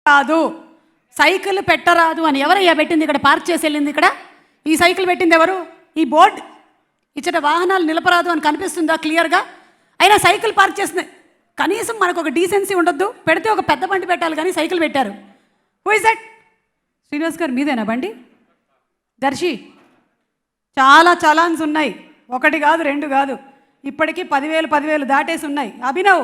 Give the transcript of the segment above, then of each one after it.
రాదు, సైకిల్ పెట్టరాదు అని ఎవరయ్యా పెట్టింది? ఇక్కడ పార్క్ చేసి వెళ్ళింది. ఇక్కడ ఈ సైకిల్ పెట్టింది ఎవరు? ఈ బోర్డ్ ఇచ్చట వాహనాలు నిలపరాదు అని కనిపిస్తుందా క్లియర్గా? అయినా సైకిల్ పార్క్ చేసిన కనీసం మనకు ఒక డీసెన్సీ ఉండొద్దు? పెడితే ఒక పెద్ద బండి పెట్టాలి, కానీ సైకిల్ పెట్టారు. Who is that? శ్రీనివాస్ గారు మీదేనా బండి? దర్శి చాలా చలాన్స్ ఉన్నాయి, ఒకటి కాదు రెండు కాదు, ఇప్పటికీ 10,000 దాటేసి ఉన్నాయి. అభినవ్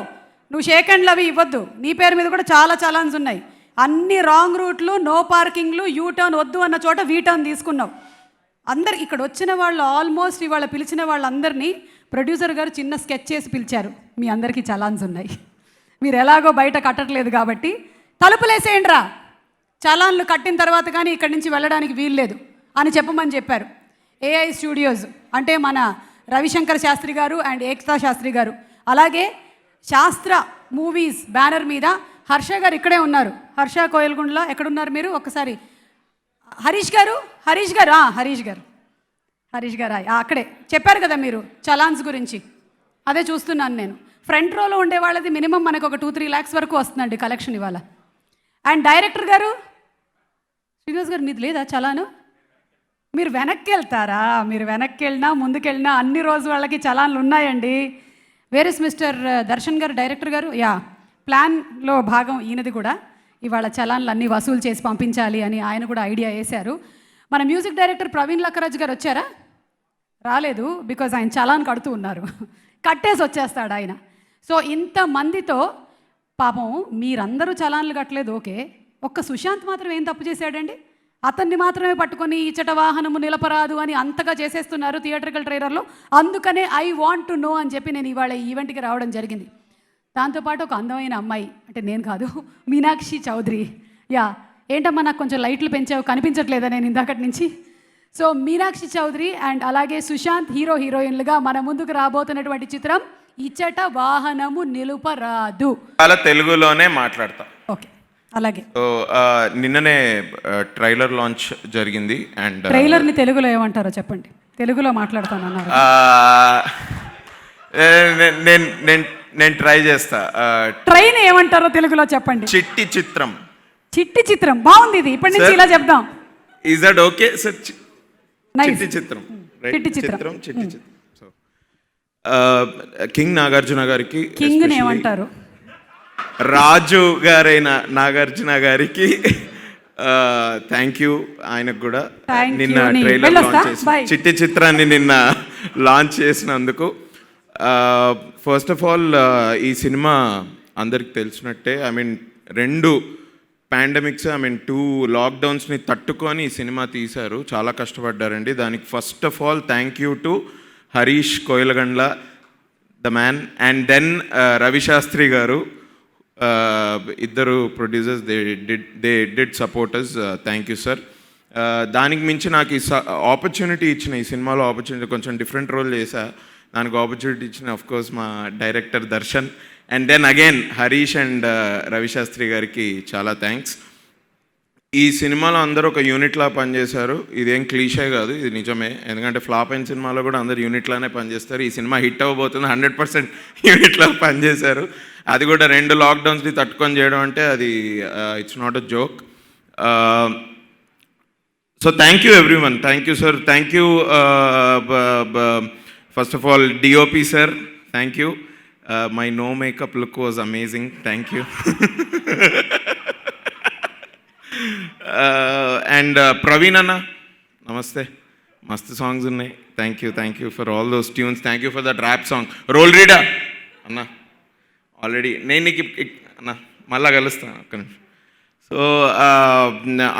నువ్వు షేక్ హ్యాండ్లు అవి ఇవ్వద్దు, నీ పేరు మీద కూడా చాలా చలాన్స్ ఉన్నాయి. అన్ని రాంగ్ రూట్లు, నో పార్కింగ్లు, యూ టర్న్ వద్దు అన్న చోట వీ టర్న్ తీసుకున్నావు. అందరు ఇక్కడ వచ్చిన వాళ్ళు ఆల్మోస్ట్ ఇవాళ పిలిచిన వాళ్ళందరినీ ప్రొడ్యూసర్ గారు చిన్న స్కెచ్ చేసి పిలిచారు. మీ అందరికీ చలాన్స్ ఉన్నాయి, మీరు ఎలాగో బయట కట్టట్లేదు కాబట్టి తలుపులేసేయండి రా, చలాన్లు కట్టిన తర్వాత కానీ ఇక్కడి నుంచి వెళ్ళడానికి వీల్లేదు అని చెప్పమని చెప్పారు. ఏఐ స్టూడియోస్ అంటే మన రవిశంకర్ శాస్త్రి గారు అండ్ ఏక్తా శాస్త్రి గారు, అలాగే శాస్త్ర మూవీస్ బ్యానర్ మీద హర్ష గారు ఇక్కడే ఉన్నారు. హర్ష కోయల్గుండ్లో ఎక్కడున్నారు మీరు? ఒక్కసారి హరీష్ గారు అక్కడే చెప్పారు కదా మీరు చలాన్స్ గురించి, అదే చూస్తున్నాను నేను. ఫ్రంట్ రోలో ఉండే వాళ్ళది మినిమం మనకు ఒక 2-3 lakhs వరకు వస్తుందండి కలెక్షన్ ఇవాళ. అండ్ డైరెక్టర్ గారు శ్రీనివాస్ గారు మీది లేదా చలాను? మీరు వెనక్కి వెళ్తారా? మీరు వెనక్కి వెళ్ళినా ముందుకెళ్ళినా అన్ని రోజు వాళ్ళకి చలాన్లు ఉన్నాయండి. వేర్ ఇస్ మిస్టర్ దర్శన్ గారు, డైరెక్టర్ గారు? యా, ప్లాన్లో భాగం ఈయనది కూడా. ఇవాళ చలాన్లు అన్నీ వసూలు చేసి పంపించాలి అని ఆయన కూడా ఐడియా వేశారు. మన మ్యూజిక్ డైరెక్టర్ ప్రవీణ్ లక్కరాజ్ గారు వచ్చారా? రాలేదు, బికాజ్ ఆయన చలాన్ కడుతూ ఉన్నారు. కట్టేసి వచ్చేస్తాడు ఆయన. సో ఇంతమందితో పాపం మీరందరూ చలాన్లు కట్టలేదు, ఓకే, ఒక్క సుశాంత్ మాత్రం ఏం తప్పు చేశాడండి? అతన్ని మాత్రమే పట్టుకొని ఇచ్చట వాహనము నిలపరాదు అని అంతగా చేసేస్తున్నారు థియేట్రికల్ ట్రైలర్లో. అందుకనే ఐ వాంట్ టు నో అని చెప్పి నేను ఇవాళ ఈవెంట్కి రావడం జరిగింది. దాంతోపాటు ఒక అందమైన అమ్మాయి, అంటే నేను కాదు, మీనాక్షి చౌదరి. యా, ఏంటమ్మా నాకు కొంచెం లైట్లు పెంచావు, కనిపించట్లేదా నేను ఇందాకటి నుంచి? సో మీనాక్షి చౌదరి అండ్ అలాగే సుశాంత్ హీరోయిన్లుగా మన ముందుకు రాబోతున్నటువంటి చిత్రం ఇచ్చట వాహనము నిలుపరాదు. అలా తెలుగులోనే మాట్లాడతా. ఓకే, అలాగే. సో నిన్ననే ట్రైలర్ లాంచ్ జరిగింది. అండ్ ట్రైలర్ని తెలుగులో ఏమంటారో చెప్పండి. తెలుగులో మాట్లాడతాను అన్నారు. నేను ట్రై చేస్తా. ట్రైన్ ఏమంటారో తెలుగులో చెప్పండి. చిట్టి చిత్రం. చిట్టి చిత్రం బాగుంది, ఇది ఇప్పటి నుంచి ఇలా చెప్దాం. Is that okay sir? చిట్టి చిత్రం, చిట్టి చిత్రం. సో కింగ్ నాగార్జున గారికి, కింగ్ ఏమంటారు? రాజు గారైన నాగార్జున గారికి థ్యాంక్ యూ. ఆయనకు కూడా నిన్న ట్రైలర్ లాంచ్ చేసి చిట్టి చిత్రాన్ని నిన్న లాంచ్ చేసినందుకు. ఫస్ట్ ఆఫ్ ఆల్ ఈ సినిమా అందరికి తెలిసినట్టే, 2 పాండమిక్స్, 2 లాక్డౌన్స్ని తట్టుకొని ఈ సినిమా తీశారు. చాలా కష్టపడ్డారండి. దానికి first of all thank you to Harish Koyalagandla, the man, and then Ravi Shastri garu. ఇద్దరు producers, they did supporters. Thank you sir. దానికి మించి నాకు ఈ ఆపర్చునిటీ ఇచ్చిన, ఈ సినిమాలో ఆపర్చునిటీ, కొంచెం డిఫరెంట్ రోల్ చేశా, దానికి ఆపర్చునిటీ ఇచ్చిన అఫ్కోర్స్ మా director Darshan, and then again Harish and Ravi Shastri గారికి చాలా థ్యాంక్స్. ఈ సినిమాలో అందరూ ఒక యూనిట్లా పనిచేశారు. ఇదేం క్లీషే కాదు, ఇది నిజమే. ఎందుకంటే ఫ్లాప్ అయిన సినిమాలో కూడా అందరు యూనిట్లానే పనిచేస్తారు. ఈ సినిమా హిట్ అవ్వబోతుంది, 100% యూనిట్లా పనిచేశారు. అది కూడా 2 లాక్డౌన్స్ని తట్టుకొని చేయడం అంటే అది it's not a joke. So thank you everyone. Thank you sir. Thank you first of all DOP sir, thank you. My no makeup look was amazing, thank you. And Praveen అన్న నమస్తే, మస్తు సాంగ్స్ ఉన్నాయి. Thank you for all those tunes. Thank you for that rap song. Roll Rida అన్న, already నేను నీకు అన్న మళ్ళా కలుస్తాను ఒక్క నిమిషం. సో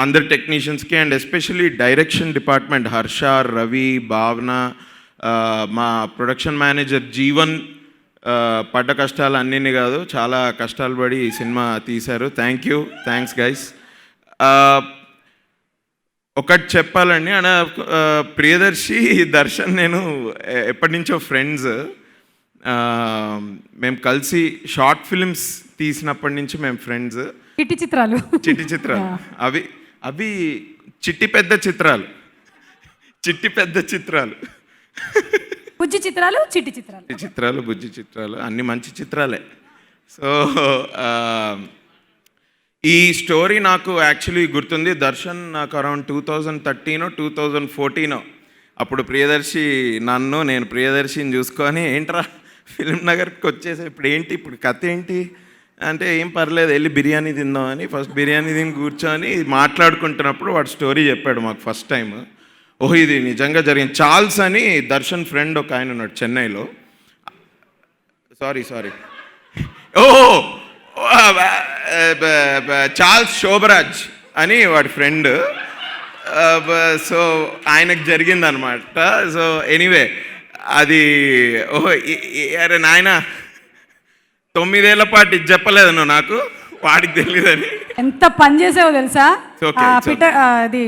అందరు టెక్నీషియన్స్కి and especially direction department Harsha, Ravi, Bhavana, మా ప్రొడక్షన్ మేనేజర్ జీవన్ పడ్డ కష్టాలు అన్నీ కాదు, చాలా కష్టాలు పడి ఈ సినిమా తీశారు. Thanks guys. ఒకటి చెప్పాలండి అన్న, ప్రియదర్శి, దర్శన్ నేను ఎప్పటి నుంచో ఫ్రెండ్స్. మేము కలిసి షార్ట్ ఫిల్మ్స్ తీసినప్పటి నుంచి మేము ఫ్రెండ్స్. చిట్టి చిత్రాలు అవి చిట్టి పెద్ద చిత్రాలు బుజ్జి చిత్రాలు, చిట్టి చిత్రాలు, బుజ్జి చిత్రాలు అన్ని మంచి చిత్రాలే. సో ఈ స్టోరీ నాకు యాక్చువల్లీ గుర్తుంది. దర్శన్ నాకు అరౌండ్ 2013 2014 అప్పుడు ప్రియదర్శి నేను ప్రియదర్శిని చూసుకొని ఏంట్రా ఫిలిం నగర్కి వచ్చేసి ఇప్పుడు కథ ఏంటి అంటే ఏం పర్లేదు వెళ్ళి బిర్యానీ తిందామని ఫస్ట్ బిర్యానీ తిని కూర్చొని మాట్లాడుకుంటున్నప్పుడు వాడు స్టోరీ చెప్పాడు మాకు ఫస్ట్ టైం. ఓహో ఇది నిజంగా జరిగింది. చార్ల్స్ అని దర్శన్ ఫ్రెండ్ ఒక ఆయన ఉన్నాడు చెన్నైలో. సారీ ఓ చార్ల్స్ శోభరాజ్ అని వాడి ఫ్రెండ్. సో ఆయనకు జరిగిందనమాట. సో ఎనీవే అది ఓహో అరే నాయన 9 ఏళ్ల పాటు ఇది చెప్పలేదు నువ్వు నాకు, వాడికి తెలియదని. ఎంత పని చేసావో తెలుసా. అది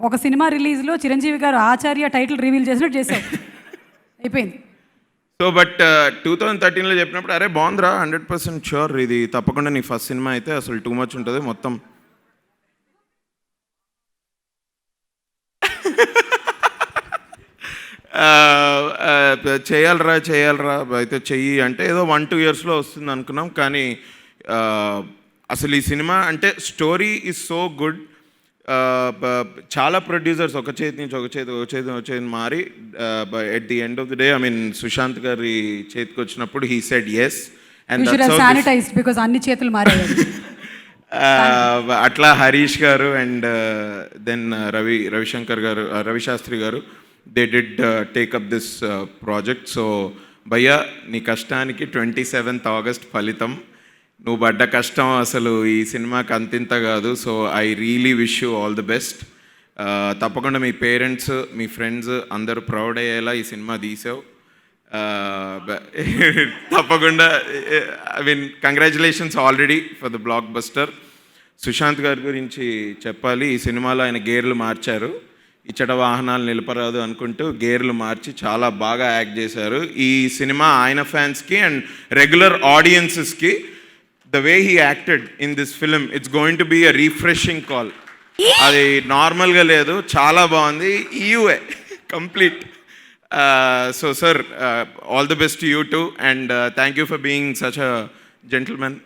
ఒక సినిమా రిలీజ్లో చిరంజీవి గారు ఆచార్య టైటిల్ రివీల్ చేసినట్టు చేసావు. అయిపోయింది. సో బట్ 2013లో చెప్పినప్పుడు అరే బాగుందిరా 100% షూర్ ఇది తప్పకుండా నీ ఫస్ట్ సినిమా అయితే అసలు టూ మచ్ ఉంటుంది మొత్తం. చేయాలరా అయితే చెయ్యి అంటే ఏదో 1-2 ఇయర్స్లో వస్తుంది అనుకున్నాం. కానీ అసలు ఈ సినిమా అంటే స్టోరీ ఈజ్ సో గుడ్. చాలా ప్రొడ్యూసర్స్ ఒక చేతి నుంచి ఒక చేతి మారి at the end of the day I mean Sushanth గారి చేతికి వచ్చినప్పుడు హీ సెడ్ ఎస్. అండ్ అన్ని చేతులు మారాయి. అట్లా హరీష్ గారు అండ్ దెన్ రవిశాస్త్రి గారు they did take up this project. So భయ్యా నీ కష్టానికి 27th ఆగస్ట్ ఫలితం. నువ్వు పడ్డ కష్టం అసలు ఈ సినిమాకి అంతింత కాదు. So I really wish you all the best. తప్పకుండా మీ పేరెంట్స్ మీ ఫ్రెండ్స్ అందరూ ప్రౌడ్ అయ్యేలా ఈ సినిమా తీసావు. తప్పకుండా I mean congratulations already for the blockbuster. Sushanth గారి గురించి చెప్పాలి. ఈ సినిమాలో ఆయన గేర్లు మార్చారు. ఇచ్చట వాహనాలు నిలపరాదు అనుకుంటూ గేర్లు మార్చి చాలా బాగా యాక్ట్ చేశారు. ఈ సినిమా ఆయన ఫ్యాన్స్కి అండ్ రెగ్యులర్ ఆడియన్సెస్కి the way he acted in this film it's going to be a refreshing call. అది నార్మల్గా లేదు, చాలా బాగుంది. ఈయుఏ complete. So sir all the best you too and thank you for being such a gentlemen.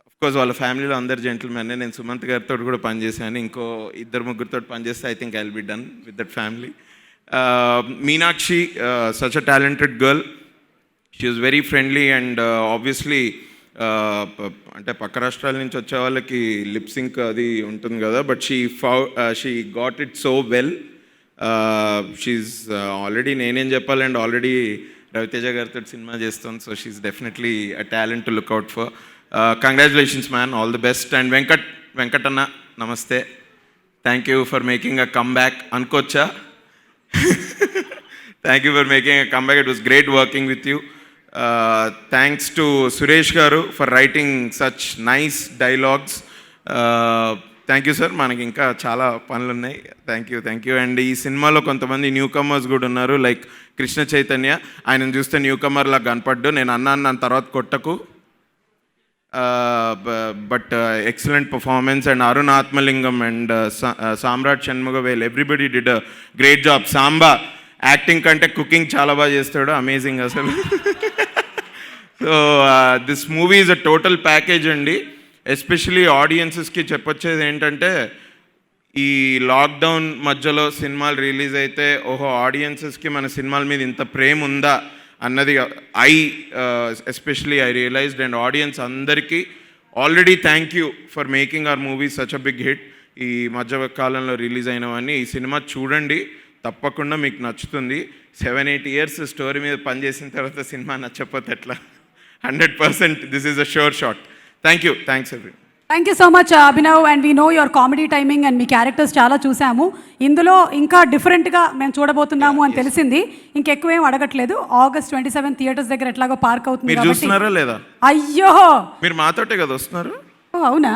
Of course వాళ్ళ ఫ్యామిలీలో అందరు gentlemen. నేను సుమంత్ గారితో కూడా పనిచేశాను. ఇంకో 2-3 పనిచేస్తే I think I will be done with that family. Meenakshi such a talented girl. She is very friendly and obviously అంటే పక్క రాష్ట్రాల నుంచి వచ్చే వాళ్ళకి లిప్సింక్ అది ఉంటుంది కదా, but she got it so well. She already నేనేం చెప్పాలండి ఆల్రెడీ రవితేజ గారితో సినిమా చేస్తాను. So she definitely a talent to look out for. Congratulations man, all the best. And Venkatanna నమస్తే, thank you for making a comeback అనుకోవచ్చా? Thank you for making a comeback. It was great working with you. Thanks to Suresh garu for writing such nice dialogues. Thank you sir. మనకి ఇంకా చాలా పనులు ఉన్నాయి. Thank you. And ఈ సినిమాలో కొంతమంది new comers కూడా ఉన్నారు, లైక్ కృష్ణ చైతన్య. ఆయనను చూస్తే న్యూ కమర్లా కనపడ్డు. నేను అన్నాను తర్వాత కొట్టకు, but excellent performance. And Arun Athmalingam and Samrat Shanmugavel, everybody did a great job. Samba acting కంటే కుకింగ్ చాలా బాగా చేస్తాడు, అమేజింగ్ అసలు. So this movie is a total package అండి. ఎస్పెషలీ ఆడియన్సెస్కి చెప్పొచ్చేది ఏంటంటే, ఈ లాక్డౌన్ మధ్యలో సినిమాలు రిలీజ్ అయితే ఓహో ఆడియన్సెస్కి మన సినిమాల మీద ఇంత ప్రేమ ఉందా అన్నది especially I realised. And audience అందరికీ already thank you for making our movies such a big hit. ఈ మధ్య కాలంలో రిలీజ్ అయినవన్నీ ఈ సినిమా చూడండి, తప్పకుండా మీకు నచ్చుతుంది. 7-8 years స్టోరీ మీద పనిచేసిన తర్వాత సినిమా నచ్చకపోతే ఎట్లా? 100% this is a sure shot. Thanks every. Thank you so much Abhinav. And we know your comedy timing and me characters చాలా చూసాము. ఇందులో ఇంకా డిఫరెంట్గా మేము చూడబోతున్నాము అని తెలిసింది. ఇంకెక్కువేం అడగట్లేదు. August 27 థియేటర్స్ దగ్గర ఎట్లాగో పార్క్ అవుతుంది. మీరు చూస్తున్నారా లేదా? అయ్యో మీరు మాతోటే కదా వస్తున్నారు? అవునా?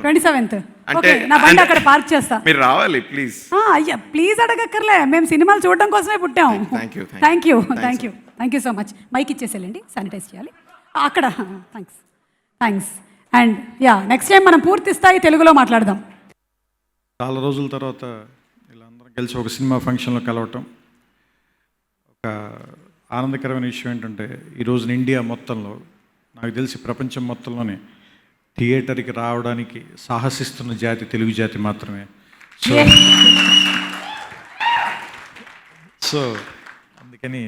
27th ఓకే, నా బండి అక్కడ పార్క్ చేస్తా, మీరు రావాలి ప్లీజ్. అయ్యా ప్లీజ్ అడగక్కర్లే, మేము సినిమాలు చూడడం కోసమే పుట్టాము. Thank you so much. Mic ఇచ్చేసేయండి, శానిటైజ్ చేయాలి అక్కడ. థ్యాంక్స్. అండ్ నెక్స్ట్ టైం మనం పూర్తి స్థాయి తెలుగులో మాట్లాడదాం. చాలా రోజుల తర్వాత ఇలా అందరం కలిసి ఒక సినిమా ఫంక్షన్లో కలవటం ఒక ఆనందకరమైన విషయం. ఏంటంటే ఈరోజు ఇండియా మొత్తంలో, నాకు తెలిసి ప్రపంచం మొత్తంలోనే థియేటర్కి రావడానికి సాహసిస్తున్న జాతి తెలుగు జాతి మాత్రమే. సో సో అందుకని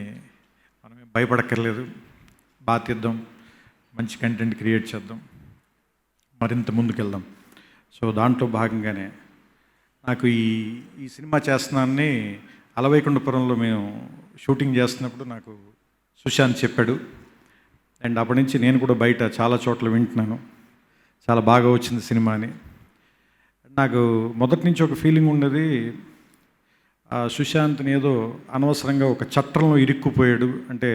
మనమే భయపడక్కర్లేదు, బాధ్యద్దాం, మంచి కంటెంట్ క్రియేట్ చేద్దాం, మరింత ముందుకెళ్దాం. సో దాంట్లో భాగంగానే నాకు ఈ సినిమా చేస్తున్నానని అలవైకుంఠపురంలో మేము షూటింగ్ చేస్తున్నప్పుడు నాకు సుశాంత్ చెప్పాడు. అండ్ అప్పటి నుంచి నేను కూడా బయట చాలా చోట్ల వింటున్నాను, చాలా బాగా వచ్చింది సినిమా అని. నాకు మొదటి నుంచి ఒక ఫీలింగ్ ఉన్నది, సుశాంత్ని ఏదో అనవసరంగా ఒక చట్టంలో ఇరుక్కుపోయాడు, అంటే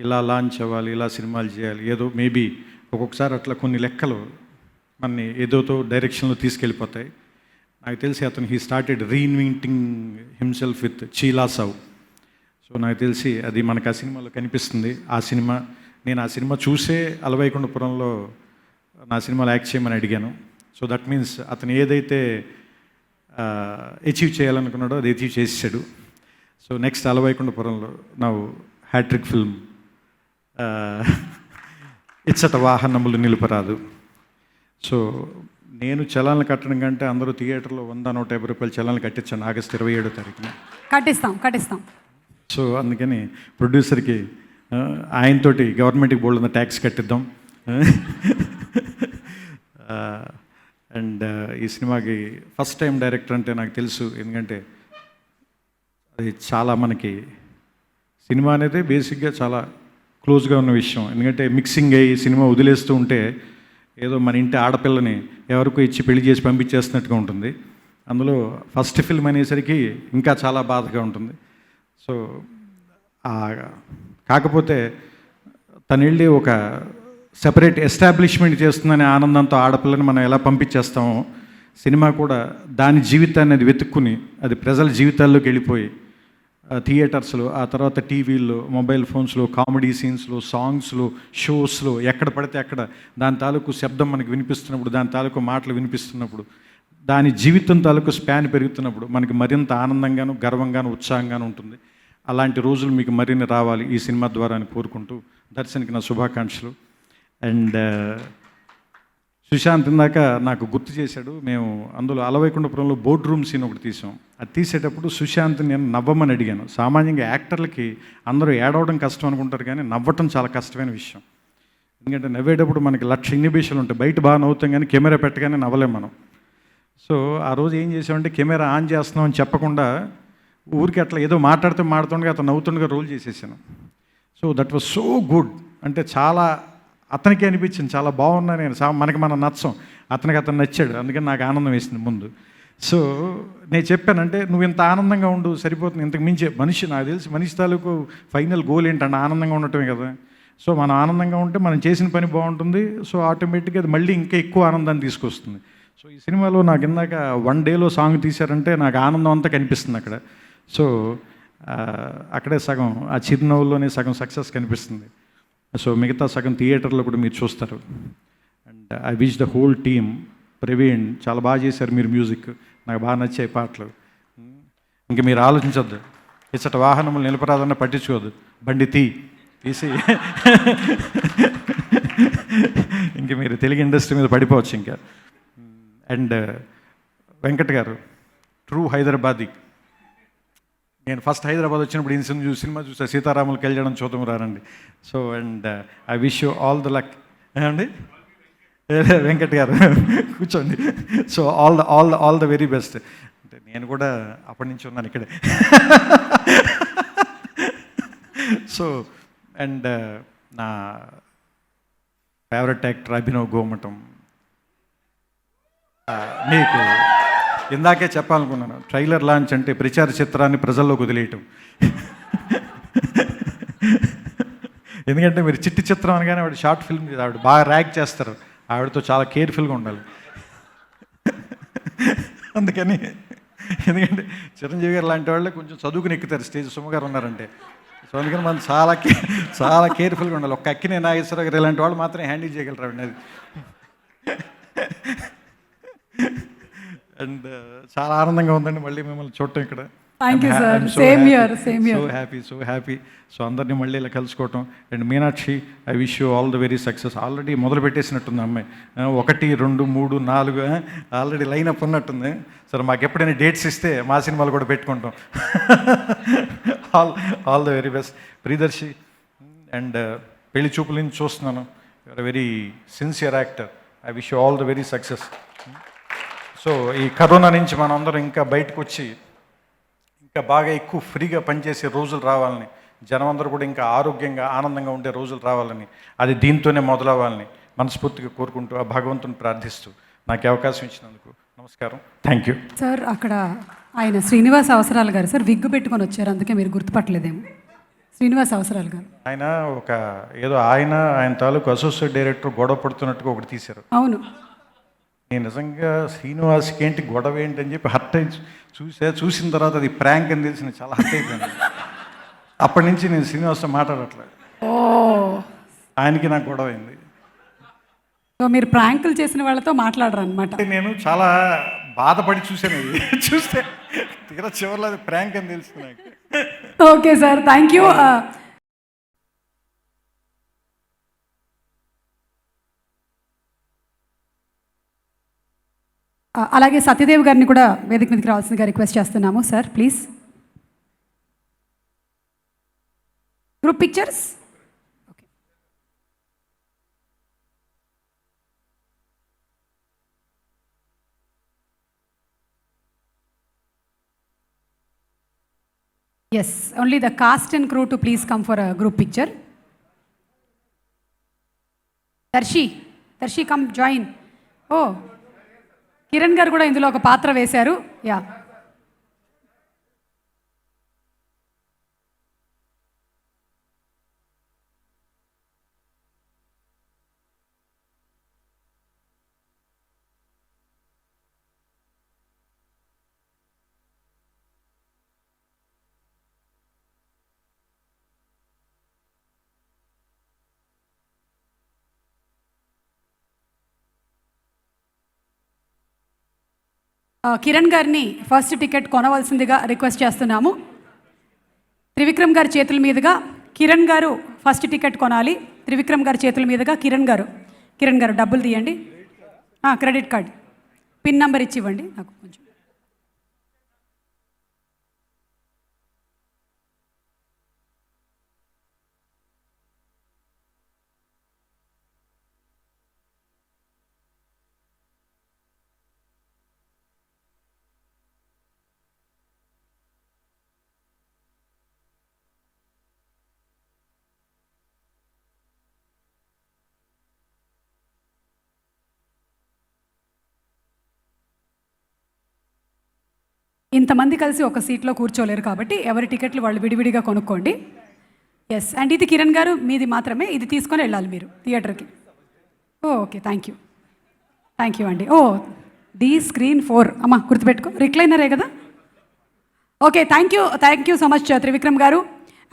ఇలా లాంచ్ అవ్వాలి, ఇలా సినిమాలు చేయాలి, ఏదో మేబీ ఒక్కొక్కసారి అట్లా కొన్ని లెక్కలు మనని ఏదోతో డైరెక్షన్లో తీసుకెళ్ళిపోతాయి. నాకు తెలిసి అతను he started reinventing himself with Chi La. Sow నాకు తెలిసి అది మనకు ఆ సినిమాలో కనిపిస్తుంది. నేను ఆ సినిమా చూసే అలవైకుంఠపురంలో నా సినిమాలో యాక్ట్ చేయమని అడిగాను. సో దట్ మీన్స్ అతను ఏదైతే అచీవ్ చేయాలనుకున్నాడో అది అచీవ్ చేసాడు. సో నెక్స్ట్ అలవైకుంఠపురంలో నా హ్యాట్రిక్ ఫిల్మ్ ఇచ్చట వాహనములు నిలుపరాదు. సో నేను చలాన్లు కట్టడం కంటే అందరూ థియేటర్లో 100-150 రూపాయలు చలాన్లు కట్టించాను ఆగస్టు 27వ తారీఖున. కట్టిస్తాం. సో అందుకని ప్రొడ్యూసర్కి ఆయనతోటి గవర్నమెంట్కి బోల్డ్ ట్యాక్స్ కట్టిద్దాం. అండ్ ఈ సినిమాకి ఫస్ట్ టైం డైరెక్టర్ అంటే నాకు తెలుసు, ఎందుకంటే అది చాలా మనకి సినిమా అనేది బేసిక్గా చాలా క్లోజ్గా ఉన్న విషయం. ఎందుకంటే మిక్సింగ్ అయ్యి సినిమా వదిలేస్తూ ఉంటే ఏదో మన ఇంటి ఆడపిల్లని ఎవరికో ఇచ్చి పెళ్లి చేసి పంపించేస్తున్నట్టుగా ఉంటుంది. అందులో ఫస్ట్ ఫిల్మ్ అనేసరికి ఇంకా చాలా బాధగా ఉంటుంది. సో కాకపోతే తను వెళ్ళి ఒక సెపరేట్ ఎస్టాబ్లిష్మెంట్ చేస్తుందనే ఆనందంతో ఆడపిల్లని మనం ఎలా పంపించేస్తామో, సినిమా కూడా దాని జీవితాన్ని అది వెతుక్కుని అది ప్రజల జీవితాల్లోకి వెళ్ళిపోయి థియేటర్స్లో, ఆ తర్వాత టీవీల్లో, మొబైల్ ఫోన్స్లో, కామెడీ సీన్స్లో, సాంగ్స్లో, షోస్లో ఎక్కడ పడితే అక్కడ దాని తాలూకు శబ్దం మనకు వినిపిస్తున్నప్పుడు, దాని తాలూకు మాటలు వినిపిస్తున్నప్పుడు, దాని జీవితం తాలూకు స్పాన్ పెరుగుతున్నప్పుడు మనకి మరింత ఆనందంగాను, గర్వంగాను, ఉత్సాహంగాను ఉంటుంది. అలాంటి రోజులు మీకు మరిన్ని రావాలి ఈ సినిమా ద్వారా అని కోరుకుంటూ దర్శనికి నా శుభాకాంక్షలు. అండ్ సుశాంత్ ఇందాక నాకు గుర్తు చేశాడు, మేము అందులో అలవైకుంఠపురంలో బోర్డ్ రూమ్ సీన్ ఒకటి తీసాం. అది తీసేటప్పుడు సుశాంత్ నేను నవ్వమని అడిగాను. సామాన్యంగా యాక్టర్లకి అందరూ ఏడవడం కష్టం అనుకుంటారు, కానీ నవ్వటం చాలా కష్టమైన విషయం. ఎందుకంటే నవ్వేటప్పుడు మనకి 1,00,000 ఇన్హిబిషన్లు ఉంటాయి. బయట బాగా నవ్వుతాం కానీ కెమెరా పెట్టగానే నవ్వలేం మనం. సో ఆ రోజు ఏం చేసామంటే కెమెరా ఆన్ చేస్తున్నామని చెప్పకుండా ఊరికి అట్లా ఏదో మాట్లాడుతుండగా అతను నవ్వుతుండగా రోల్ చేసేసాను. So that was so good. అంటే చాలా అతనికి అనిపించింది చాలా బాగున్నా. మనకి మనం నచ్చం, అతను నచ్చాడు, అందుకని నాకు ఆనందం వేసింది ముందు. సో నేను చెప్పానంటే నువ్వు ఇంత ఆనందంగా ఉండు సరిపోతుంది, ఇంతకు మించే మనిషి నాకు తెలిసి మనిషి తాలూకు ఫైనల్ గోల్ ఏంటంటే ఆనందంగా ఉండటమే కదా. సో మనం ఆనందంగా ఉంటే మనం చేసిన పని బాగుంటుంది. సో ఆటోమేటిక్గా అది మళ్ళీ ఇంకా ఎక్కువ ఆనందాన్ని తీసుకొస్తుంది. సో ఈ సినిమాలో నాకు ఇందాక 1 డేలో సాంగ్ తీశారంటే నాకు ఆనందం అంతా కనిపిస్తుంది అక్కడ. సో అక్కడే సగం ఆ చిరునవ్వుల్లోనే సగం సక్సెస్ కనిపిస్తుంది. సో మిగతా సగం థియేటర్లో కూడా మీరు చూస్తారు. And I wish the whole team, Praveen చాలా బాగా చేశారు మీరు, మ్యూజిక్ నాకు బాగా నచ్చాయి పాటలు. ఇంక మీరు ఆలోచించొద్దు, ఇచ్చట వాహనములు నిలపరాదన్న పట్టించుకోవద్దు, బండి తీసి ఇంక మీరు తెలుగు ఇండస్ట్రీ మీద పడిపోవచ్చు ఇంకా. అండ్ వెంకట్ గారు ట్రూ హైదరాబాదీ. నేను ఫస్ట్ హైదరాబాద్ వచ్చినప్పుడు ఈ సినిమా చూసా, సీతారాములు కళ్యాణం చూద్దాం రారండి. So and I wish you all the luck అండి. వెంకట్ గారు కూర్చోండి. So all the very best. అంటే నేను కూడా అప్పటి నుంచి ఉన్నాను ఇక్కడే. సో అండ్ నా ఫేవరెట్ యాక్టర్ అభినవ్ గోమటం. మీకు ఇందాకే చెప్పాలనుకున్నాను, ట్రైలర్ లాంచ్ అంటే ప్రచార చిత్రాన్ని ప్రజల్లోకి వదిలేయటం. ఎందుకంటే మీరు చిట్టి చిత్రం అనగానే ఆవిడ షార్ట్ ఫిల్మ్, ఆవిడ బాగా ర్యాక్ చేస్తారు, ఆవిడతో చాలా కేర్ఫుల్గా ఉండాలి. అందుకని ఎందుకంటే చిరంజీవి గారు లాంటి వాళ్ళే కొంచెం చదువుకుని ఎక్కుతారు స్టేజ్, సుమగారు ఉన్నారంటే. సో అందుకని మనం చాలా కేర్ఫుల్గా ఉండాలి. ఒక్క అక్కినే నాగేశ్వర గారు ఇలాంటి వాళ్ళు మాత్రం హ్యాండిల్ చేయగలరు అండి. అది అండ్ చాలా ఆనందంగా ఉందండి మళ్ళీ మిమ్మల్ని చూడటం ఇక్కడ. Thank you sir, same year. So happy. So అందరినీ మళ్ళీ ఇలా కలుసుకోవటం. And Meenakshi, I wish you all the very success. Already మొదలు పెట్టేసినట్టుంది అమ్మాయి. 1, 2, 3, 4 ఆల్రెడీ లైన్ అప్ ఉన్నట్టుంది. సరే, మాకు ఎప్పుడైనా డేట్స్ ఇస్తే మా సినిమాలు కూడా పెట్టుకుంటాం. All the very best. Priyadarshi, and పెళ్లి చూపుల నుంచి చూస్తున్నాను, you're very sincere actor. I wish you all the very success. So ఈ కరోనా నుంచి మనం అందరం ఇంకా బయటకు వచ్చి ఇంకా బాగా ఎక్కువ ఫ్రీగా పనిచేసే రోజులు రావాలని, జనం అందరూ కూడా ఇంకా ఆరోగ్యంగా ఆనందంగా ఉండే రోజులు రావాలని, అది దీంతోనే మొదలవ్వాలని మనస్ఫూర్తిగా కోరుకుంటూ ఆ భగవంతుని ప్రార్థిస్తూ నాకు ఈ అవకాశం ఇచ్చినందుకు నమస్కారం. Thank you sir. అక్కడ ఆయన శ్రీనివాస్ అవసరాలు గారు సార్ విగ్గు పెట్టుకొని వచ్చారు, అందుకే మీరు గుర్తుపట్టలేదేమో. శ్రీనివాస్ అవసరాలు గారు ఆయన ఆయన తాలూకు అసోసియేట్ డైరెక్టర్ గొడవ పడుతున్నట్టుగా ఒకటి తీశారు. అవును, నేను నిజంగా శ్రీనివాస్కి ఏంటి గొడవ ఏంటి అని చెప్పి హర్ట్ అయి చూసిన తర్వాత అది ప్రాంక్ అని తెలిసి నేను చాలా హర్ట్ అయిపోయాను. అప్పటి నుంచి నేను శ్రీనివాస్తో మాట్లాడట్లేదు. ఓ, ఆయనకి నాకు గొడవ అయింది. సో మీరు ప్రాంకులు చేసిన వాళ్ళతో మాట్లాడరు అనమాట. అంటే నేను చాలా బాధపడి చూశాను. అది చూస్తే తీరా చివరిలో అది ప్రాంక్ అని తెలిసింది నాకు. Okay sir, thank you. అలాగే సత్యదేవ్ గారిని కూడా వేదిక మీదకి రావాల్సిందిగా రిక్వెస్ట్ చేస్తున్నాము sir, please. Group pictures. Okay. Yes, only the cast and crew to please come for a group picture. Darshi come join. Oh, Kiran గారు కూడా ఇందులో ఒక పాత్ర వేశారు. యా, కిరణ్ గారిని ఫస్ట్ టికెట్ కొనవలసిందిగా రిక్వెస్ట్ చేస్తున్నాము. త్రివిక్రమ్ గారి చేతుల మీదుగా కిరణ్ గారు ఫస్ట్ టికెట్ కొనాలి. త్రివిక్రమ్ గారి చేతుల మీదుగా కిరణ్ గారు డబ్బులు తీయండి. క్రెడిట్ కార్డ్ పిన్ నెంబర్ ఇచ్చి ఇవ్వండి నాకు కొంచెం. ఇంతమంది కలిసి ఒక సీట్లో కూర్చోలేరు కాబట్టి ఎవరి టికెట్లు వాళ్ళు విడివిడిగా కొనుక్కోండి. ఎస్, అండ్ ఇది కిరణ్ గారు మీది మాత్రమే, ఇది తీసుకొని వెళ్ళాలి మీరు థియేటర్కి. ఓకే, థ్యాంక్ యూ అండి. డి స్క్రీన్ 4 అమ్మా గుర్తుపెట్టుకో, రిక్లైనరే కదా. Okay, thank you so much Trivikram గారు.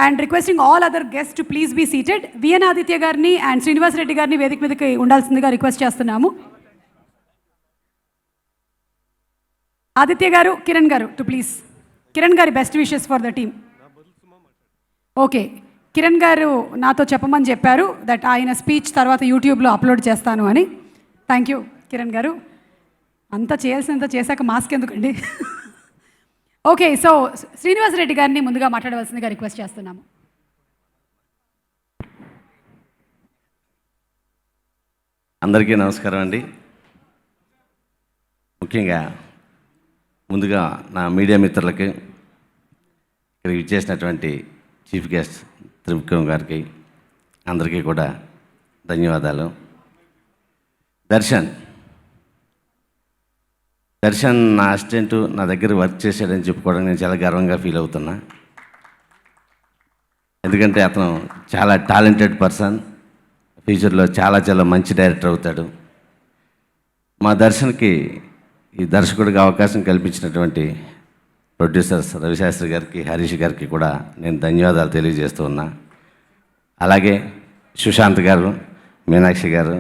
And requesting all other guest to please be seated. VN Aditya గారిని అండ్ శ్రీనివాస్ రెడ్డి గారిని వేదిక మీదకి ఉండాల్సిందిగా రిక్వెస్ట్ చేస్తున్నాము. ఆదిత్య గారు, కిరణ్ గారు టు ప్లీజ్. కిరణ్ గారి best wishes for the team. Okay, Kiran గారు నాతో చెప్పమని చెప్పారు దట్ ఆయన స్పీచ్ తర్వాత యూట్యూబ్లో అప్లోడ్ చేస్తాను అని. థ్యాంక్ యూ కిరణ్ గారు. అంతా చేయాల్సినంత చేశాక మాస్క్ ఎందుకండి. ఓకే, సో శ్రీనివాస్ రెడ్డి గారిని ముందుగా మాట్లాడవలసిందిగా రిక్వెస్ట్ చేస్తున్నాము. అందరికీ నమస్కారం అండి. ముఖ్యంగా ముందుగా నా మీడియా మిత్రులకి, ఇక్కడికి ఇచ్చేసినటువంటి చీఫ్ గెస్ట్ త్రివిక్రమ్ గారికి అందరికీ కూడా ధన్యవాదాలు. దర్శన్ నా అసిస్టెంట్ నా దగ్గర వర్క్ చేశాడని చెప్పుకోవడానికి నేను చాలా గర్వంగా ఫీల్ అవుతున్నా. ఎందుకంటే అతను చాలా టాలెంటెడ్ పర్సన్, ఫ్యూచర్లో చాలా మంచి డైరెక్టర్ అవుతాడు. మా దర్శన్కి ఈ దర్శకుడికి అవకాశం కల్పించినటువంటి ప్రొడ్యూసర్స్ రవిశాస్త్రి గారికి, హరీష్ గారికి కూడా నేను ధన్యవాదాలు తెలియజేస్తూ ఉన్నా. అలాగే సుశాంత్ గారు, మీనాక్షి గారు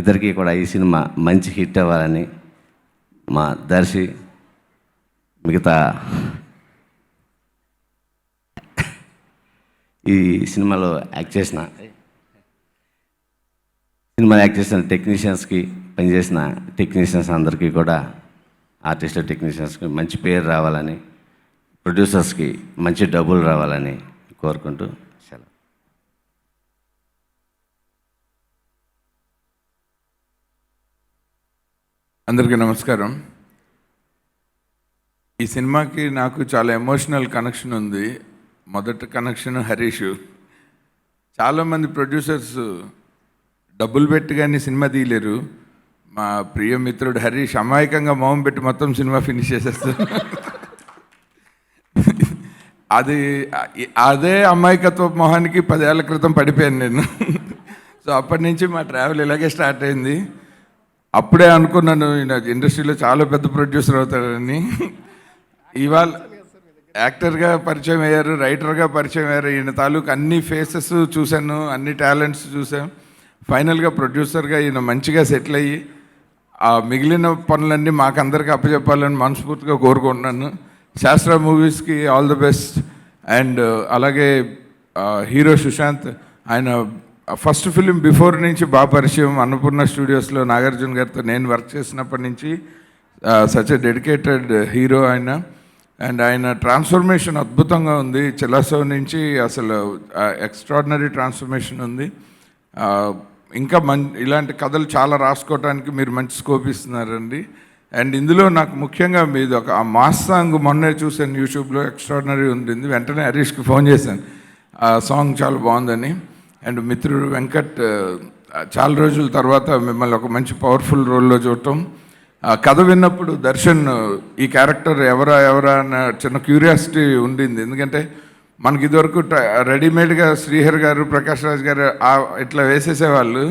ఇద్దరికీ కూడా ఈ సినిమా మంచి హిట్ అవ్వాలని, మా దర్శి మిగతా ఈ సినిమాలో యాక్ట్ చేసిన టెక్నీషియన్స్కి, పనిచేసిన టెక్నీషియన్స్ అందరికీ కూడా, ఆర్టిస్టులు టెక్నీషియన్స్కి మంచి పేరు రావాలని, ప్రొడ్యూసర్స్కి మంచి డబ్బులు రావాలని కోరుకుంటూ సెలవు. అందరికీ నమస్కారం. ఈ సినిమాకి నాకు చాలా ఎమోషనల్ కనెక్షన్ ఉంది. మొదటి కనెక్షన్ హరీష్. చాలామంది ప్రొడ్యూసర్స్ డబ్బులు పెట్టి కానీ సినిమా తీయలేరు. మా ప్రియ మిత్రుడు హరీష్ అమాయకంగా మొహం పెట్టి మొత్తం సినిమా ఫినిష్ చేసేస్తారు. అదే అమాయకత్వ మొహానికి 10 ఏళ్ల క్రితం పడిపోయాను నేను. సో అప్పటి నుంచి మా ట్రావెల్ ఇలాగే స్టార్ట్ అయింది. అప్పుడే అనుకున్నాను ఇండస్ట్రీలో చాలా పెద్ద ప్రొడ్యూసర్ అవుతాడని. ఇవాళ యాక్టర్గా పరిచయం అయ్యారు, రైటర్గా పరిచయం అయ్యారు. ఈయన తాలూకు అన్ని ఫేసెస్ చూశాను, అన్ని టాలెంట్స్ చూసాం. ఫైనల్గా ప్రొడ్యూసర్గా ఈయన మంచిగా సెటిల్ అయ్యి ఆ మిగిలిన పనులన్నీ మాకందరికీ అప్పచెప్పాలని మనస్ఫూర్తిగా కోరుకుంటున్నాను. శాస్త్ర మూవీస్కి ఆల్ ది బెస్ట్. అండ్ అలాగే హీరో సుశాంత్, ఆయన ఫస్ట్ ఫిలిం బిఫోర్ నుంచి బాగా పరిచయం. అన్నపూర్ణ స్టూడియోస్లో నాగార్జున గారితో నేను వర్క్ చేసినప్పటి నుంచి సచ్ ఎ డెడికేటెడ్ హీరో ఆయన. అండ్ ఆయన ట్రాన్స్ఫర్మేషన్ అద్భుతంగా ఉంది. చిలాసో నుంచి అసలు ఎక్స్ట్రాడినరీ ట్రాన్స్ఫర్మేషన్ ఉంది. ఇంకా ఇలాంటి కథలు చాలా రాసుకోవడానికి మీరు మంచి స్కోప్ ఇస్తున్నారండి. అండ్ ఇందులో నాకు ముఖ్యంగా మీది ఒక ఆ మాస్ సాంగ్ మొన్నే చూసాను యూట్యూబ్లో, ఎక్స్ట్రాడినరీ ఉంది. వెంటనే హరీష్కి ఫోన్ చేశాను, ఆ సాంగ్ చాలా బాగుందని. అండ్ మిత్రుడు వెంకట్, చాలా రోజుల తర్వాత మిమ్మల్ని ఒక మంచి పవర్ఫుల్ రోల్లో చూడటం. కథ విన్నప్పుడు దర్శన్ ఈ క్యారెక్టర్ ఎవరా అన్న చిన్న క్యూరియాసిటీ ఉండింది. ఎందుకంటే మనకి ఇదివరకు రెడీమేడ్గా శ్రీహర్ గారు, ప్రకాష్ రాజ్ గారు ఇట్లా వేసేసేవాళ్ళు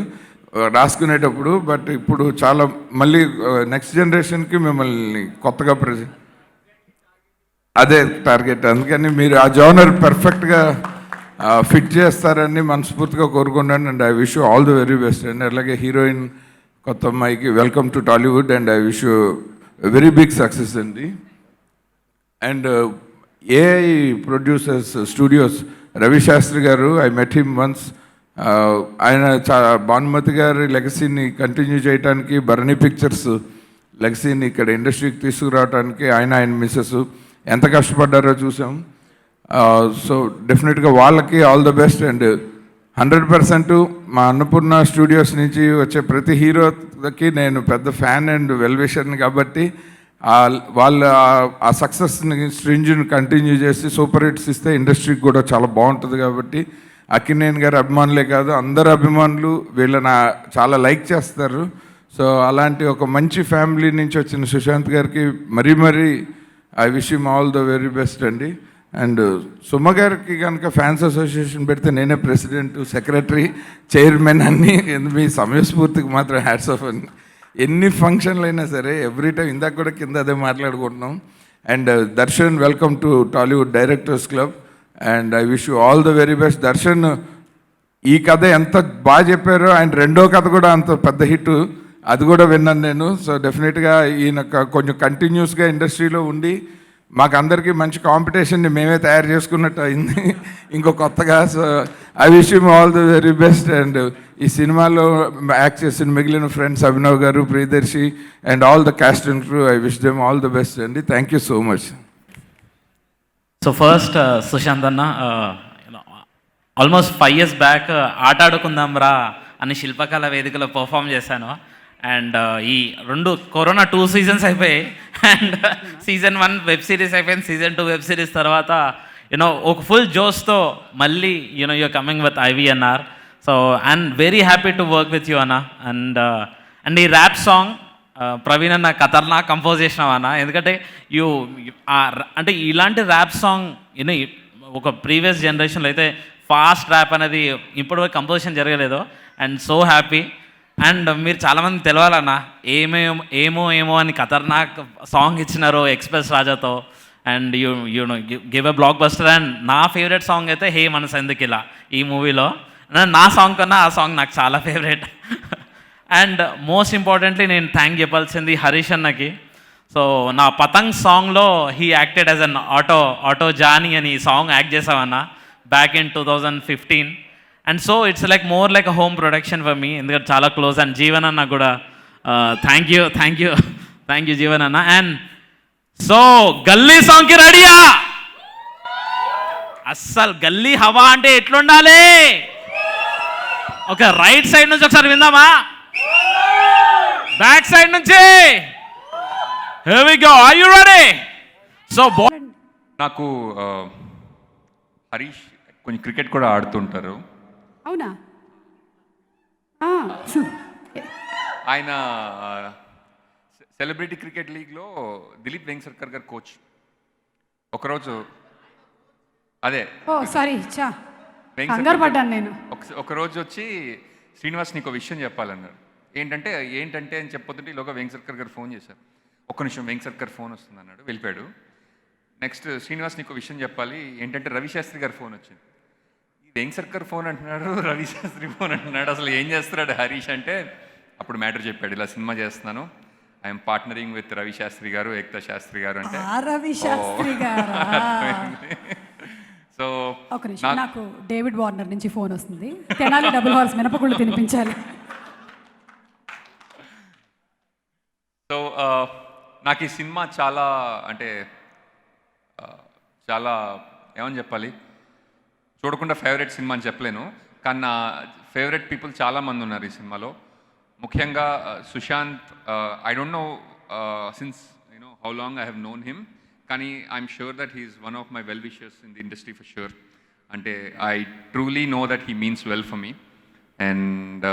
రాసుకునేటప్పుడు. బట్ ఇప్పుడు చాలా మళ్ళీ నెక్స్ట్ జనరేషన్కి మిమ్మల్ని కొత్తగా అదే టార్గెట్. అందుకని మీరు ఆ జోనర్ పర్ఫెక్ట్గా ఫిట్ చేస్తారని మనస్ఫూర్తిగా కోరుకున్నాను. And I wish you all the very best. And అలాగే హీరోయిన్ కొత్త అమ్మాయికి welcome to Tollywood. And I wish you very big success అండి. And AI producers studios Ravi Shastri గారు, ఐ మెట్ హిమ్ వన్స్. ఆయన భానుమతి గారి లెగసీని కంటిన్యూ చేయడానికి, భరణి పిక్చర్స్ లెగసీని ఇక్కడ ఇండస్ట్రీకి తీసుకురావడానికి ఆయన మిస్సెస్ ఎంత కష్టపడ్డారో చూసాం. సో డెఫినెట్గా వాళ్ళకి ఆల్ ద బెస్ట్. అండ్ 100% మా అన్నపూర్ణ స్టూడియోస్ నుంచి వచ్చే ప్రతి హీరోకి నేను పెద్ద ఫ్యాన్ అండ్ వెల్విషర్ని. కాబట్టి వాళ్ళ ఆ సక్సెస్ని స్ట్రింజ్ని కంటిన్యూ చేసి సూపర్ హిట్స్ ఇస్తే ఇండస్ట్రీకి కూడా చాలా బాగుంటుంది. కాబట్టి అక్కినేని గారి అభిమానులే కాదు, అందరు అభిమానులు వీళ్ళని చాలా లైక్ చేస్తారు. సో అలాంటి ఒక మంచి ఫ్యామిలీ నుంచి వచ్చిన సుశాంత్ గారికి మరీ I wish him all the very best అండి. అండ్ సుమ గారికి కనుక ఫ్యాన్స్ అసోసియేషన్ పెడితే నేనే ప్రెసిడెంట్, సెక్రటరీ, చైర్మన్ అన్నీ. మీ సమయస్ఫూర్తికి మాత్రం హ్యాట్స్ ఆఫ్ అండి. ఎన్ని ఫంక్షన్లు అయినా సరే ఎవ్రీ టైం, ఇందాక కూడా కింద అదే మాట్లాడుకుంటున్నాం. And Darshan, welcome to Tollywood directors club. And I wish you all the very best. Darshan ఈ కథ ఎంత బాగా చెప్పారో, ఆయన రెండో కథ కూడా అంత పెద్ద హిట్, అది కూడా విన్నాను నేను. సో డెఫినెట్గా ఈయన కొంచెం కంటిన్యూస్గా ఇండస్ట్రీలో ఉండి మాకు అందరికీ మంచి కాంపిటీషన్ని మేమే తయారు చేసుకున్నట్టు అయింది ఇంకో కొత్తగా. So I wish you all the very best. And ఈ సినిమాలో యాక్ట్ చేసిన మిగిలిన ఫ్రెండ్స్ అభినవ్ గారు, Priyadarshi and all the cast and crew, I wish them all the best అండి. Thank you so much. So first Sushant అన్న, ఆల్మోస్ట్ 5 years బ్యాక్ ఆట ఆడుకుందాం రా అని శిల్పకళ వేదికలో పర్ఫామ్ చేశాను. అండ్ ఈ కరోనా 2 seasons అయిపోయాయి. అండ్ season 1 వెబ్ సిరీస్ అయిపోయింది, season 2 వెబ్ సిరీస్ తర్వాత ఒక ఫుల్ జోస్తో మళ్ళీ you're coming with IVNR. So I'm very happy to work with you అన్న. అండ్ ఈ ర్యాప్ సాంగ్ ప్రవీణ్ అన్న ఖతర్నాక్ కంపోజ్ చేసినావు అన్న. ఎందుకంటే అంటే ఇలాంటి ర్యాప్ సాంగ్ ఒక ప్రీవియస్ జనరేషన్లో అయితే ఫాస్ట్ ర్యాప్ అనేది ఇప్పటివరకు కంపోజిషన్ జరగలేదు. And so happy. అండ్ మీరు చాలామంది తెలవాలన్న, ఏమో అని ఖతర్నాక్ సాంగ్ ఇచ్చినారు ఎక్స్ప్రెస్ రాజాతో. And you give a blockbuster. And నా ఫేవరెట్ సాంగ్ అయితే హే మనసు ఎందుకు ఇలా ఈ మూవీలో. నా సాంగ్ కన్నా ఆ సాంగ్ నాకు చాలా ఫేవరెట్. అండ్ మోస్ట్ ఇంపార్టెంట్లీ నేను థ్యాంక్ చెప్పాల్సింది హరీష్ అన్నకి. సో నా పతంగ్ సాంగ్లో he acted as an auto Johnny అని సాంగ్ యాక్ట్ చేసామన్నా. back in 2015. And so it's like more like a home production for me. ఎందుకంటే చాలా క్లోజ్. అండ్ జీవన్ అన్న కూడా థ్యాంక్ యూ జీవన్ అన్న. అండ్ సో గల్లీ సాంగ్కి రెడీయా? అస్సలు గల్లీ హవా అంటే ఎట్లుండాలి? ఒక రైట్ సైడ్ నుంచి ఒకసారి విందామా? బ్యాక్ సైడ్ నుంచి. Here we go. Are you ready? So నాకు హరీష్ కొంచెం క్రికెట్ కూడా ఆడుతుంటారు. అవునా? ఆయన సెలబ్రిటీ క్రికెట్ లీగ్లో దిలీప్ వెంకసర్కర్ గారు కోచ్. ఒకరోజు అదే ఓ సారీ కంగారు పడ్డాను నేను. ఒకరోజు వచ్చి శ్రీనివాస్ నీకు విషయం చెప్పాలన్నారు. ఏంటంటే అని చెప్పొద్దంటే ఈలోగా వెంకసర్కర్ గారు ఫోన్ చేశారు. ఒక్క నిమిషం, వెంకసర్కర్ ఫోన్ వస్తుంది అన్నాడు, వెళ్ళిపోయాడు. నెక్స్ట్ శ్రీనివాస్ నీకు విషయం చెప్పాలి ఏంటంటే రవిశాస్త్రి గారు ఫోన్ వచ్చింది. ఈ వెంకసర్కర్ ఫోన్ అంటున్నాడు, రవిశాస్త్రి ఫోన్ అంటున్నాడు, అసలు ఏం చేస్తున్నాడు హరీష్ అంటే అప్పుడు మ్యాటర్ చెప్పాడు. ఇలా సినిమా చేస్తున్నాను, ఐఎమ్ పార్ట్నరింగ్ విత్ రవిశాస్త్రి గారు, ఏక్తా శాస్త్రి గారు అంటే. సో ఒక నిమిషం, నాకు డేవిడ్ వార్నర్ నుంచి ఫోన్ వస్తుంది. తెనాలి డబుల్ హార్స్ మినపగుళ్ళు తినిపించాలి. సో నాకు ఈ సినిమా చాలా అంటే చాలా ఏమని చెప్పాలి, చూడకుండా ఫేవరెట్ సినిమా అని చెప్పలేను, కానీ నా ఫేవరెట్ పీపుల్ చాలామంది ఉన్నారు ఈ సినిమాలో. ముఖ్యంగా Sushant. I don't know since how long I have known him, కానీ I'm sure that he's one of my well wishers in the industry for sure. అంటే I truly know that he means well for me. And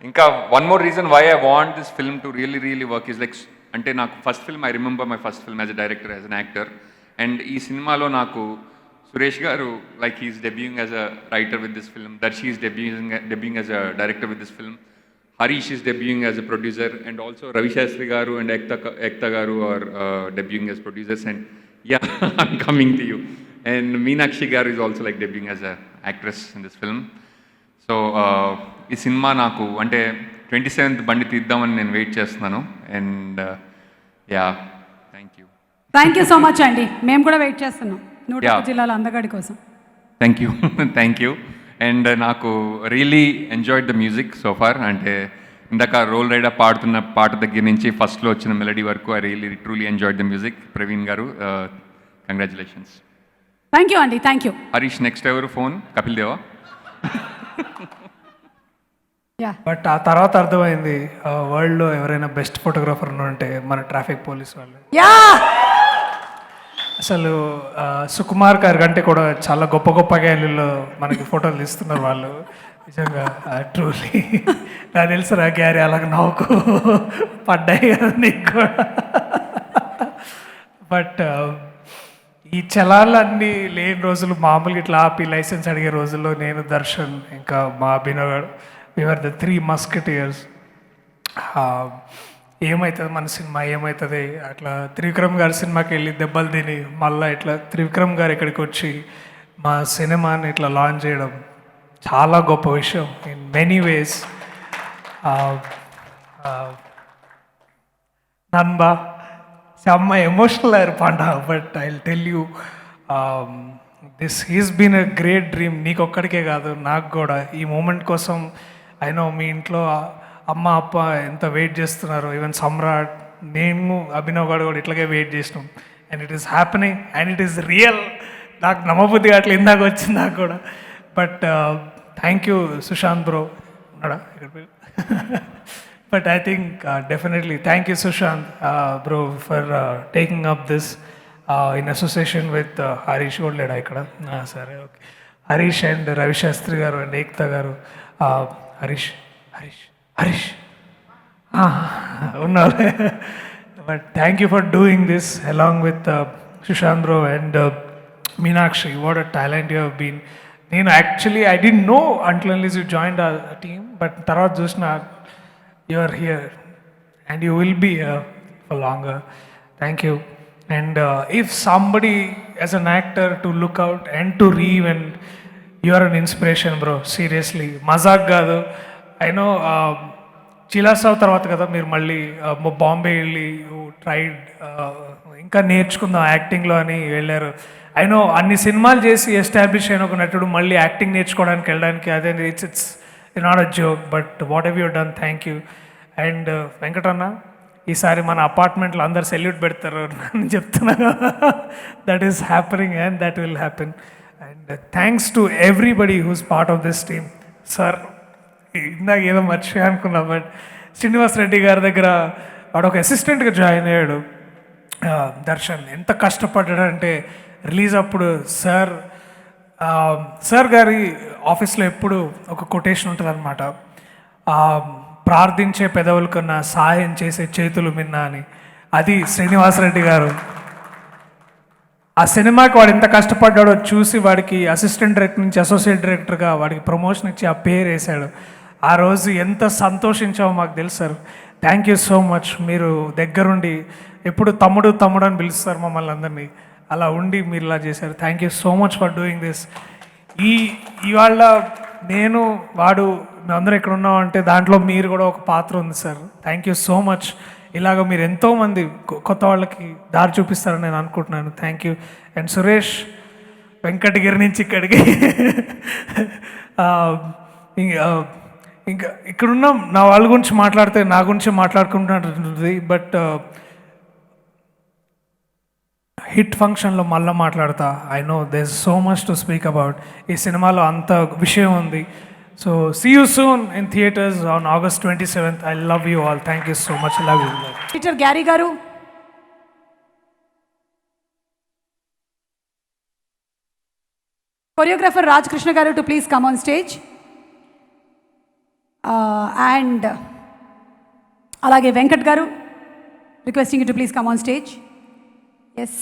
ఇంకా one more reason why I want this film to really work is like, అంటే నాకు first film, I remember my first film as a director, as an actor. And ఈ సినిమాలో నాకు సురేష్ గారు like he's debuting as a writer with this film, Darshi is debuting as a director with this film, Harish is debuting as a producer, and also Ravi Shastri గారు and Ekta గారు are debuting as producers. And yeah, I'm coming to you. And Meenakshi గారు is also like debuting as a actress in this film. So ఈ సినిమా నాకు అంటే 27th బండి తీద్దామని నేను వెయిట్ చేస్తున్నాను. And yeah, thank you so much అండి. మేము కూడా వెయిట్ చేస్తున్నాం 101 జిల్లాల అందగాడి కోసం. Thank you. అండ్ నాకు really enjoyed the music so far. అంటే ఇందాక రోల్ రైడర్ పాడుతున్న పాట దగ్గర నుంచి ఫస్ట్లో వచ్చిన మెలడీ వరకు I really truly enjoyed the music. Praveen గారు, కంగ్రాచులేషన్స్. థ్యాంక్ యూ అండి. Thank you. హరీష్, నెక్స్ట్ ఎవరు ఫోన్? కపిల్ దేవా. బట్ ఆ తర్వాత అర్థమైంది వరల్డ్లో ఎవరైనా బెస్ట్ ఫోటోగ్రాఫర్ అంటే మన ట్రాఫిక్ పోలీస్ వాళ్ళు. అసలు సుకుమార్ గారి కంటే కూడా చాలా గొప్ప గొప్ప గ్యాలరీలో మనకి ఫోటోలు తీస్తున్నారు వాళ్ళు. నిజంగా ట్రూలీ నాకు తెలుసు గ్యారీ అలాగ నవ్వుకు పడ్డాయి కదా నీకు కూడా. బట్ ఈ చలాలన్నీ లేని రోజులు, మామూలుగా ఇట్లా ఆపి లైసెన్స్ అడిగే రోజుల్లో నేను, దర్శన్, ఇంకా మా అభినవ్ గారు, వీఆర్ ద 3 మస్కెటియర్స్. ఏమవుతుంది మన సినిమా, ఏమవుతుంది అట్లా త్రివిక్రమ్ గారి సినిమాకి వెళ్ళి దెబ్బలు తిని మళ్ళీ ఇట్లా త్రివిక్రమ్ గారు ఇక్కడికి వచ్చి మా సినిమాని ఇట్లా లాంచ్ చేయడం చాలా గొప్ప విషయం ఇన్ మెనీ వేస్. నన్బా செம்ம எமோஷ்னலாக இருப்பான்டா. But I will tell you this he's been a great dream. నీకు ఒక్కడికే కాదు, నాకు కూడా. ఈ మూమెంట్ కోసం అయినో మీ ఇంట్లో అమ్మ అప్ప ఎంత వెయిట్ చేస్తున్నారు. ఈవెన్ సమ్రాట్, నేను, అభినవ్ గారు కూడా ఇట్లాగే వెయిట్ చేసినాం. And it is happening and it is real. నాకు నమ్మబుద్ధిగా అట్లా ఇందాక వచ్చింది నాకు కూడా. But thank you Sushanth bro. ఉన్నాడా ఇక్కడ? But I think definitely thank you Sushant bro for taking up this in association with Harish Godleda ikkada. Sare okay. Harish and Ravi Shastri garu and Ekta garu. Harish unnare. But thank you for doing this along with Sushant bro and Meenakshi. What a talent you have been. Actually I didn't know until unless you joined our team, but tarvata chusna you are here and you will be here for longer. Thank you. And if somebody as an actor to look out and to read, and you are an inspiration bro, seriously. Mazak gadu. I know Chilasav tarvata kada meer malli Bombay వెళ్ళి you tried ఇంకా నేర్చుకుందాం యాక్టింగ్లో అని వెళ్ళారు. అయినో అన్ని సినిమాలు చేసి establish అయిన ఒక నటుడు మళ్ళీ యాక్టింగ్ నేర్చుకోవడానికి వెళ్ళడానికి అదే it's not a joke, but whatever you done, thank you. And వెంకటన్న, ఈసారి మన అపార్ట్మెంట్లో అందరు సెల్యూట్ పెడతారు అని చెప్తున్నా. That is happening and that will happen. And thanks to everybody who's part of this team. Sir, ఇందాక ఏదో మర్చిపోయా అనుకున్నా, బట్ శ్రీనివాస్ రెడ్డి గారి దగ్గర వాడు ఒక అసిస్టెంట్గా జాయిన్ అయ్యాడు. దర్శన్ ఎంత కష్టపడ్డాడంటే రిలీజ్ అప్పుడు సార్ గారి ఆఫీస్లో ఎప్పుడు ఒక కొటేషన్ ఉంటుంది అనమాట, ప్రార్థించే పెదవుల కన్నా సహాయం చేసే చేతులు మిన్నా అని. అది శ్రీనివాసరెడ్డి గారు. ఆ సినిమాకి వాడు ఎంత కష్టపడ్డాడో చూసి వాడికి అసిస్టెంట్ డైరెక్టర్ నుంచి అసోసియేట్ డైరెక్టర్గా వాడికి ప్రమోషన్ ఇచ్చి ఆ పేరు వేశాడు. ఆ రోజు ఎంత సంతోషించామో మాకు తెలుసు sir. Thank you so much. మీరు దగ్గరుండి ఎప్పుడు తమ్ముడు తమ్ముడు అని పిలుస్తారు మమ్మల్ని అందరినీ, అలా ఉండి మీరు ఇలా చేశారు. Thank you so much for doing this. ఇవాళ నేను వాడు మేమందరం ఇక్కడ ఉన్నామంటే దాంట్లో మీరు కూడా ఒక పాత్ర ఉంది sir. Thank you so much. ఇలాగ మీరు ఎంతోమంది కొత్త వాళ్ళకి దారి చూపిస్తారని నేను అనుకుంటున్నాను. Thank you. And Suresh, Venkatagiri నుంచి ఇక్కడికి ఇంకా ఇక్కడున్న నా వాళ్ళ గురించి మాట్లాడితే నా గురించి మాట్లాడుకుంటున్నది, బట్ హిట్ ఫంక్షన్లో మళ్ళీ మాట్లాడతా. I know there is so much to speak about. ఈ సినిమాలో అంత విషయం ఉంది. So see you soon in theatres on August 27th. I love you all. Thank you so much. Love you. Teacher Garry గారు, choreographer Raj Krishna గారు to please come on stage. And అలాగే వెంకట్ గారు, requesting you to please come on stage. Yes,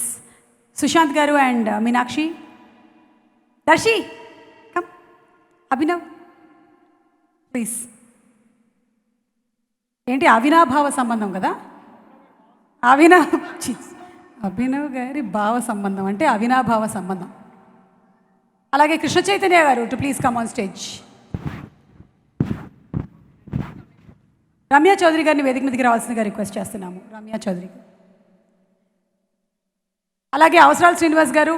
Sushant గారు and Meenakshi. Darshi come. Abhinav please. ఏంటి అవినాభావ సంబంధం కదా? అభినవ్ గారి భావ సంబంధం అంటే అవినాభావ సంబంధం. అలాగే కృష్ణ చైతన్య గారు to please come on stage. Ramya Chowdary గారిని వేదిక మీదకి రావాల్సిందిగా రిక్వెస్ట్ చేస్తున్నాము. రమ్య చౌదరి గారు, అలాగే అవసరాలు శ్రీనివాస్ గారు.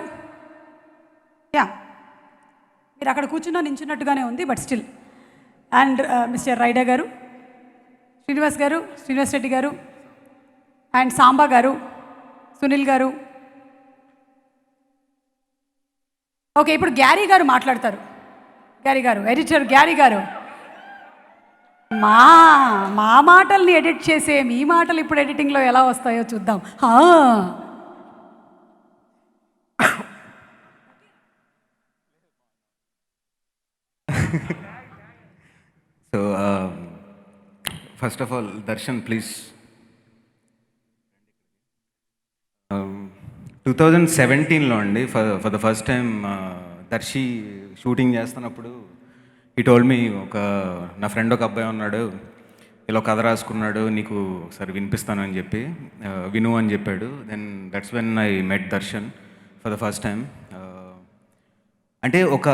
యా, మీరు అక్కడ కూర్చున్నా నించున్నట్టుగానే ఉంది, బట్ స్టిల్. అండ్ మిస్టర్ రైడా గారు, శ్రీనివాస్ గారు, శ్రీనివాస్ రెడ్డి గారు, అండ్ సాంబా గారు, సునీల్ గారు. ఓకే, ఇప్పుడు గ్యారీ గారు మాట్లాడతారు. గ్యారీ గారు, ఎడిటర్ గ్యారీ గారు. మా మాటల్ని ఎడిట్ చేసే మీ మాటలు ఇప్పుడు ఎడిటింగ్లో ఎలా వస్తాయో చూద్దాం. So, first of all, Darshan, please. 2017లో అండి, for the first time Darshi shooting చేస్తున్నప్పుడు ఈ టోల్డ్ మీ, నా ఫ్రెండ్ ఒక అబ్బాయి ఉన్నాడు, ఇలా కథ రాసుకున్నాడు, నీకు సరే వినిపిస్తానని చెప్పి విను అని చెప్పాడు. Then that's when I met Darshan for the first time. అంటే ఒక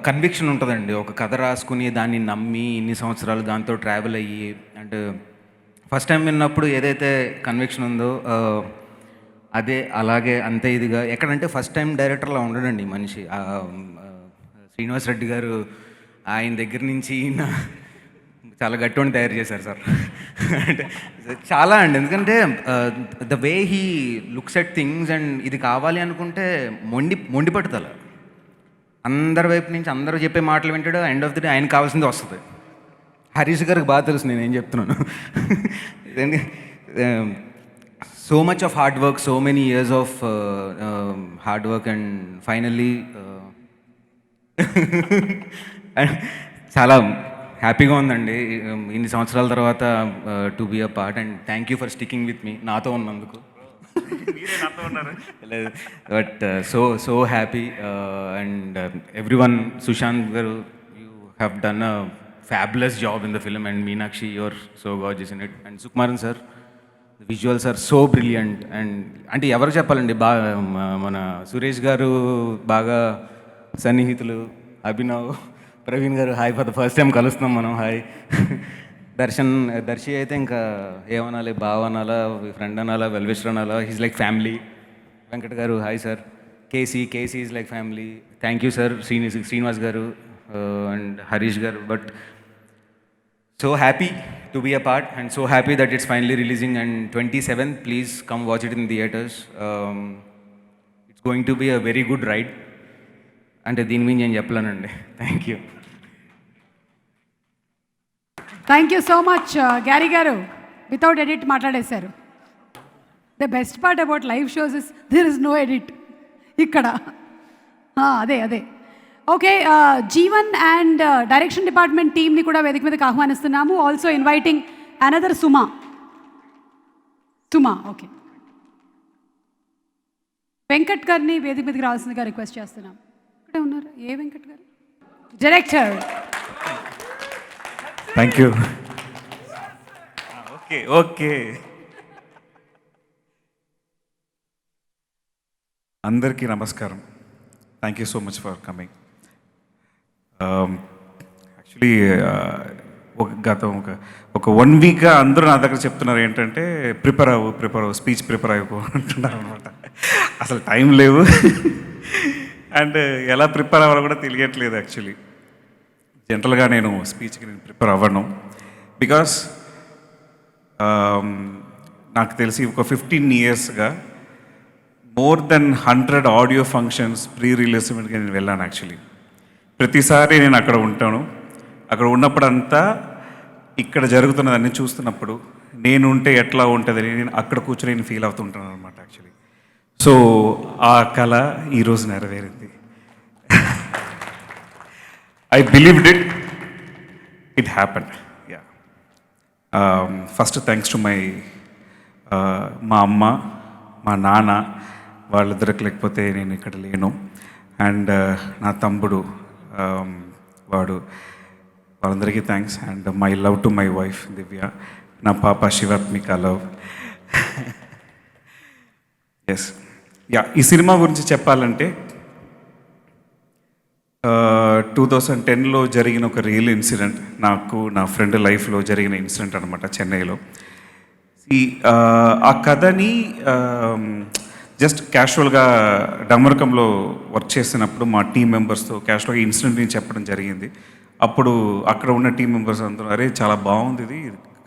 కన్విక్షన్ ఉంటుందండి, ఒక కథ రాసుకుని దాన్ని నమ్మి ఇన్ని సంవత్సరాలు దాంతో ట్రావెల్ అయ్యి, అంటే ఫస్ట్ టైం విన్నప్పుడు ఏదైతే కన్విక్షన్ ఉందో అదే అలాగే అంతే ఇదిగా ఎక్కడంటే ఫస్ట్ టైం డైరెక్టర్లా ఉండడండి మనిషి. శ్రీనివాస్ రెడ్డి గారు ఆయన దగ్గర నుంచి ఈయన చాలా గట్టిని తయారు చేశారు సార్. అంటే చాలా అండి, ఎందుకంటే the way he looks at things and ఇది కావాలి అనుకుంటే మొండి పట్టుదల, అందరి వైపు నుంచి అందరూ చెప్పే మాటలు వింటాడు, ఎండ్ ఆఫ్ ది డే ఆయనకు కావాల్సింది వస్తుంది. హరీష్ గారికి బాగా తెలుసు నేను ఏం చెప్తున్నాను. So much of hard work, so many years of hard work and finally చాలా హ్యాపీగా ఉందండి ఇన్ని సంవత్సరాల తర్వాత to be a part. And thank you for sticking with me, నాతో ఉన్నందుకు. But so happy. And everyone, Sushant గారు, you have done a fabulous job in the film. And Meenakshi, your so gorgeous in it. And Sukumaran sir, the visuals are so brilliant. And అంటే ఎవరు చెప్పాలండి, బాగా మన సురేష్ గారు బాగా సన్నిహితులు. అభినవ్, ప్రవీణ్ గారు, hi, for the first time కలుస్తున్నాం మనం, హాయ్. దర్శి అయితే ఇంకా ఏమనాలి, బావ అనాలా, ఫ్రెండ్ అనాలా, వెల్విషర్ అనాలా, హీస్ లైక్ ఫ్యామిలీ. వెంకట్ గారు hi sir. KC is like family. Thank you sir. Srinivas గారు అండ్ హరీష్ గారు. But so happy to be a part and so happy that it's finally releasing and 27th, please come watch it in theaters. It's going to be a very good ride. అంటే దీని మీద నేను చెప్పలేనండి. Thank you. Thank you so much Garry గారు. Without edit మాట్లాడేశారు. The best part about live shows is there is no edit ఇక్కడ. అదే okay. Jeevan and direction department టీమ్ని కూడా వేదిక మీదకి ఆహ్వానిస్తున్నాము. Also inviting another Suma. Okay, Venkat గారిని వేదిక మీదకి రావాల్సిందిగా రిక్వెస్ట్ చేస్తున్నాం. ఇక్కడే ఉన్నారు. ఏ వెంకట్ గారు? డైరెక్టర్. Thank you. ఓకే అందరికీ నమస్కారం. Thank you so much for coming. Actually ఒక 1 వీక్గా అందరూ నా దగ్గర చెప్తున్నారు ఏంటంటే ప్రిపేర్ అవ్వు స్పీచ్ ప్రిపేర్ అవ్వకు అంటున్నారు అనమాట. అసలు టైం లేవు అండ్ ఎలా ప్రిపేర్ అవ్వాలో కూడా తెలియట్లేదు. యాక్చువల్లీ జనరల్గా నేను స్పీచ్కి ప్రిపేర్ అవ్వను. బికాస్ నాకు తెలిసి ఒక 15 yearsగా more than 100 audio functions pre release ఈవెంట్కి నేను వెళ్ళాను. యాక్చువల్లీ ప్రతిసారి నేను అక్కడ ఉంటాను. అక్కడ ఉన్నప్పుడంతా ఇక్కడ జరుగుతున్నదాన్ని చూస్తున్నప్పుడు నేను ఉంటే ఎట్లా ఉంటుందని నేను అక్కడ కూర్చొని నేను ఫీల్ అవుతుంటాను అనమాట. యాక్చువల్లీ సో ఆ కళ ఈరోజు నెరవేరింది. I believed it happen. Yeah, first thanks to మా అమ్మ, మా నాన్న, వాళ్ళిద్దరికి లేకపోతే నేను ఇక్కడ లేను. అండ్ నా తమ్ముడు వాళ్ళందరికీ thanks. And my love to my wife Divya, నా పాప శివాత్మిక లవ్. ఎస్, యా, ఈ సినిమా గురించి చెప్పాలంటే 2010లో జరిగిన ఒక రియల్ ఇన్సిడెంట్, నాకు నా ఫ్రెండ్ లైఫ్లో జరిగిన ఇన్సిడెంట్ అనమాట, చెన్నైలో. ఆ కథని జస్ట్ క్యాషువల్గా డమరకంలో వర్క్ చేసినప్పుడు మా టీం మెంబర్స్తో క్యాషువల్గా ఇన్సిడెంట్ని చెప్పడం జరిగింది. అప్పుడు అక్కడ ఉన్న టీం మెంబర్స్ అందరూ అరే చాలా బాగుంది, ఇది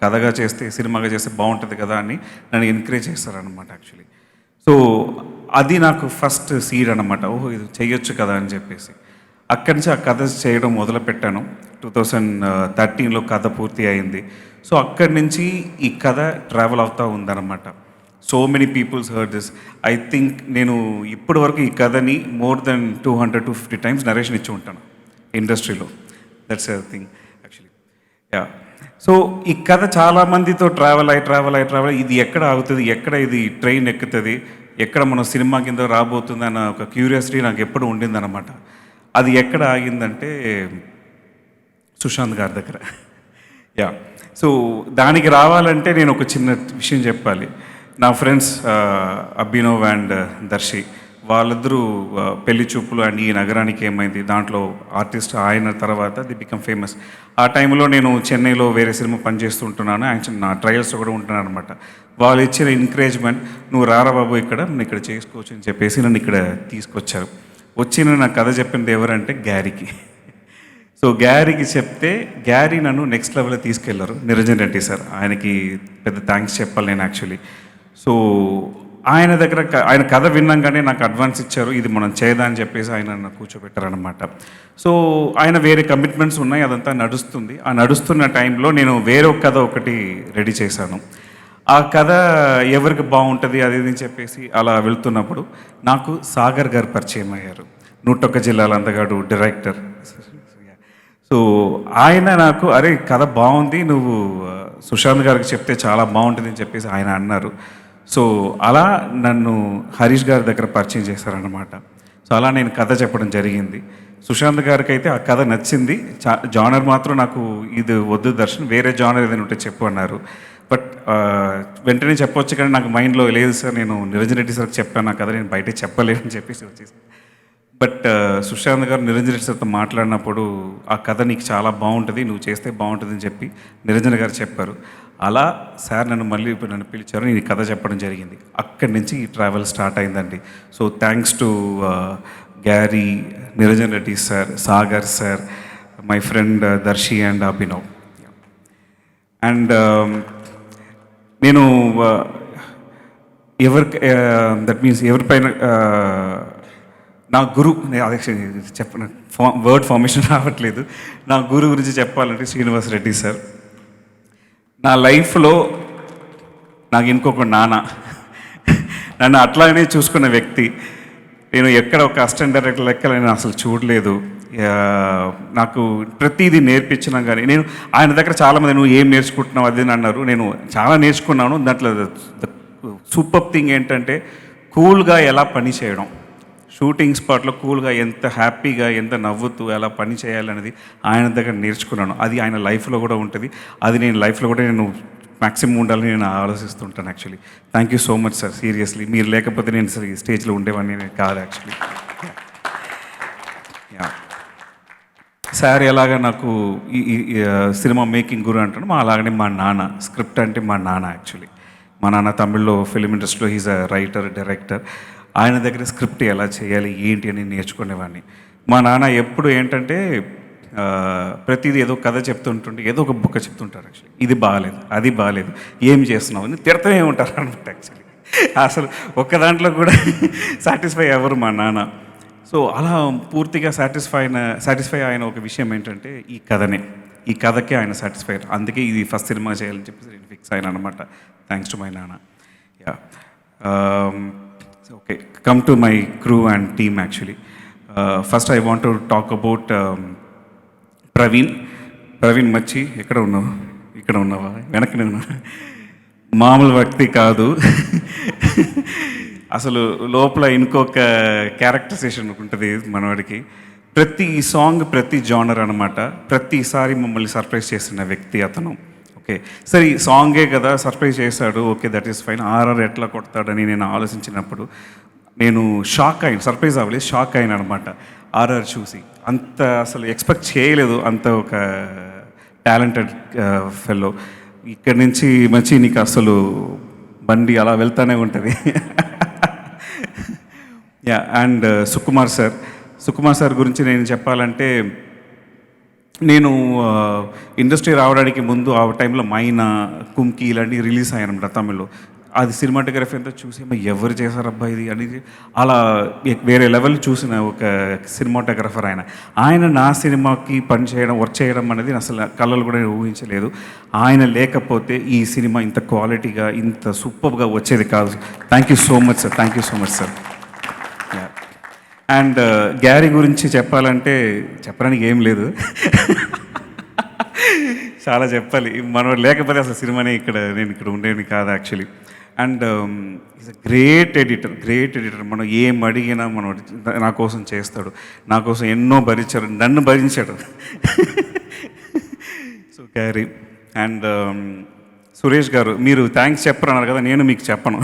కథగా చేస్తే సినిమాగా చేస్తే బాగుంటుంది కదా అని నన్ను ఎంకరేజ్ చేస్తారనమాట. యాక్చువల్లీ సో అది నాకు ఫస్ట్ సీడ్ అనమాట. ఓహో, ఇది చేయొచ్చు కదా అని చెప్పేసి అక్కడి నుంచి ఆ కథ చేయడం మొదలుపెట్టాను. 2013లో కథ పూర్తి అయింది. సో అక్కడి నుంచి ఈ కథ ట్రావెల్ అవుతూ ఉందన్నమాట. So many peoples heard this. I think నేను ఇప్పటి వరకు ఈ కథని మోర్ దెన్ 200-250 టైమ్స్ నరేషన్ ఇచ్చి ఉంటాను ఇండస్ట్రీలో. That's a thing actually. Yeah, so ఈ కథ చాలామందితో ట్రావెల్ అయ్యి ఇది ఎక్కడ ఆగుతుంది, ఎక్కడ ఇది ట్రైన్ ఎక్కుతుంది, ఎక్కడ మన సినిమా కింద రాబోతుంది అన్న ఒక క్యూరియాసిటీ నాకు ఎప్పుడు ఉండిందన్నమాట. అది ఎక్కడ ఆగిందంటే సుశాంత్ గారి దగ్గర. యా, సో దానికి రావాలంటే నేను ఒక చిన్న విషయం చెప్పాలి. నా ఫ్రెండ్స్ అభినవ్ అండ్ దర్శి, వాళ్ళిద్దరూ పెళ్లి చూపులు అండ్ ఈ నగరానికి ఏమైంది దాంట్లో ఆర్టిస్ట్ ఆయన తర్వాత ది బికమ్ ఫేమస్. ఆ టైంలో నేను చెన్నైలో వేరే సినిమా పనిచేస్తుంటున్నాను. యాక్చువల్లీ నా ట్రయల్స్లో కూడా ఉంటున్నాను అనమాట. వాళ్ళు ఇచ్చిన ఎంకరేజ్మెంట్, నువ్వు రారా బాబు ఇక్కడ, నువ్వు ఇక్కడ చేసుకోవచ్చు అని చెప్పేసి నన్ను ఇక్కడ తీసుకొచ్చారు. వచ్చిన నా కథ చెప్పింది ఎవరంటే గ్యారీకి. సో గ్యారీకి చెప్తే గ్యారీ నన్ను నెక్స్ట్ లెవెల్లో తీసుకెళ్లారు. నిరంజన్ రెడ్డి సార్, ఆయనకి పెద్ద థ్యాంక్స్ చెప్పాలి నేను యాక్చువల్లీ. సో ఆయన దగ్గర ఆయన కథ విన్నాగానే నాకు అడ్వాన్స్ ఇచ్చారు, ఇది మనం చేయదా అని చెప్పేసి ఆయన నన్ను కూర్చోబెట్టారనమాట. సో ఆయన వేరే కమిట్మెంట్స్ ఉన్నాయి, అదంతా నడుస్తుంది. ఆ నడుస్తున్న టైంలో నేను వేరే కథ ఒకటి రెడీ చేశాను. ఆ కథ ఎవరికి బాగుంటుంది అది అని చెప్పేసి అలా వెళ్తున్నప్పుడు నాకు సాగర్ గారు పరిచయం అయ్యారు. 101 జిల్లాల అందగాడు డైరెక్టర్. సో ఆయన నాకు అరే కథ బాగుంది, నువ్వు సుశాంత్ గారికి చెప్తే చాలా బాగుంటుంది అని చెప్పేసి ఆయన అన్నారు. సో అలా నన్ను హరీష్ గారి దగ్గర పరిచయం చేశారనమాట. సో అలా నేను కథ చెప్పడం జరిగింది. సుశాంత్ గారికి అయితే ఆ కథ నచ్చింది. జానర్ మాత్రం నాకు ఇది వద్దు దర్శన్, వేరే జానర్ ఏదైనా ఉంటే చెప్పు అన్నారు. బట్ వెంటనే చెప్పొచ్చు కానీ నాకు మైండ్లో లేదు సార్, నేను నిరంజన్ రెడ్డి సార్కి చెప్పాను నా కథ, నేను బయటే చెప్పలేను అని చెప్పేసి వచ్చేసి. బట్ సుశాంత్ గారు నిరంజన్ రెడ్డి సార్తో మాట్లాడినప్పుడు ఆ కథ నీకు చాలా బాగుంటుంది, నువ్వు చేస్తే బాగుంటుంది అని చెప్పి నిరంజన్ గారు చెప్పారు. అలా సార్ నన్ను పిలిచారు, నేను ఈ కథ చెప్పడం జరిగింది. అక్కడి నుంచి ఈ ట్రావెల్ స్టార్ట్ అయిందండి. So thanks to Gary, Niranjan Reddy sir, Sagar sir, my friend Darshi and Abhinav. And నేను దట్ మీన్స్ ఎవరిపైన నా గురు, అదే చెప్ప వర్డ్ ఫార్మేషన్ రావట్లేదు. నా గురు గురించి చెప్పాలంటే శ్రీనివాస్ రెడ్డి సార్. నా లైఫ్లో నాకు ఇంకొక నాన్న, నన్ను అట్లాగనే చూసుకున్న వ్యక్తి. నేను ఎక్కడ ఒక అసిస్టెంట్ డైరెక్టర్ లెక్క నేను అసలు చూడలేదు. నాకు ప్రతిదీ నేర్పించినా కానీ నేను ఆయన దగ్గర చాలామంది నువ్వు ఏం నేర్చుకుంటున్నావు అది అన్నారు. నేను చాలా నేర్చుకున్నాను. దాంట్లో సూపర్ థింగ్ ఏంటంటే కూల్గా ఎలా పని చేయడం, షూటింగ్ స్పాట్లో కూల్గా ఎంత హ్యాపీగా ఎంత నవ్వుతూ ఎలా పని చేయాలనేది ఆయన దగ్గర నేర్చుకున్నాను. అది ఆయన లైఫ్లో కూడా ఉంటుంది. అది నేను లైఫ్లో కూడా నేను మ్యాక్సిమం ఉండాలని నేను ఆలోచిస్తుంటాను actually. Thank you so much sir, seriously. మీరు లేకపోతే నేను సరే ఈ స్టేజ్లో ఉండేవాడిని నేను కాదు యాక్చువల్లీ. సార్ ఎలాగా నాకు ఈ సినిమా మేకింగ్ గురు అంటాను, అలాగనే మా నాన్న స్క్రిప్ట్ అంటే మా నాన్న యాక్చువల్లీ. మా నాన్న తమిళ్లో ఫిలిం ఇండస్ట్రీలో హీజ్ అ రైటర్, డైరెక్టర్. ఆయన దగ్గర స్క్రిప్ట్ ఎలా చేయాలి ఏంటి అని నేర్చుకునేవాడిని. మా నాన్న ఎప్పుడు ఏంటంటే ప్రతిదీ ఏదో కథ చెప్తుంటుంటే ఏదో ఒక బుక్క చెప్తుంటారు యాక్చువల్లీ. ఇది బాగాలేదు, అది బాగాలేదు, ఏం చేస్తున్నావు అని తిడతనే ఉంటారు అనమాట యాక్చువల్లీ. అసలు ఒక్క దాంట్లో కూడా సాటిస్ఫై అవ్వరు మా నాన్న. సో అలా పూర్తిగా సాటిస్ఫై అయిన ఒక విషయం ఏంటంటే ఈ కథకే ఆయన సాటిస్ఫై అయ్యారు. అందుకే ఇది ఫస్ట్ సినిమా చేయాలని చెప్పేసి నేను ఫిక్స్ అయినా అనమాట. థ్యాంక్స్ టు మై నాన్న. Yeah okay, come to my crew and team actually. First I want to talk about Praveen మచ్చి. ఎక్కడ ఉన్నావు? ఇక్కడ ఉన్నావా? వెనక్కి ఉన్నా. మామూలు వ్యక్తి కాదు అసలు. లోపల ఇంకొక క్యారెక్టరైజేషన్ ఉంటుంది మనవాడికి. ప్రతి సాంగ్ ప్రతి జానర్ అనమాట. ప్రతిసారి మమ్మల్ని సర్ప్రైజ్ చేసిన వ్యక్తి అతను. ఓకే సరే, ఈ సాంగే కదా సర్ప్రైజ్ చేశాడు, okay that is fine. RR ఎట్లా కొడతాడని నేను ఆలోచించినప్పుడు నేను షాక్ అయ్యాను. సర్ప్రైజ్ అవ్వలేదు, షాక్ అయ్యాను అనమాట ఆర్ఆర్ చూసి. అంత అసలు ఎక్స్పెక్ట్ చేయలేదు, అంత ఒక టాలెంటెడ్ ఫెల్లో. ఇక్కడి నుంచి మంచి నీకు అసలు బండి అలా వెళ్తూనే ఉంటుంది. యా, అండ్ సుకుమార్ సార్ గురించి నేను చెప్పాలంటే, నేను ఇండస్ట్రీ రావడానికి ముందు ఆ టైంలో మైనా, కుంకి ఇలాంటివి రిలీజ్ అయ్యానమాట తమిళ్లో. అది సినిమాటోగ్రఫీ అంతా చూసి ఎవరు చేశారబ్బా ఇది అని అలా వేరే లెవెల్ చూసిన ఒక సినిమాటోగ్రఫర్ ఆయన నా సినిమాకి పని చేయడం, వర్క్ చేయడం అనేది అసలు కళ్ళలు కూడా ఊహించలేదు. ఆయన లేకపోతే ఈ సినిమా ఇంత క్వాలిటీగా ఇంత సూపర్గా వచ్చేది కాదు. Thank you so much sir, thank you so much sir. And Gary గురించి చెప్పాలంటే చెప్పడానికి ఏం లేదు, చాలా చెప్పాలి. మనం లేకపోతే అసలు సినిమానే నేను ఇక్కడ ఉండేది కాదు actually. And is a great editor. మనం ఏం అడిగినా మనం నా కోసం చేస్తాడు. నా కోసం ఎన్నో భరించాడు, నన్ను భరించాడు. So Gary. అండ్ సురేష్ గారు, మీరు థ్యాంక్స్ చెప్పరన్నారు కదా, నేను మీకు చెప్పను.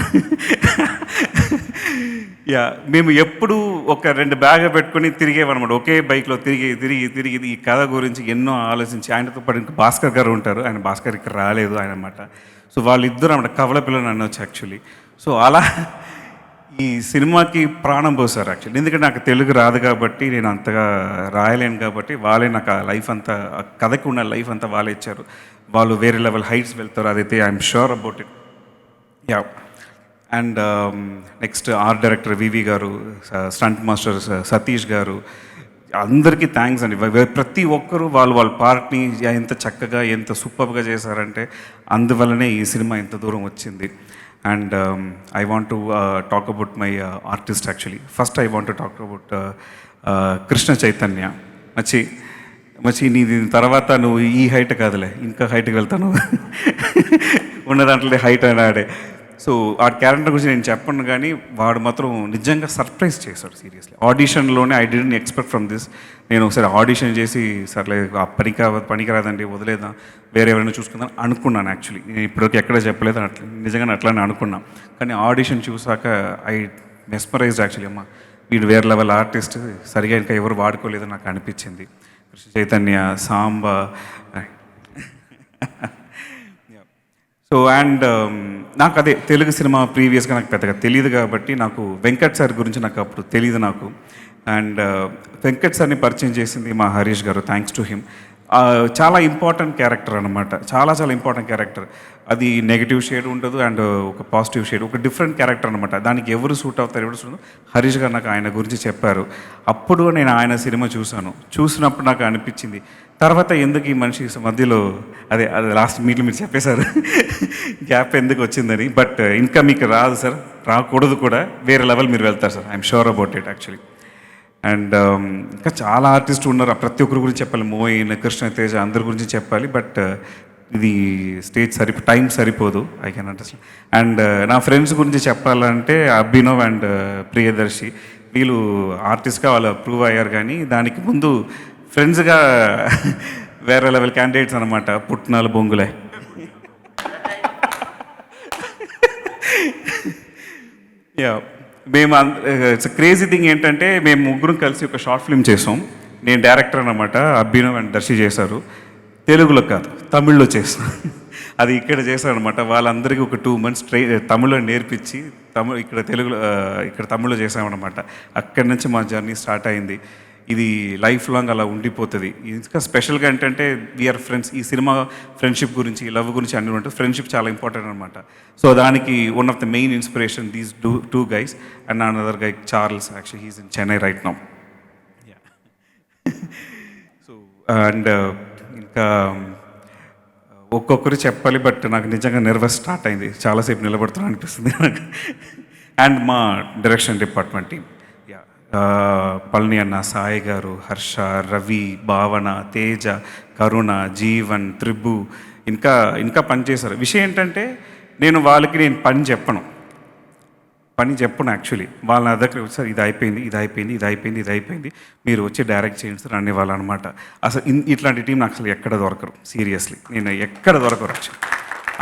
యా, మేము ఎప్పుడు ఒక 2 బ్యాగ్ పెట్టుకొని తిరిగేవన్నమాట. ఒకే బైక్లో తిరిగి ఈ కథ గురించి ఎన్నో ఆలోచించి, ఆయనతో పాటు ఇంకా భాస్కర్ గారు ఉంటారు. ఆయన భాస్కర్ ఇక్కడ రాలేదు ఆయన అన్నమాట. సో వాళ్ళిద్దరు అన్నమాట కవల పిల్లలు అనొచ్చు యాక్చువల్లీ. సో అలా ఈ సినిమాకి ప్రాణం పోసారు యాక్చువల్లీ. ఎందుకంటే నాకు తెలుగు రాదు కాబట్టి, నేను అంతగా రాయలేను కాబట్టి, వాళ్ళే నాకు ఆ లైఫ్ అంతా, ఆ కథకి ఉన్న లైఫ్ అంతా వాళ్ళే ఇచ్చారు. వాళ్ళు వేరే లెవెల్ హైట్స్ వెళ్తారు, అదైతే I'm sure about it. Yeah. And next art director VV గారు, స్టంట్ మాస్టర్ సతీష్ గారు, అందరికీ థ్యాంక్స్ అండి. ప్రతి ఒక్కరూ వాళ్ళ పార్ట్ని ఎంత చక్కగా ఎంత సూపర్గా చేశారంటే అందువల్లనే ఈ సినిమా ఇంత దూరం వచ్చింది. And I want to talk about my artist actually. First I want to talk about Krishna Chaitanya. మచ్చి నీది తర్వాత నువ్వు ఈ హైట్ కాదులే, ఇంకా హైట్కి వెళ్తాను. ఉన్న దాంట్లో హైట్ అని ఆడే. సో ఆ క్యారెక్టర్ గురించి నేను చెప్పను, కానీ వాడు మాత్రం నిజంగా సర్ప్రైజ్ చేశాడు సీరియస్లీ. ఆడిషన్లోనే I didn't expect from this. నేను ఒకసారి ఆడిషన్ చేసి సర్లే ఆ పనికిరాదండి వదిలేదా, వేరే ఎవరైనా చూసుకుందాం అనుకున్నాను యాక్చువల్లీ. నేను ఇప్పటివరకు ఎక్కడ చెప్పలేదు, నిజంగానే అట్లానే అనుకున్నాను. కానీ ఆడిషన్ చూసాక ఐ మెస్మరైజ్డ్ యాక్చువల్లీ. అమ్మ వీడు వేరే లెవెల్ ఆర్టిస్ట్, సరిగా ఇంకా ఎవరు వాడుకోలేదు నాకు అనిపించింది. కృష్ణ చైతన్య, సాంబా. సో అండ్ నాకు అదే తెలుగు సినిమా ప్రీవియస్గా నాకు పెద్దగా తెలియదు కాబట్టి నాకు వెంకట్ సార్ గురించి నాకు అప్పుడు తెలియదు నాకు. అండ్ వెంకట్ సార్ని పరిచయం చేసింది మా హరీష్ గారు, థ్యాంక్స్ టు హిమ్. చాలా ఇంపార్టెంట్ క్యారెక్టర్ అనమాట, చాలా చాలా ఇంపార్టెంట్ క్యారెక్టర్. అది నెగిటివ్ షేడ్ ఉండదు అండ్ ఒక పాజిటివ్ షేడ్, ఒక డిఫరెంట్ క్యారెక్టర్ అనమాట. దానికి ఎవరు సూట్ అవుతారు, ఎవరు సూట్. హరీష్ గారు నాకు ఆయన గురించి చెప్పారు. అప్పుడు నేను ఆయన సినిమా చూసినప్పుడు నాకు అనిపించింది, తర్వాత ఎందుకు ఈ మనిషి మధ్యలో అదే లాస్ట్ మీట్లో మీరు చెప్పేశారు గ్యాప్ ఎందుకు వచ్చిందని. బట్ ఇంకా మీకు రాదు సార్, రాకూడదు కూడా, వేరే లెవెల్ మీరు వెళ్తారు sir, I'm sure about it actually. And ఇంకా చాలా ఆర్టిస్టులు ఉన్నారు, ప్రతి ఒక్కరి గురించి చెప్పాలి, మోయిన్, కృష్ణ తేజ, అందరి గురించి చెప్పాలి. బట్ ఇది స్టేజ్ టైం సరిపోదు, ఐ కెన్ అండర్స్టాండ్. అండ్ నా ఫ్రెండ్స్ గురించి చెప్పాలంటే అభినవ్ అండ్ ప్రియదర్శి, వీళ్ళు ఆర్టిస్ట్గా వాళ్ళు ప్రూవ్ అయ్యారు, కానీ దానికి ముందు ఫ్రెండ్స్గా వేరే లెవెల్ క్యాండిడేట్స్ అనమాట, పుట్నాలు బొంగులే. యా, మేము ఇట్స్ క్రేజీ థింగ్ ఏంటంటే మేము ముగ్గురం కలిసి ఒక షార్ట్ ఫిల్మ్ చేసాం. నేను డైరెక్టర్ అనమాట, అభినవ్ అండ్ దర్శి చేశారు. తెలుగులో కాదు, తమిళ్లో చేసాం. అది ఇక్కడ చేశాను అనమాట. వాళ్ళందరికీ ఒక 2 months తమిళ్లో నేర్పించి ఇక్కడ తమిళ్లో చేసామన్నమాట. అక్కడి నుంచి మా జర్నీ స్టార్ట్ అయింది. ఇది లైఫ్ లాంగ్ అలా ఉండిపోతుంది. ఇంకా స్పెషల్గా ఏంటంటే వీఆర్ ఫ్రెండ్స్. ఈ సినిమా ఫ్రెండ్షిప్ గురించి, లవ్ గురించి అన్నీ ఉంటుంది. ఫ్రెండ్షిప్ చాలా ఇంపార్టెంట్ అనమాట. సో దానికి one of the main inspiration these two guys and another guy Charles, actually he's in Chennai right now. So and ఇంకా ఒక్కొక్కరు చెప్పాలి, బట్ నాకు నిజంగా నర్వస్ స్టార్ట్ అయింది, చాలాసేపు నిలబడుతున్నా అనిపిస్తుంది నాకు. అండ్ మా డైరెక్షన్ డిపార్ట్మెంట్ టీమ్, పళని అన్న, సాయి గారు, హర్ష, రవి, భావన, తేజ, కరుణ, జీవన్, త్రిబు ఇంకా పనిచేశారు. విషయం ఏంటంటే నేను పని చెప్పను యాక్చువల్లీ. వాళ్ళ నా దగ్గర సార్ ఇది అయిపోయింది, మీరు వచ్చి డైరెక్ట్ చేయండి సార్ అనే వాళ్ళు అనమాట. అసలు ఇట్లాంటి టీం నాకు అసలు ఎక్కడ దొరకరు, సీరియస్లీ. నేను ఎక్కడ దొరకరు యాక్చువల్లీ,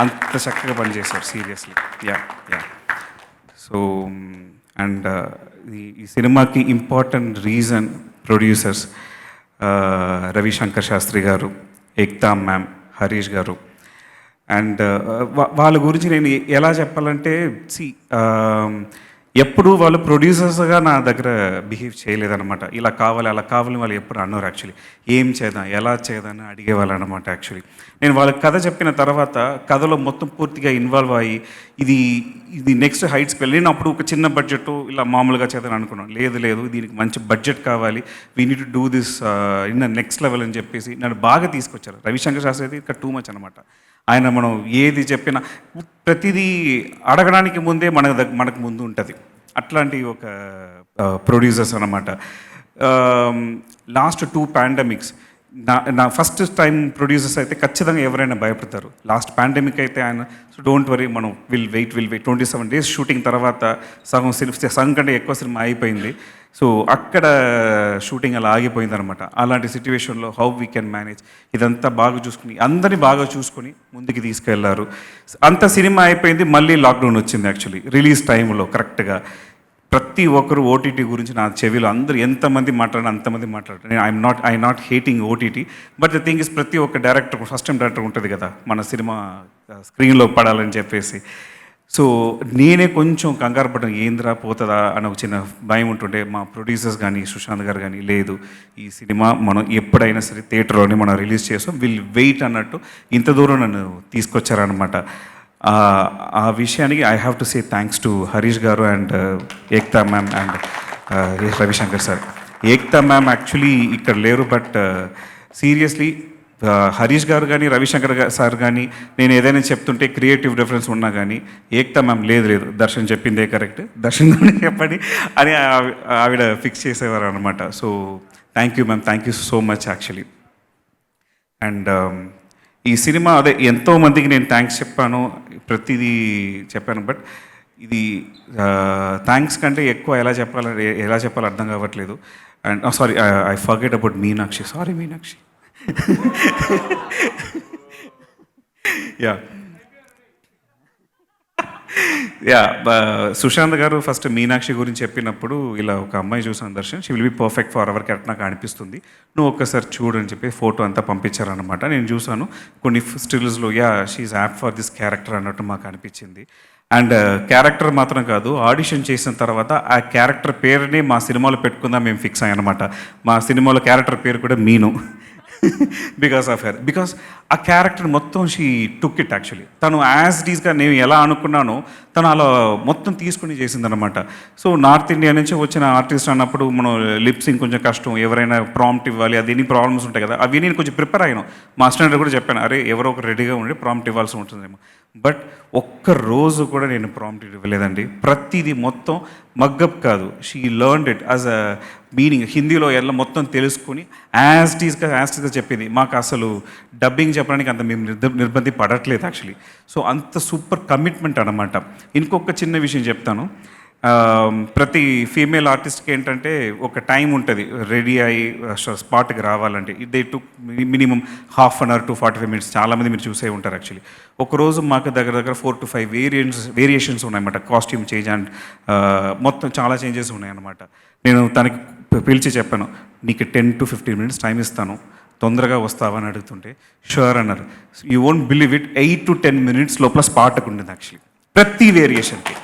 అంత చక్కగా పనిచేస్తారు సీరియస్లీ. యా. సో అండ్ ఈ సినిమాకి important reason producers Ravishankar Shastri గారు, ఏక్తా మ్యామ్, హరీష్ గారు. అండ్ వాళ్ళ గురించి నేను ఎలా చెప్పాలంటే ఎప్పుడు వాళ్ళు ప్రొడ్యూసర్స్గా నా దగ్గర బిహేవ్ చేయలేదన్నమాట. ఇలా కావాలి అలా కావాలని వాళ్ళు ఎప్పుడు అన్నారు యాక్చువల్లీ. ఏం చేద్దాం, ఎలా చేద్దాం అని అడిగేవాళ్ళు అనమాట యాక్చువల్లీ. నేను వాళ్ళకి కథ చెప్పిన తర్వాత కథలో మొత్తం పూర్తిగా ఇన్వాల్వ్ అయ్యి ఇది నెక్స్ట్ హైట్స్కి వెళ్ళి, నేను అప్పుడు ఒక చిన్న బడ్జెట్ ఇలా మామూలుగా చేద్దాం అనుకున్నాను. లేదు దీనికి మంచి బడ్జెట్ కావాలి, we need to do this in the next level అని చెప్పేసి నన్ను బాగా తీసుకొచ్చారు. రవిశంకర్ శాస్త్రి అయితే ఇంకా టూ మచ్ అనమాట. ఆయన మనం ఏది చెప్పినా ప్రతిదీ అడగడానికి ముందే మనకు ముందు ఉంటుంది. అట్లాంటి ఒక ప్రొడ్యూసర్స్ అన్నమాట. లాస్ట్ 2 పాండమిక్స్ నా ఫస్ట్ టైం ప్రొడ్యూసర్స్ అయితే ఖచ్చితంగా ఎవరైనా భయపడతారు. లాస్ట్ పాండమిక్ అయితే ఆయన సో డోంట్ వరీ, మనం విల్ వెయిట్ 27 days షూటింగ్ తర్వాత సగం కంటే ఎక్కువ సినిమా అయిపోయింది. సో అక్కడ షూటింగ్ అలా ఆగిపోయింది అనమాట. అలాంటి సిచ్యువేషన్లో హౌ వీ కెన్ మేనేజ్, ఇదంతా బాగా చూసుకుని అందరినీ బాగా చూసుకొని ముందుకు తీసుకెళ్లారు. అంత సినిమా అయిపోయింది, మళ్ళీ లాక్డౌన్ వచ్చింది యాక్చువల్లీ రిలీజ్ టైంలో కరెక్ట్గా. ప్రతి ఒక్కరు ఓటీటీ గురించి నా చెవిలో అందరూ ఎంతమంది అంతమంది మాట్లాడారు. నేను I not hating OTT, but the thing is ప్రతి ఒక్క డైరెక్టర్, ఫస్ట్ టైం డైరెక్టర్ ఉంటుంది కదా మన సినిమా స్క్రీన్లో పడాలని చెప్పేసి. సో నేనే కొంచెం కంగారు పడ్డాను, ఏంద్రా పోతుందా అని ఒక చిన్న భయం ఉంటుండే. మా ప్రొడ్యూసర్స్ కానీ సుశాంత్ గారు కానీ, లేదు ఈ సినిమా మనం ఎప్పుడైనా సరే థియేటర్లోనే మనం రిలీజ్ చేస్తాం, విల్ వెయిట్ అన్నట్టు ఇంత దూరం నన్ను తీసుకొచ్చారనమాట. ఆ విషయానికి I have to say thanks to Harish గారు and Ekta ma'am and Ravishankar sir. Ekta ma'am actually ఇక్కడ లేరు, బట్ సీరియస్లీ హరీష్ గారు కానీ రవిశంకర్ సార్ కానీ నేను ఏదైనా చెప్తుంటే క్రియేటివ్ డిఫరెన్స్ ఉన్నా కానీ ఏక్తా మ్యామ్ లేదు దర్శన్ చెప్పిందే కరెక్ట్, దర్శన్ చెప్పండి అని ఆవిడ ఫిక్స్ చేసేవారు అనమాట. So thank you ma'am, thank you so much actually. And ఈ సినిమా అదే ఎంతోమందికి నేను థ్యాంక్స్ చెప్పాను, ప్రతిదీ చెప్పాను. బట్ ఇది థ్యాంక్స్ కంటే ఎక్కువ ఎలా చెప్పాలో అర్థం కావట్లేదు. And sorry, I forget about Meenakshi. Sorry Meenakshi. Yeah Sushanth గారు ఫస్ట్ మీనాక్షి గురించి చెప్పినప్పుడు ఇలా ఒక అమ్మాయి చూసాను Darshan, she will be perfect for our character నాకు అనిపిస్తుంది, నువ్వు ఒక్కసారి చూడని చెప్పి ఫోటో అంతా పంపించారనమాట. నేను చూసాను కొన్ని స్టిల్స్లో, yeah she's apt for this character అన్నట్టు మాకు అనిపించింది. అండ్ క్యారెక్టర్ మాత్రం కాదు, ఆడిషన్ చేసిన తర్వాత ఆ క్యారెక్టర్ పేరుని మా సినిమాలో పెట్టుకుందాం మేము ఫిక్స్ అయ్యానమాట. మా సినిమాలో క్యారెక్టర్ పేరు కూడా మీను, బికాస్ ఆఫ్ హెర్. బికాస్ ఆ క్యారెక్టర్ మొత్తం షీ టుక్ ఇట్ యాక్చువల్లీ. తను యాజ్ డీస్గా నేను ఎలా అనుకున్నానో తను అలా మొత్తం తీసుకుని చేసిందనమాట. సో నార్త్ ఇండియా నుంచి వచ్చిన ఆర్టిస్ట్ అన్నప్పుడు మనం లిప్సింగ్ కొంచెం కష్టం, ఎవరైనా ప్రాంప్ట్ ఇవ్వాలి, అది ఎన్ని ప్రాబ్లమ్స్ ఉంటాయి కదా, అవి నేను కొంచెం ప్రిపేర్ అయ్యాను. మా స్టాండర్డ్ కూడా చెప్పాను, అరే ఎవరో ఒక రెడీగా ఉండి ప్రాంప్ట్ ఇవ్వాల్సి ఉంటుందేమో. బట్ ఒక్క రోజు కూడా నేను ప్రాంప్ట్ ఇవ్వలేదండి. ప్రతిదీ మొత్తం మగ్గప్ కాదు, she learned it as a meaning. హిందీలో ఎలా మొత్తం తెలుసుకొని యాజ్ టీస్గా చెప్పింది. మాకు అసలు డబ్బింగ్ చెప్పడానికి అంత మేము నిర్బంధి పడట్లేదు యాక్చువల్లీ. సో అంత సూపర్ కమిట్మెంట్ అనమాట. ఇంకొక చిన్న విషయం చెప్తాను, ప్రతి ఫీమేల్ ఆర్టిస్ట్కి ఏంటంటే ఒక టైం ఉంటుంది రెడీ అయ్యి స్పాట్కి రావాలంటే. They took minimum half an hour to 45 minutes. చాలామంది మీరు చూసే ఉంటారు యాక్చువల్లీ. ఒకరోజు మాకు దగ్గర 4 to 5 వేరియేషన్స్ ఉన్నాయన్నమాట. కాస్ట్యూమ్ చేంజ్ అండ్ మొత్తం చాలా చేంజెస్ ఉన్నాయన్నమాట. నేను తనకి పిలిచి చెప్పాను, నీకు 10 to 15 minutes టైం ఇస్తాను, తొందరగా వస్తావా అని అడుగుతుంటే షూర్ అన్నారు. You won't believe it, 8 to 10 minutes లోపల స్పాట్కి ఉండేది యాక్చువల్లీ ప్రతి వేరియేషన్కి.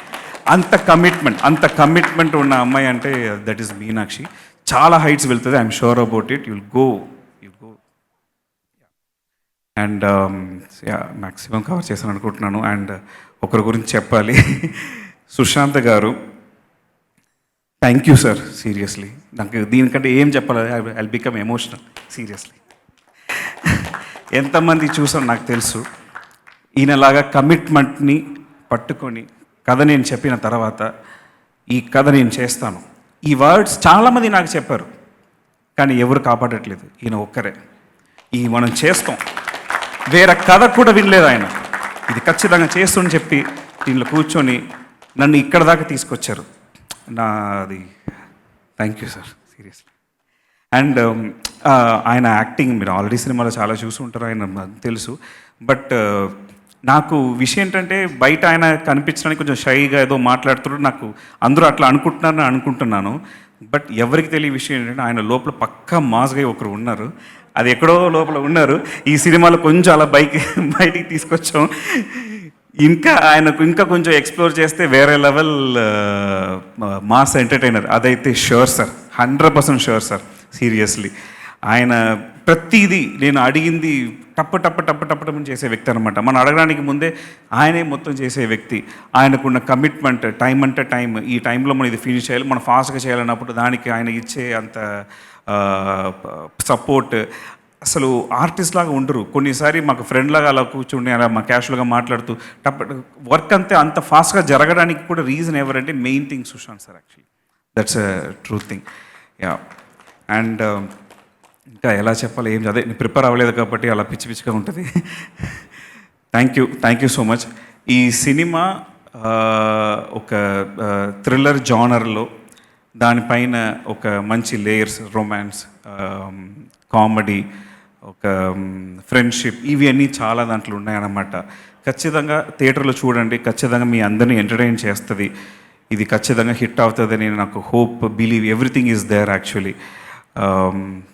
అంత కమిట్మెంట్ ఉన్న అమ్మాయి అంటే దట్ ఈస్ మీనాక్షి. చాలా హైట్స్ వెళ్తుంది, I'm sure about it. You'll go and maximum cover చేశాను అనుకుంటున్నాను. అండ్ ఒకరి గురించి చెప్పాలి, సుశాంత్ గారు, థ్యాంక్ యూ సార్. సీరియస్లీ నాకు దీనికంటే ఏం చెప్పాలి, ఐ బికమ్ ఎమోషనల్ సీరియస్లీ. ఎంతమంది చూసారో నాకు తెలుసు, ఈయనలాగా కమిట్మెంట్ని పట్టుకొని కథ నేను చెప్పిన తర్వాత ఈ కథ నేను చేస్తాను, ఈ వర్డ్స్ చాలామంది నాకు చెప్పారు, కానీ ఎవరు కాపాడట్లేదు. ఈయన ఒక్కరే, ఈ మనం చేస్తాం, వేరే కథ కూడా వినలేదు ఆయన, ఇది ఖచ్చితంగా చేస్తుందని చెప్పి దీనిలో కూర్చొని నన్ను ఇక్కడ దాకా తీసుకొచ్చారు. అది thank you sir seriously. And ఆయన యాక్టింగ్ మీరు ఆల్రెడీ సినిమాలో చాలా చూసి ఉంటారు, ఆయన తెలుసు. బట్ నాకు విషయం ఏంటంటే బయట ఆయన కనిపించడానికి కొంచెం షైగా ఏదో మాట్లాడుతున్నాడు, నాకు అందరూ అట్లా అనుకుంటున్నారని అనుకుంటున్నాను. బట్ ఎవరికి తెలియ విషయం ఏంటంటే ఆయన లోపల పక్కా మాస్గా ఒకరు ఉన్నారు, అది ఎక్కడో లోపల ఉన్నారు. ఈ సినిమాలో కొంచెం అలా బయటికి తీసుకొచ్చాం. ఇంకా కొంచెం ఎక్స్ప్లోర్ చేస్తే వేరే లెవెల్ మాస్ ఎంటర్టైనర్, అదైతే sure sir, 100% sure sir seriously. ఆయన ప్రతిదీ నేను అడిగింది టప్పటప్పని చేసే వ్యక్తి అనమాట. మనం అడగడానికి ముందే ఆయనే మొత్తం చేసే వ్యక్తి. ఆయనకున్న కమిట్మెంట్, టైం అంటే టైం, ఈ టైంలో మనం ఇది ఫినిష్ చేయాలి, మనం ఫాస్ట్గా చేయాలన్నప్పుడు దానికి ఆయన ఇచ్చే అంత సపోర్ట్ అసలు ఆర్టిస్ట్ లాగా ఉండరు. కొన్నిసారి మాకు ఫ్రెండ్ లాగా అలా కూర్చుండి అలా మా క్యాషువల్గా మాట్లాడుతూ వర్క్ అంత ఫాస్ట్గా జరగడానికి కూడా రీజన్ ఎవరంటే main thing Sushanth sir actually. That's a true thing. Yeah. And ఇంకా ఎలా చెప్పాలి, ఏం అదే నేను ప్రిపేర్ అవ్వలేదు కాబట్టి అలా పిచ్చిగా ఉంటుంది. Thank you so much. ఈ సినిమా ఒక థ్రిల్లర్ జానర్లో, దానిపైన ఒక మంచి లేయర్స్, రొమాన్స్, కామెడీ, ఒక ఫ్రెండ్షిప్, ఇవి అన్నీ చాలా దాంట్లో ఉన్నాయన్నమాట. ఖచ్చితంగా థియేటర్లో చూడండి, ఖచ్చితంగా మీ అందరినీ ఎంటర్టైన్ చేస్తుంది. ఇది ఖచ్చితంగా హిట్ అవుతుందని నాకు hope, believe, everything is there actually.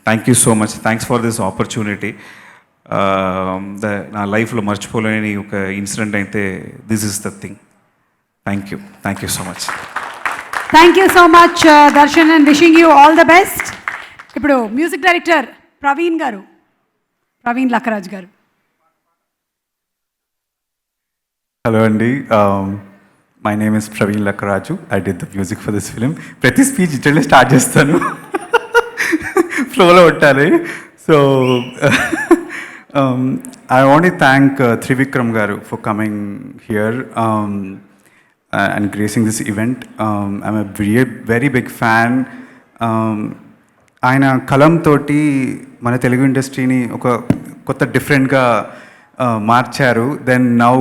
Thank you so much, thanks for this opportunity. నా లైఫ్లో మర్చిపోలేని ఒక ఇన్సిడెంట్ అయితే this is the thing. Thank you so much. Thank you so much Darshan, and wishing you all the best. ఇప్పుడు music director Praveen Lakkaraj గారు. Hello అండి, my name is Praveen Lakkaraju. I did the music for this film. ప్రతి speech ఇట్లనే start చేస్తాను, ఫ్లోలో ఉంటాలి. So I want to thank Trivikram Garu for coming here and gracing this event. I'm a very big fan. ఆయన కలం తోటి మన తెలుగు ఇండస్ట్రీని ఒక కొత్త డిఫరెంట్గా మార్చారు. దెన్ నౌ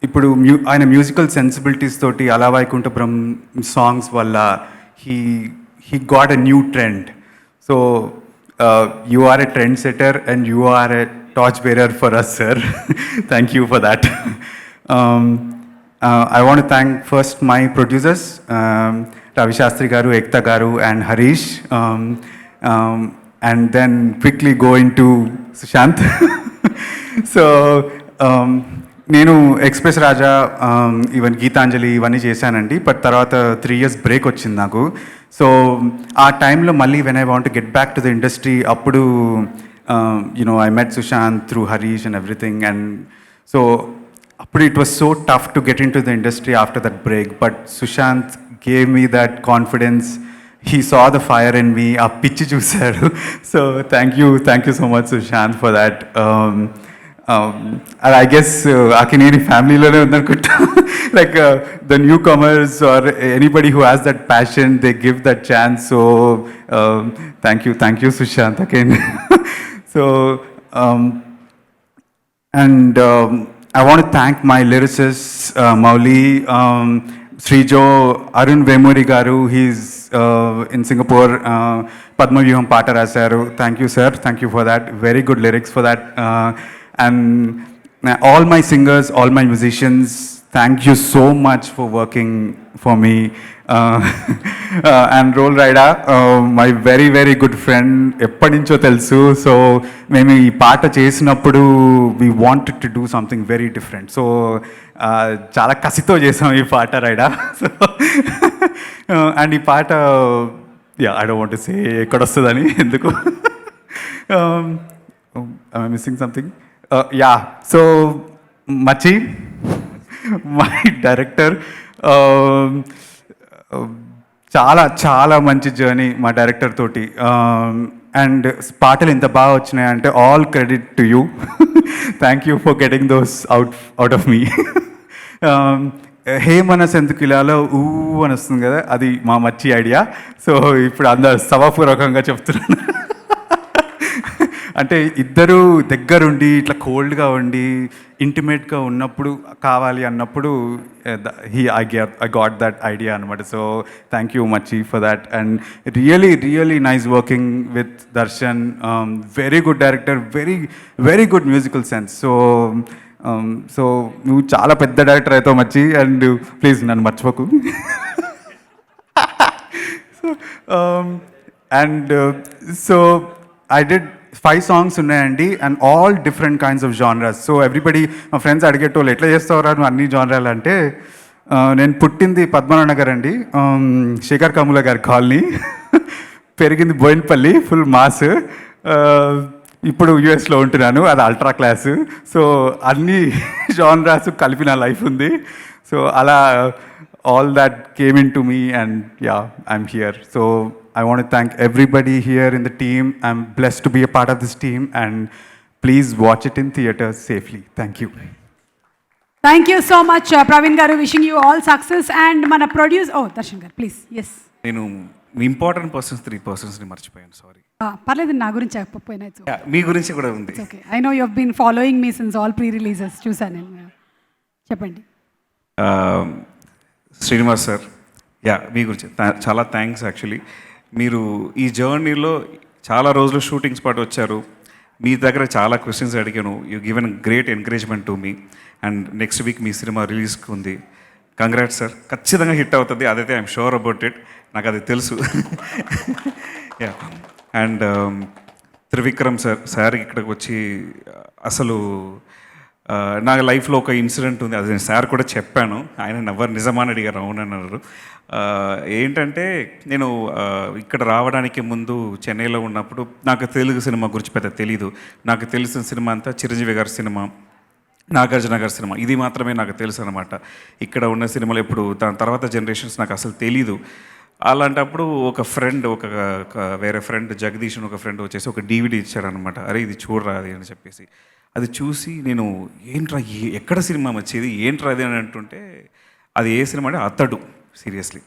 ఇప్పుడు ఆయన మ్యూజికల్ సెన్సిబిలిటీస్ తోటి అలా వైకుంఠపురం సాంగ్స్ వల్ల he got a new trend. So you are a trendsetter and you are a torchbearer for us, sir. Thank you for that. I want to thank first my producers, Ravi Shastri Garu, Ekta Garu, and Harish, and then quickly go into Sushant. So, నేను express రాజా, even Gitanjali ఇవన్నీ చేశానండి. But తర్వాత 3 years break వచ్చింది నాకు. So ఆ టైంలో మళ్ళీ when I want to get back to the industry, అప్పుడు I met Sushant through Harish and everything, and so it was so tough to get into the industry after that break, but Sushant gave me that confidence. He saw the fire in me, a pitch chusaru. So thank you so much, Sushant, for that. And I guess Akineni family lone undanukunta, like the newcomers or anybody who has that passion, they give that chance. So thank you Sushant again. So I want to thank my lyricists, Mauli, Srijo, Arun Vemuri Garu, he's in Singapore, Padma Vyuham Paata rasaru. Thank you, sir. Thank you for that. Very good lyrics for that. And all my singers, all my musicians, thank you so much for working for me. And Roll Rida, my very, very good friend, ఎప్పటి నుంచో తెలుసు. So మేము ఈ పాట చేసినప్పుడు we wanted to do something very different. So చాలా కసితో చేసాం ఈ పాట రైడా. సో అండ్ ఈ పాట I don't want to say ఎక్కడ వస్తుందని, ఎందుకు. Am I missing something? So Machi, my director, చాలా మంచి జర్నీ మా డైరెక్టర్ తోటి. అండ్ పాటలు ఇంత బాగా వచ్చినాయంటే all credit to you. Thank you for getting those out of me. Hey మనస్ ఎందుకు ఇలాలో అని వస్తుంది కదా, అది మా మచ్చి ఐడియా. సో ఇప్పుడు అందరు సభాపూర్వకంగా చెప్తున్నాను. అంటే ఇద్దరు దగ్గరుండి ఇట్లా కోల్డ్గా ఉండి ఇంటిమేట్గా ఉన్నప్పుడు కావాలి అన్నప్పుడు I got that idea అనమాట. సో థ్యాంక్ యూ మచ్చి for that. And really nice working with Darshan. Very good director, very good musical sense. So నువ్వు చాలా పెద్ద డైరెక్టర్ అవుతావు మచ్చి, అండ్ ప్లీజ్ నన్ను మర్చిపోకు. And so I did 5 songs ఉన్నాయండి, and all different kinds of genres. So everybody, మా friends అడిగేటోళ్ళు ఎట్లా చేస్తావురా నువ్వు అన్ని జానరాలు అంటే, నేను పుట్టింది పద్మనాభనగర్ అండి, శేఖర్ కమ్ముల గారి కాలనీ. పెరిగింది బోయిన్పల్లి, ఫుల్ మాస్. ఇప్పుడు యూఎస్లో ఉంటున్నాను, అది అల్ట్రా క్లాస్. సో అన్ని జానరాస్ కలిపిన లైఫ్ ఉంది. సో అలా all that came into me, and I'm here. So I want to thank everybody here in the team. I'm blessed to be a part of this team, and please watch it in theaters safely. Thank you. Thank you so much, Praveen garu. Wishing you all success. And mana produce, Darshan garu, please. Yes. నేను important persons 3 పర్సన్స్ని మర్చిపోయాను, sorry. పర్లేదు, నా గురించి చెప్పకపోయినా మీ గురించి కూడా ఉంది. Okay, I know you have been following మీ సిన్స్ ఆల్ ప్రీ రిలీజెస్. చూసాను నేను. చెప్పండి. శ్రీనివాస్ సార్, మీ గురించి చాలా థ్యాంక్స్. యాక్చువల్లీ మీరు ఈ జర్నీలో చాలా రోజులు షూటింగ్ స్పాట్ వచ్చారు, మీ దగ్గర చాలా క్వశ్చన్స్ అడిగాను. You given great encouragement to me. And next week me cinema రిలీజ్కి ఉంది. కంగ్రాట్స్ సార్, ఖచ్చితంగా హిట్ అవుతుంది, అదైతే ఐఎమ్ షూర్ అబౌట్ ఇట్, నాకు అది తెలుసు. అండ్ త్రివిక్రమ్ సార్ ఇక్కడికి వచ్చి అసలు నా లైఫ్లో ఒక ఇన్సిడెంట్ ఉంది, అది నేను సార్ కూడా చెప్పాను. ఆయన నవ్వరు, నిజమా అని అడిగారు, అవునన్నారు. ఏంటంటే నేను ఇక్కడ రావడానికి ముందు చెన్నైలో ఉన్నప్పుడు నాకు తెలుగు సినిమా గురించి పెద్ద తెలీదు. నాకు తెలిసిన సినిమా అంతా చిరంజీవి గారి సినిమా, నాగార్జున గారి సినిమా, ఇది మాత్రమే నాకు తెలుసు అనమాట. ఇక్కడ ఉన్న సినిమాలు ఎప్పుడు దాని తర్వాత జనరేషన్స్ నాకు అసలు తెలీదు. అలాంటప్పుడు ఒక ఫ్రెండ్, వేరే ఫ్రెండ్ జగదీష్ అని ఒక ఫ్రెండ్ వచ్చేసి ఒక DVD ఇచ్చాడనమాట. అరే ఇది చూడరా అది అని చెప్పేసి, అది చూసి నేను ఏంట్రా ఎక్కడ సినిమా వచ్చేది ఏంట్రా అది అని అంటుంటే, అది ఏ సినిమా అంటే అత్తడు. సీరియస్లీ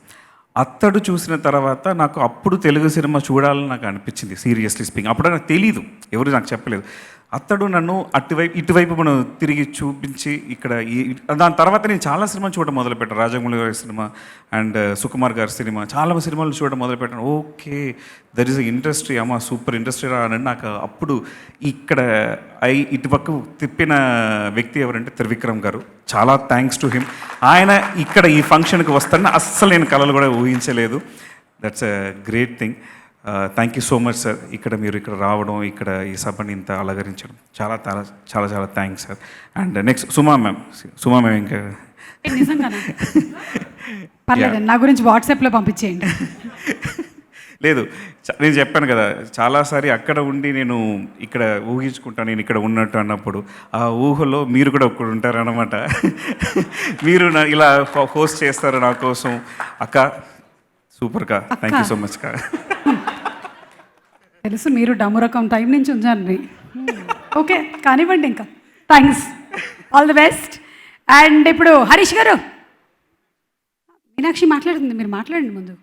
అత్తడు చూసిన తర్వాత నాకు అప్పుడు తెలుగు సినిమా చూడాలని నాకు అనిపించింది, సీరియస్లీ స్పీకింగ్. అప్పుడు నాకు తెలీదు, ఎవరు నాకు చెప్పలేదు. అతడు నన్ను ఇటువైపు మనం తిరిగి చూపించి ఇక్కడ దాని తర్వాత నేను చాలా సినిమాలు చూడడం మొదలుపెట్టాను. రాజమౌళి గారి సినిమా అండ్ సుకుమార్ గారి సినిమా, చాలా సినిమాలు చూడడం మొదలుపెట్టాను. ఓకే, దర్ ఇస్ ఇండస్ట్రీ, అమ్మ సూపర్ ఇండస్ట్రీ రా అని నాకు అప్పుడు ఇక్కడ ఇటుపక్క తిప్పిన వ్యక్తి ఎవరంటే త్రివిక్రమ్ గారు. చాలా థ్యాంక్స్ టు హిమ్. ఆయన ఇక్కడ ఈ ఫంక్షన్కి వస్తారని అస్సలు నేను కలలు కూడా ఊహించలేదు. That's a great thing. Thank you so much sir. మీరు ఇక్కడ రావడం, ఇక్కడ ఈ సభని ఇంత అలంకరించడం చాలా చాలా చాలా చాలా thanks sir. And next Suma ma'am ఇంకా నిజంగానా? పర్లేదు, నా గురించి వాట్సాప్లో పంపించేయండి. లేదు, నేను చెప్పాను కదా, చాలాసారి అక్కడ ఉండి నేను ఇక్కడ ఊహించుకుంటాను నేను ఇక్కడ ఉన్నట్టు అన్నప్పుడు ఆ ఊహలో మీరు కూడా ఒక్కడు ఉంటారన్నమాట. మీరు ఇలా హోస్ట్ చేస్తారు నా కోసం. అక్క సూపర్ కా, థ్యాంక్ యూ సో మచ్ కా. తెలుసు మీరు డమ్ము రకం టైం నుంచి ఉంచాను. ఓకే, కానివ్వండి, ఇంకా thanks, all the best. And ఇప్పుడు హరీష్ గారు, మీనాక్షి మాట్లాడుతుంది, మీరు మాట్లాడండి ముందు.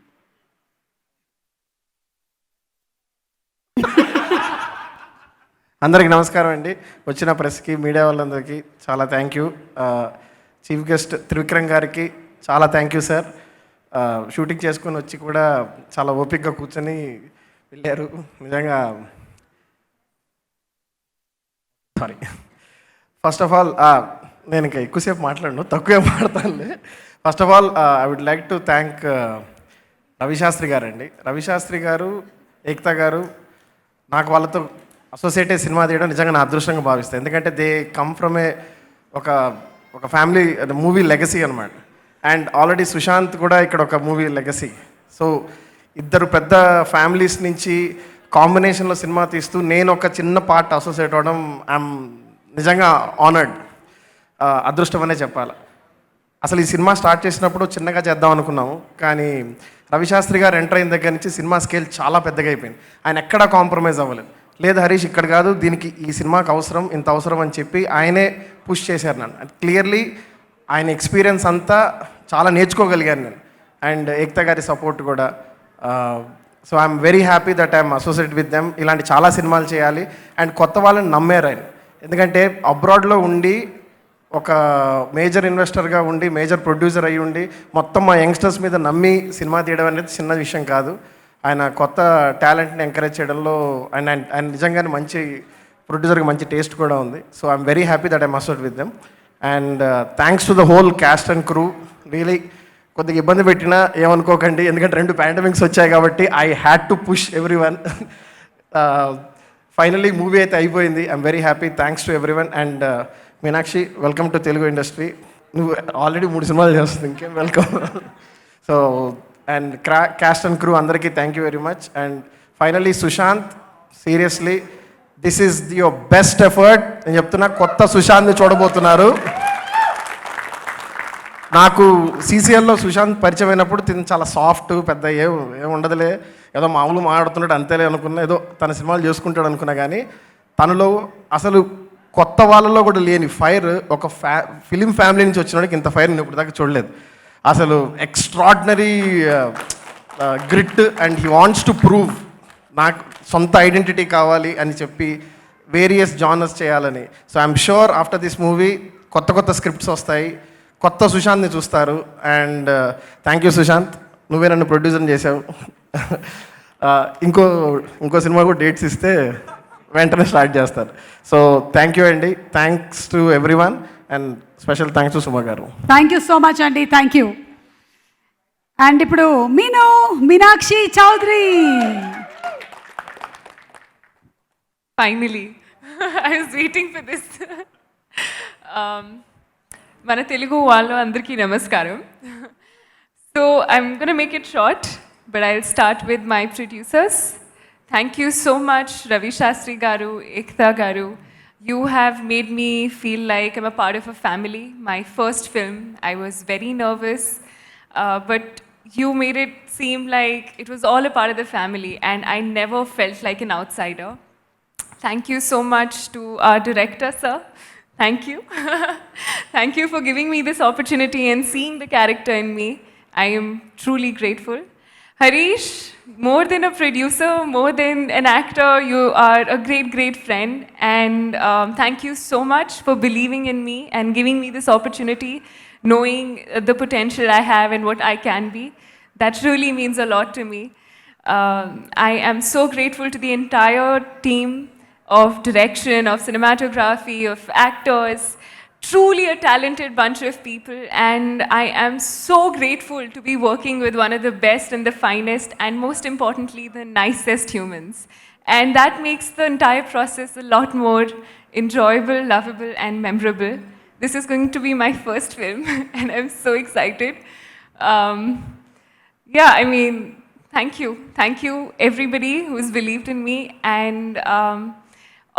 అందరికీ నమస్కారం అండి. వచ్చిన ప్రెస్కి, మీడియా వాళ్ళందరికీ చాలా thank you. Chief guest Trivikram గారికి చాలా థ్యాంక్ యూ సార్. షూటింగ్ చేసుకొని వచ్చి కూడా చాలా ఓపికగా కూర్చొని వెళ్ళారు. నిజంగా సారీ. ఫస్ట్ ఆఫ్ ఆల్ నేను ఇంకా ఎక్కువసేపు మాట్లాడను, తక్కువే మాట్లాడతానులే. First of all I would like to thank Ravi Shastri గారు అండి. రవిశాస్త్రి గారు, ఏక్తా గారు, నాకు వాళ్ళతో అసోసియేట్ అయ్యే సినిమా తీయడం నిజంగా నా అదృష్టంగా భావిస్తాను. ఎందుకంటే దే కమ్ ఫ్రమ్ ఒక ఫ్యామిలీ మూవీ లెగసీ అనమాట. అండ్ ఆల్రెడీ సుశాంత్ కూడా ఇక్కడ ఒక మూవీ లెగసీ. సో ఇద్దరు పెద్ద ఫ్యామిలీస్ నుంచి కాంబినేషన్లో సినిమా తీస్తూ నేను ఒక చిన్న పార్ట్ అసోసియేట్ అవ్వడం ఐఎమ్ నిజంగా ఆనర్డ్, అదృష్టం అనే చెప్పాలి. అసలు ఈ సినిమా స్టార్ట్ చేసినప్పుడు చిన్నగా చేద్దాం అనుకున్నాము, కానీ రవిశాస్త్రి గారు ఎంటర్ అయిన దగ్గర నుంచి సినిమా స్కేల్ చాలా పెద్దగా అయిపోయింది. ఆయన ఎక్కడా కాంప్రమైజ్ అవ్వలేదు. లేదు హరీష్ ఇక్కడ కాదు, దీనికి ఈ సినిమాకి అవసరం, ఇంత అవసరం అని చెప్పి ఆయనే పుష్ చేశారు నన్ను. క్లియర్లీ ఆయన ఎక్స్పీరియన్స్ అంతా చాలా నేర్చుకోగలిగాను నేను. అండ్ ఏక్తా గారి సపోర్ట్ కూడా. So I'm very happy that I'm associate with them. ఇలాంటి చాలా సినిమాలు చేయాలి. అండ్ కొత్త వాళ్ళని నమ్మారు ఆయన. ఎందుకంటే అబ్రాడ్లో ఉండి ఒక మేజర్ ఇన్వెస్టర్గా ఉండి, మేజర్ ప్రొడ్యూసర్ అయ్యి ఉండి, మొత్తం మా యంగ్స్టర్స్ మీద నమ్మి సినిమా తీయడం అనేది చిన్న విషయం కాదు. ఆయన కొత్త టాలెంట్ని ఎంకరేజ్ చేయడంలో ఆయన నిజంగానే మంచి ప్రొడ్యూసర్కి మంచి టేస్ట్ కూడా ఉంది. So I'm very happy that I'm associate with them. And thanks to the whole caste and crew. Really కొద్దిగా ఇబ్బంది పెట్టినా ఏమనుకోకండి, ఎందుకంటే 2 పాండమిక్స్ వచ్చాయి కాబట్టి I had to push every one. Finally movie అయితే అయిపోయింది. I'm very happy. Thanks to everyone. And Meenakshi, welcome to Telugu industry. నువ్వు ఆల్రెడీ 3 సినిమాలు చేస్తుంది, ఇంకేం welcome. So and caste and crew అందరికీ thank you very much. And finally Sushanth, seriously this is your best effort. నేను చెప్తున్నా, కొత్త సుశాంత్ని చూడబోతున్నారు. నాకు సీసీఎల్లో సుశాంత్ పరిచయం అయినప్పుడు తిని చాలా సాఫ్ట్, పెద్ద ఏం ఉండదులే, ఏదో మామూలు మాట్లాడుతున్నాడు అంతేలే అనుకున్నా, ఏదో తన సినిమాలు చేసుకుంటాడు అనుకున్నా. కానీ తనలో అసలు కొత్త వాళ్ళలో కూడా లేని ఫైర్, ఒక ఫిలిం ఫ్యామిలీ నుంచి వచ్చినోడికి ఇంత ఫైర్ నేను ఇప్పుడు దాకా చూడలేదు. అసలు extraordinary grit. And he wants to prove నాకు సొంత ఐడెంటిటీ కావాలి అని చెప్పి వేరియస్ జానర్స్ చేయాలని. So I'm sure after this movie కొత్త స్క్రిప్ట్స్ వస్తాయి, కొత్త సుశాంత్ని చూస్తారు. అండ్ థ్యాంక్ యూ సుశాంత్, నువ్వే నన్ను ప్రొడ్యూసర్ చేసావు. ఇంకో సినిమా కూడా డేట్స్ ఇస్తే వెంటనే స్టార్ట్ చేస్తారు. సో థ్యాంక్ యూ అండి. Thanks to everyone. And special thanks to Suma గారు. థ్యాంక్ యూ సో మచ్ అండి, థ్యాంక్ యూ. అండ్ ఇప్పుడు Meenakshi Chowdary. Finally, I was waiting for this. మన తెలుగు వాళ్ళు అందరికీ నమస్కారం. So I'm going to make it short, but I'll start with my producers. Thank you so much, Ravi Shastri Garu, Ekta Garu. You have made me feel like I'm a part of a family. My first film, I was very nervous, but you made it seem like it was all a part of the family, and I never felt like an outsider. Thank you so much to our director, sir. Thank you. Thank you for giving me this opportunity and seeing the character in me. I am truly grateful. Harish, more than a producer, more than an actor, you are a great, great friend. And thank you so much for believing in me and giving me this opportunity, knowing the potential I have and what I can be. That really means a lot to me. I am so grateful to the entire team of direction, of cinematography, of actors. Truly a talented bunch of people, and I am so grateful to be working with one of the best and the finest, and most importantly, the nicest humans. And that makes the entire process a lot more enjoyable, lovable, and memorable. This is going to be my first film, and I'm so excited. Yeah, I mean, thank you. Thank you, everybody who's believed in me. And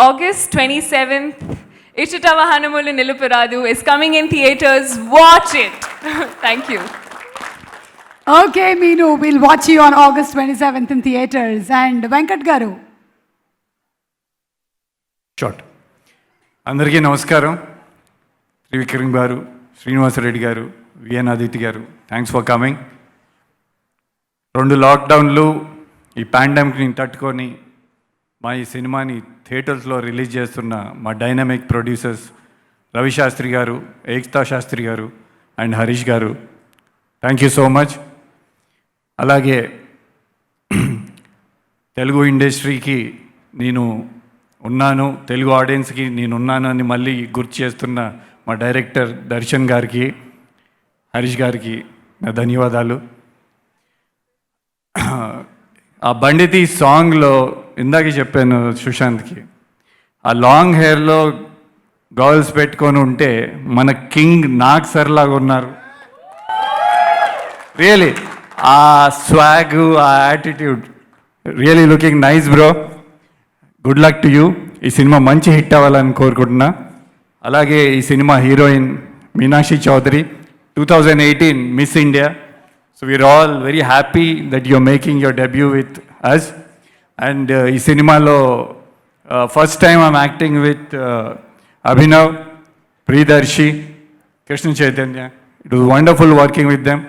August 27th, Ichita Vahanamulu Niluparadu is coming in theaters. Watch it. Thank you. Okay, Meenu, we'll watch you on August 27th in theaters. And Venkat Garu. Short. అందరికీ నమస్కారం. త్రివిక్రమ్ గారు, శ్రీనివాసరెడ్డి గారు, VN Aditya గారు, thanks for coming. 2 లాక్డౌన్లు, ఈ పాండమిక్ని తట్టుకొని మా ఈ సినిమాని థియేటర్స్లో రిలీజ్ చేస్తున్న మా డైనమిక్ ప్రొడ్యూసర్స్ రవిశాస్త్రి గారు, ఏక్తా శాస్త్రి గారు అండ్ హరీష్ గారు, థ్యాంక్ యూ సో మచ్. అలాగే తెలుగు ఇండస్ట్రీకి నేను ఉన్నాను, తెలుగు ఆడియన్స్కి నేను ఉన్నాను అని మళ్ళీ గుర్తు చేస్తున్న మా డైరెక్టర్ దర్శన్ గారికి, హరీష్ గారికి నా ధన్యవాదాలు. ఆ బండితి సాంగ్లో ఇందాకే చెప్పాను సుశాంత్కి, ఆ లాంగ్ హెయిర్లో గర్ల్స్ పెట్టుకొని ఉంటే మన కింగ్ నాగ్ సర్ లాగా ఉన్నారు. రియలీ ఆ స్వాగ్, ఆ attitude, really looking nice bro. Good luck to you. ఈ సినిమా మంచి హిట్ అవ్వాలని కోరుకుంటున్నా. అలాగే ఈ సినిమా heroine Meenakshi Chowdary, 2018 Miss India. So we're all very happy that you're making your debut with us. And ఈ సినిమాలో first time I'm acting with Abhinav, Priyadarshi, Krishna Chaitanya. It was wonderful working with them.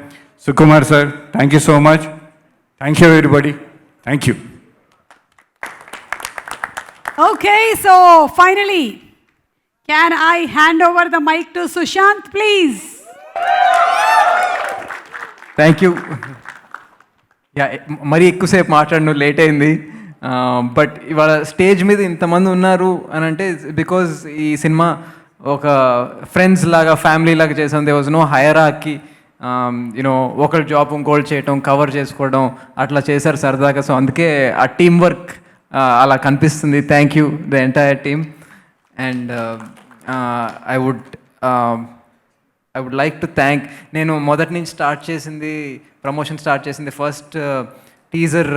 Sukumar sir, thank you so much. Thank you everybody. Thank you. Okay, so finally, can I hand over the mic to Sushant, please? Thank you. Yeah, మరీ ఎక్కువసేపు మాట్లాడను, late అయింది. But ఇవాళ stage మీద ఇంతమంది ఉన్నారు అని అంటే బికాజ్ ఈ సినిమా ఒక ఫ్రెండ్స్ లాగా, ఫ్యామిలీ లాగా చేసాం. They was no hierarchy. You know ఒకరి జాబ్ ఇంకోళ్ళు చేయటం, కవర్ చేసుకోవడం అట్లా చేశారు సరదాగా. సో అందుకే ఆ టీమ్ వర్క్ అలా కనిపిస్తుంది. Thank you the entire team. And I would like to thank, నేను మొదటి నుంచి ప్రమోషన్ స్టార్ట్ చేసింది ఫస్ట్ టీజర్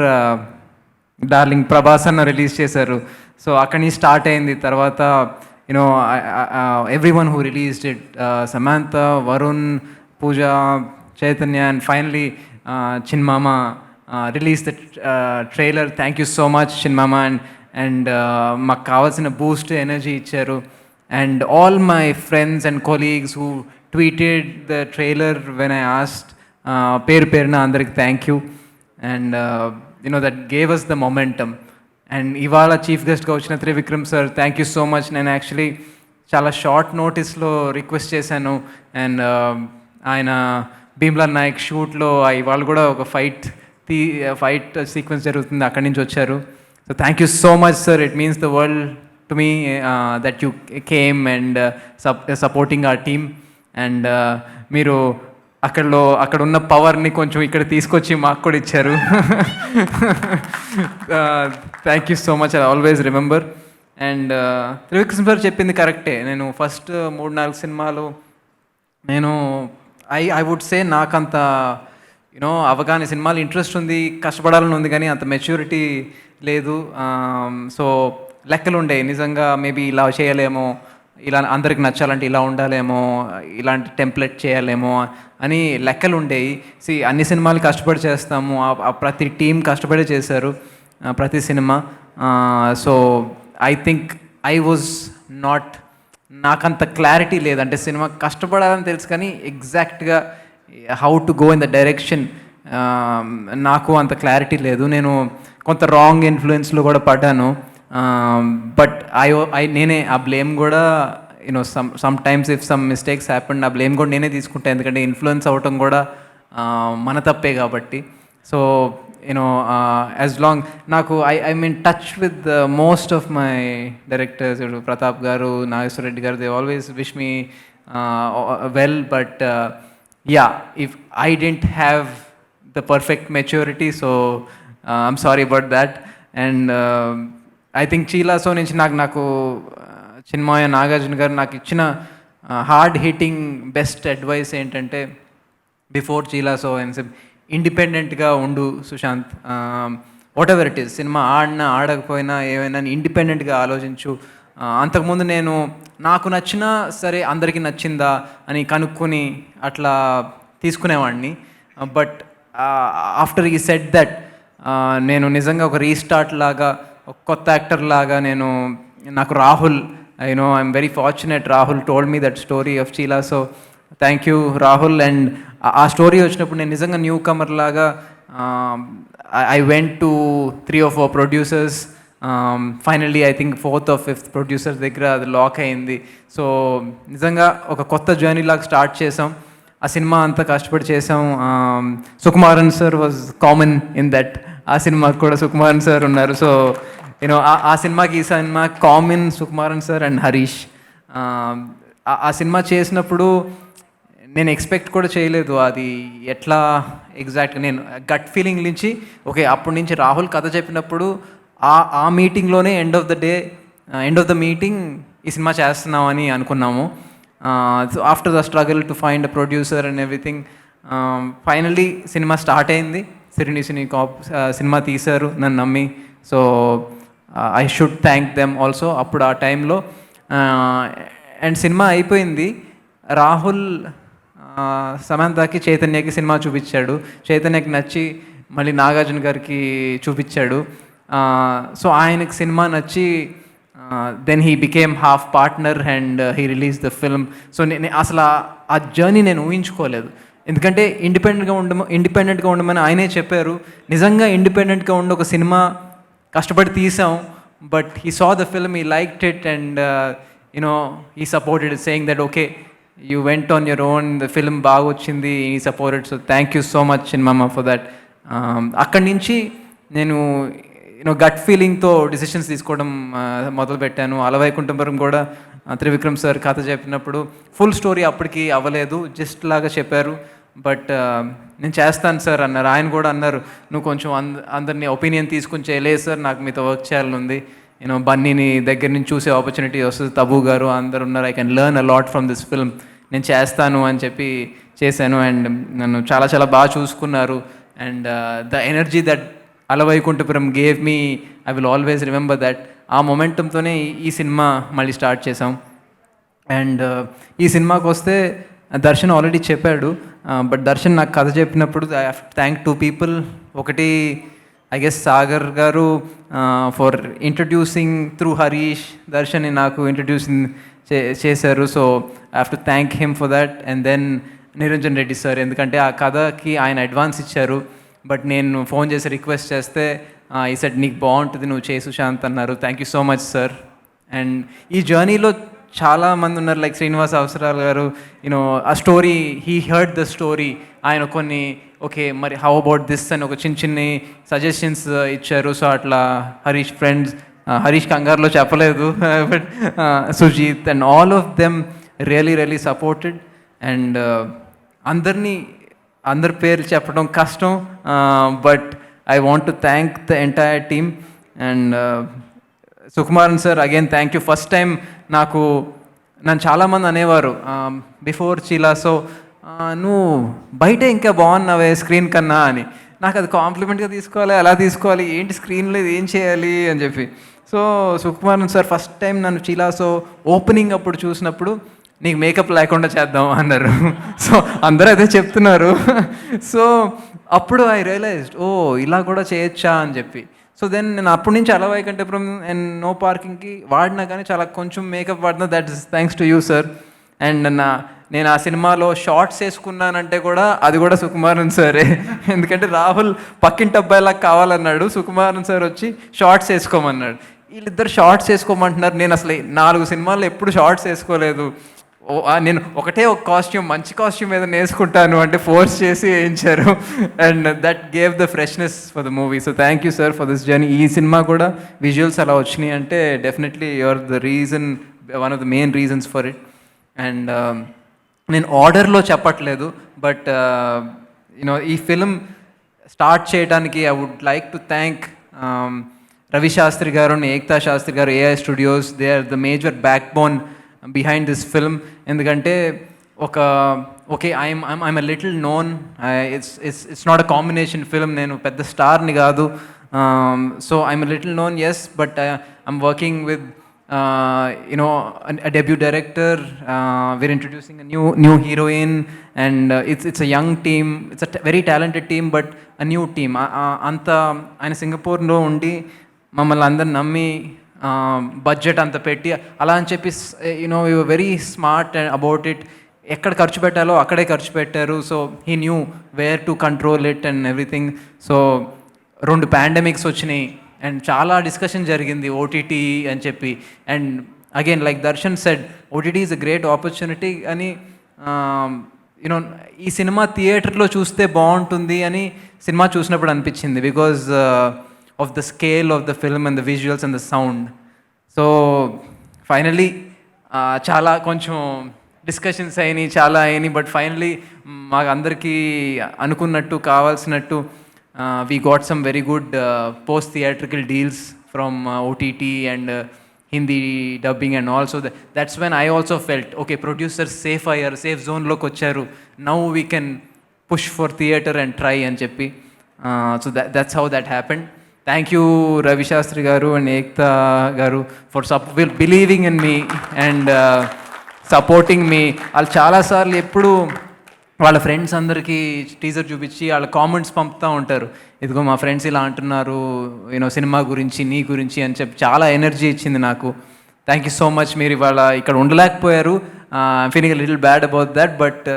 డార్లింగ్ ప్రభాస్ అన్న రిలీజ్ చేశారు. సో అక్కడి నుంచి స్టార్ట్ అయింది. తర్వాత you know everyone who released it, Samantha, Varun, Pooja, Chaitanya, and finally చిన్మామ release the trailer. Thank you so much చిన్మామ. అండ్ మాకు కావాల్సిన బూస్ట్ ఎనర్జీ ఇచ్చారు. And all my friends and colleagues who tweeted the trailer when I asked, పేరు పేరున అందరికి thank you. And you know that gave us the momentum. And ఇవాళ chief గెస్ట్గా వచ్చిన Trivikram sir, thank you so much. నేను actually చాలా short నోటీస్లో request చేశాను. అండ్ ఆయన భీమ్లా నాయక్ షూట్లో ఇవాళ కూడా ఒక ఫైట్ సీక్వెన్స్ జరుగుతుంది, అక్కడి నుంచి వచ్చారు. So thank you so much sir. It means the world to me that you came and supporting our team. And మీరు అక్కడ ఉన్న పవర్ని కొంచెం ఇక్కడ తీసుకొచ్చి మాకు కూడా ఇచ్చారు. Thank you so much. I always remember. And Trivikram sir చెప్పింది కరెక్టే. నేను ఫస్ట్ 3-4 సినిమాలు నేను ఐ వుడ్ సే నాకంత యూనో అవగాహన, సినిమాలు ఇంట్రెస్ట్ ఉంది, కష్టపడాలని ఉంది, కానీ అంత మెచ్యూరిటీ లేదు. సో లెక్కలు ఉండేవి నిజంగా. మేబీ ఇలా చేయలేమో, ఇలా అందరికి నచ్చాలంటే ఇలా ఉండాలేమో, ఇలాంటి టెంప్లెట్ చేయాలేమో అని లెక్కలు ఉండేవి. అన్ని సినిమాలు కష్టపడి చేస్తాము, ప్రతి టీం కష్టపడి చేశారు ప్రతి cinema. So I think I was not, నాకంత క్లారిటీ లేదంటే సినిమా కష్టపడాలని తెలుసు కానీ ఎగ్జాక్ట్గా how to go in the direction నాకు అంత క్లారిటీ లేదు, నేను కొంత రాంగ్ ఇన్ఫ్లుయెన్స్లో కూడా పడ్డాను. బట్ నేనే ఆ బ్లేమ్ కూడా you know some times if some mistakes happen, ఆ బ్లేమ్ కూడా నేనే తీసుకుంటాను, ఎందుకంటే ఇన్ఫ్లుయెన్స్ అవ్వటం కూడా మన తప్పే కాబట్టి. సో యూనో యాజ్ లాంగ్ నాకు I mean touch with most of my directors, Pratap గారు, నాగేశ్వర రెడ్డి గారు, they always wish me well, but yeah, if I didn't have the perfect maturity, so I'm sorry about that. And I think Chi La Sow నుంచి నాకు చిన్మయ నాగార్జున గారు నాకు ఇచ్చిన hard hitting best advice ఏంటంటే, before Chi La Sow ఇండిపెండెంట్గా ఉండు Sushanth, whatever it is, cinema ఆడినా ఆడకపోయినా ఏమైనా ఇండిపెండెంట్గా ఆలోచించు. అంతకుముందు నేను నాకు నచ్చినా సరే అందరికీ నచ్చిందా అని కనుక్కొని అట్లా తీసుకునేవాడిని. బట్ ఆఫ్టర్ ఈ సెట్ దట్ నేను నిజంగా ఒక రీస్టార్ట్ లాగా, ఒక కొత్త యాక్టర్ లాగా నాకు Rahul, I'm very fortunate, Rahul told me that story of Chi La. So thank you Rahul. And ఆ స్టోరీ వచ్చినప్పుడు నేను నిజంగా న్యూ కమర్ లాగా I went to 3 or 4 producers. Finally I think 4th or 5th producer దగ్గర అది లాక్ అయింది. సో నిజంగా ఒక కొత్త జర్నీ లాగా స్టార్ట్ చేసాం. ఆ సినిమా అంతా కష్టపడి చేసాం. Sukumaran sir was common in that. ఆ సినిమాకి కూడా సుకుమారన్ సార్ ఉన్నారు. సో యూనో ఆ సినిమాకి ఈ cinema common Sukumaran sir and Harish. ఆ సినిమా చేసినప్పుడు నేను ఎక్స్పెక్ట్ కూడా చేయలేదు అది ఎట్లా ఎగ్జాక్ట్గా. నేను గట్ ఫీలింగ్ నుంచి ఓకే, అప్పటి నుంచి రాహుల్ కథ చెప్పినప్పుడు ఆ మీటింగ్లోనే ఎండ్ ఆఫ్ ద మీటింగ్ ఈ సినిమా చేస్తున్నామని అనుకున్నాము. So after the struggle to find a producer and everything, finally cinema start అయింది. సిరిని సినిమా తీశారు నన్ను నమ్మి. So I should thank them also అప్పుడు ఆ టైంలో. అండ్ సినిమా అయిపోయింది. రాహుల్ సమంతకి, చైతన్యకి సినిమా చూపించాడు. చైతన్యకి నచ్చి మళ్ళీ నాగార్జున గారికి చూపించాడు. సో ఆయనకి సినిమా నచ్చి then he became half partner and he release the film. So అసలు ఆ జర్నీ నేను ఊహించుకోలేదు, ఎందుకంటే ఇండిపెండెంట్గా ఉండమని ఆయనే చెప్పారు. నిజంగా ఇండిపెండెంట్గా ఉండి ఒక సినిమా కష్టపడి తీసాం. But he saw the film, he liked it and you know he supported, saying that okay you went on your own, the film బాగా వచ్చింది, he supported. So thank you so much చిన్మమ్మ ఫర్ దట్. అక్కడి నుంచి నేను gut ఫీలింగ్తో decisions తీసుకోవడం మొదలుపెట్టాను. అలవైకుంఠపురం కూడా త్రివిక్రమ్ సార్ కథ చెప్పినప్పుడు ఫుల్ స్టోరీ అప్పటికి అవ్వలేదు, జస్ట్ లాగా చెప్పారు. బట్ నేను చేస్తాను సార్ అన్నారు. ఆయన కూడా అన్నారు, నువ్వు కొంచెం అందరినీ ఒపీనియన్ తీసుకుని చేయలేదు సార్, నాకు మీతో వర్క్ చేయాలని ఉంది, బన్నీని దగ్గర నుంచి చూసే ఆపర్చునిటీ వస్తుంది, తబూ గారు అందరు ఉన్నారు, I can learn a lot from this film, నేను చేస్తాను అని చెప్పి చేశాను. అండ్ నన్ను చాలా చాలా బాగా చూసుకున్నారు. And the energy that Ala Vaikunthapuram gave me, I will always remember that. ఆ మొమెంటంతోనే ఈ సినిమా మళ్ళీ స్టార్ట్ చేసాం. అండ్ ఈ సినిమాకి వస్తే దర్శన్ ఆల్రెడీ చెప్పాడు, బట్ దర్శన్ నాకు కథ చెప్పినప్పుడు I have to thank 2 people. ఒకటి ఐ గెస్ సాగర్ గారు ఫర్ ఇంట్రడ్యూసింగ్ త్రూ హరీష్ దర్శన్ని నాకు ఇంట్రడ్యూసింగ్ చేశారు. So I have to thank him for that. And then Niranjan Reddy sir, ఎందుకంటే ఆ కథకి ఆయన అడ్వాన్స్ ఇచ్చారు. బట్ నేను ఫోన్ చేసి రిక్వెస్ట్ చేస్తే ఈ సెట్ నీకు బాగుంటుంది, నువ్వు చేసు శాంత్ అన్నారు. Thank you so much sir. And ఈ జర్నీలో చాలామంది ఉన్నారు, లైక్ శ్రీనివాస్ అవసరాలు గారు, ఆ story he heard the story. ఆయన కొన్ని ఓకే మరి హౌ అబౌట్ దిస్ అని ఒక చిన్ని సజెషన్స్ ఇచ్చారు. సో అట్లా హరీష్ ఫ్రెండ్స్, హరీష్ కంగారులో చెప్పలేదు, but Sujeeth and all of them really supported. And అందరి పేర్లు చెప్పడం కష్టం, but I want to thank the entire team. And Sukumaran sir again thank you. First time నన్ను చాలామంది అనేవారు బిఫోర్ చీలా, సో నువ్వు బయట ఇంకా బాగున్నావే స్క్రీన్ కన్నా అని. నాకు అది కాంప్లిమెంట్గా తీసుకోవాలి, అలా తీసుకోవాలి, ఏంటి స్క్రీన్లో ఏం చేయాలి అని చెప్పి. So Sukumaran sir first time నన్ను చీలాసో ఓపెనింగ్ అప్పుడు చూసినప్పుడు నీకు మేకప్ లేకుండా చేద్దాం అన్నారు. సో అందరూ అదే చెప్తున్నారు. సో అప్పుడు ఐ రియలైజ్డ్, ఓ ఇలా కూడా చేయొచ్చా అని చెప్పి. సో దెన్ నేను అప్పటి నుంచి అలవైకుంఠపురం అండ్ నో పార్కింగ్కి వాడినా కానీ చాలా కొంచెం మేకప్ వాడినా, that is thanks to you sir. And నేను ఆ సినిమాలో షార్ట్స్ వేసుకున్నానంటే కూడా అది కూడా సుకుమారన్ సరే. ఎందుకంటే రాహుల్ పక్కింటి అబ్బాయిలాగా కావాలన్నాడు, సుకుమారన్ సార్ వచ్చి షార్ట్స్ వేసుకోమన్నాడు. వీళ్ళిద్దరు షార్ట్స్ వేసుకోమంటున్నారు. నేను అసలు 4 సినిమాల్లో ఎప్పుడు షార్ట్స్ వేసుకోలేదు. నేను ఒకటే ఒక కాస్ట్యూమ్, మంచి కాస్ట్యూమ్ ఏదైనా వేసుకుంటాను అంటే ఫోర్స్ చేసి వేయించారు. And that gave the freshness for the movie. So thank you sir for this journey. ఈ సినిమా కూడా విజువల్స్ అలా వచ్చినాయి అంటే definitely your the reason, one of the main reasons for it. And నేను ఆర్డర్లో చెప్పట్లేదు, బట్ యూనో ఈ film start చేయడానికి I would like to thank Ravi Shastri గారు అండ్ ఏక్తా శాస్త్రి గారు, AI studios. They are the major backbone behind this film. ఎందుకంటే okay I'm a little known, it's not a combination film, నేను పెద్ద స్టార్ని కాదు. So I'm a little known, yes, but I'm working with a debut director. We're introducing a new heroine, and it's a young team. It's a very talented team, but a new team. Anta ఆయన సింగపూర్లో ఉండి మమ్మల్ని అందరు నమ్మి budget అంత పెట్టి అలా అని చెప్పి you know you very smart about it. ఎక్కడ ఖర్చు పెట్టాలో అక్కడే ఖర్చు పెట్టారు. So he knew where to control it and everything. So 2 pandemics వచ్చినాయి అండ్ చాలా డిస్కషన్ జరిగింది ఓటీటీ అని చెప్పి. And again like Darshan said, OTT is a great opportunity అని. యూనో ఈ సినిమా థియేటర్లో చూస్తే బాగుంటుంది అని సినిమా చూసినప్పుడు అనిపించింది, because of the scale of the film and the visuals and the sound. So finally చాలా కొంచెం డిస్కషన్స్ అయినాయి, చాలా అయినాయి, బట్ ఫైనలీ మాకు అందరికీ అనుకున్నట్టు కావాల్సినట్టు we got some very good post theatrical deals from OTT and Hindi dubbing and also that's when I also felt okay, producers safe zone loki vacharu, now we can push for theater and try and cheppi. So that's how that happened. Thank you Ravi Shastri garu and Ekta garu for believing in me and supporting me. వాళ్ళు చాలాసార్లు ఎప్పుడు వాళ్ళ friends అందరికీ teaser చూపించి వాళ్ళ comments పంపుతూ ఉంటారు, ఇదిగో మా ఫ్రెండ్స్ ఇలా అంటున్నారు యూనో సినిమా గురించి, నీ గురించి అని చెప్పి చాలా ఎనర్జీ ఇచ్చింది నాకు. Thank you so much. మీరు ఇవాళ ఇక్కడ ఉండలేకపోయారు, I'm feeling a little bad about that, but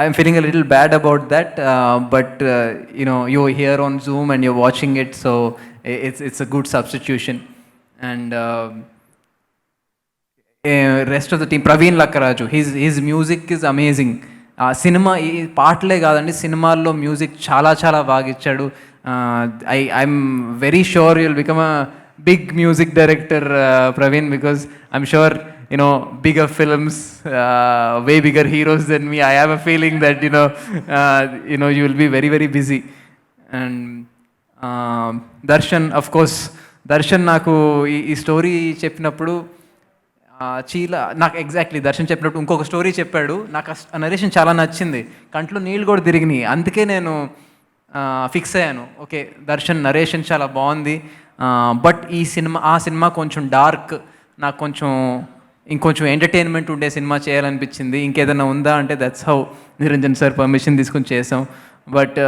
I'm feeling a little bad about that, but you know, you're here on Zoom and you're watching it, so it's a good substitution. And rest of the team, Praveen Lakkaraju, his music is amazing. Cinema ఈ పాటలే కాదండి, సినిమాల్లో music చాలా చాలా బాగా ఇచ్చాడు. I'm very sure you'll become a big music director Praveen, because I'm sure you know bigger films, way bigger heroes than me. I have a feeling that you know you will be very very busy. And Darshan, of course, Darshan నాకు ఈ story చెప్పినప్పుడు నాకు exactly Darshan చెప్పినప్పుడు ఇంకొక story చెప్పాడు, నాకు ఆ narration చాలా నచ్చింది, కంట్లో నీళ్ళు కూడా తిరిగినాయి. అందుకే నేను ఫిక్స్ అయ్యాను, ఓకే దర్శన్ నరేషన్ చాలా బాగుంది, బట్ ఆ సినిమా కొంచెం డార్క్, నాకు కొంచెం ఇంకొంచెం ఎంటర్టైన్మెంట్ ఉండే సినిమా చేయాలనిపించింది. ఇంకేదైనా ఉందా అంటే that's how Niranjan sir permission తీసుకుని చేసాం. బట్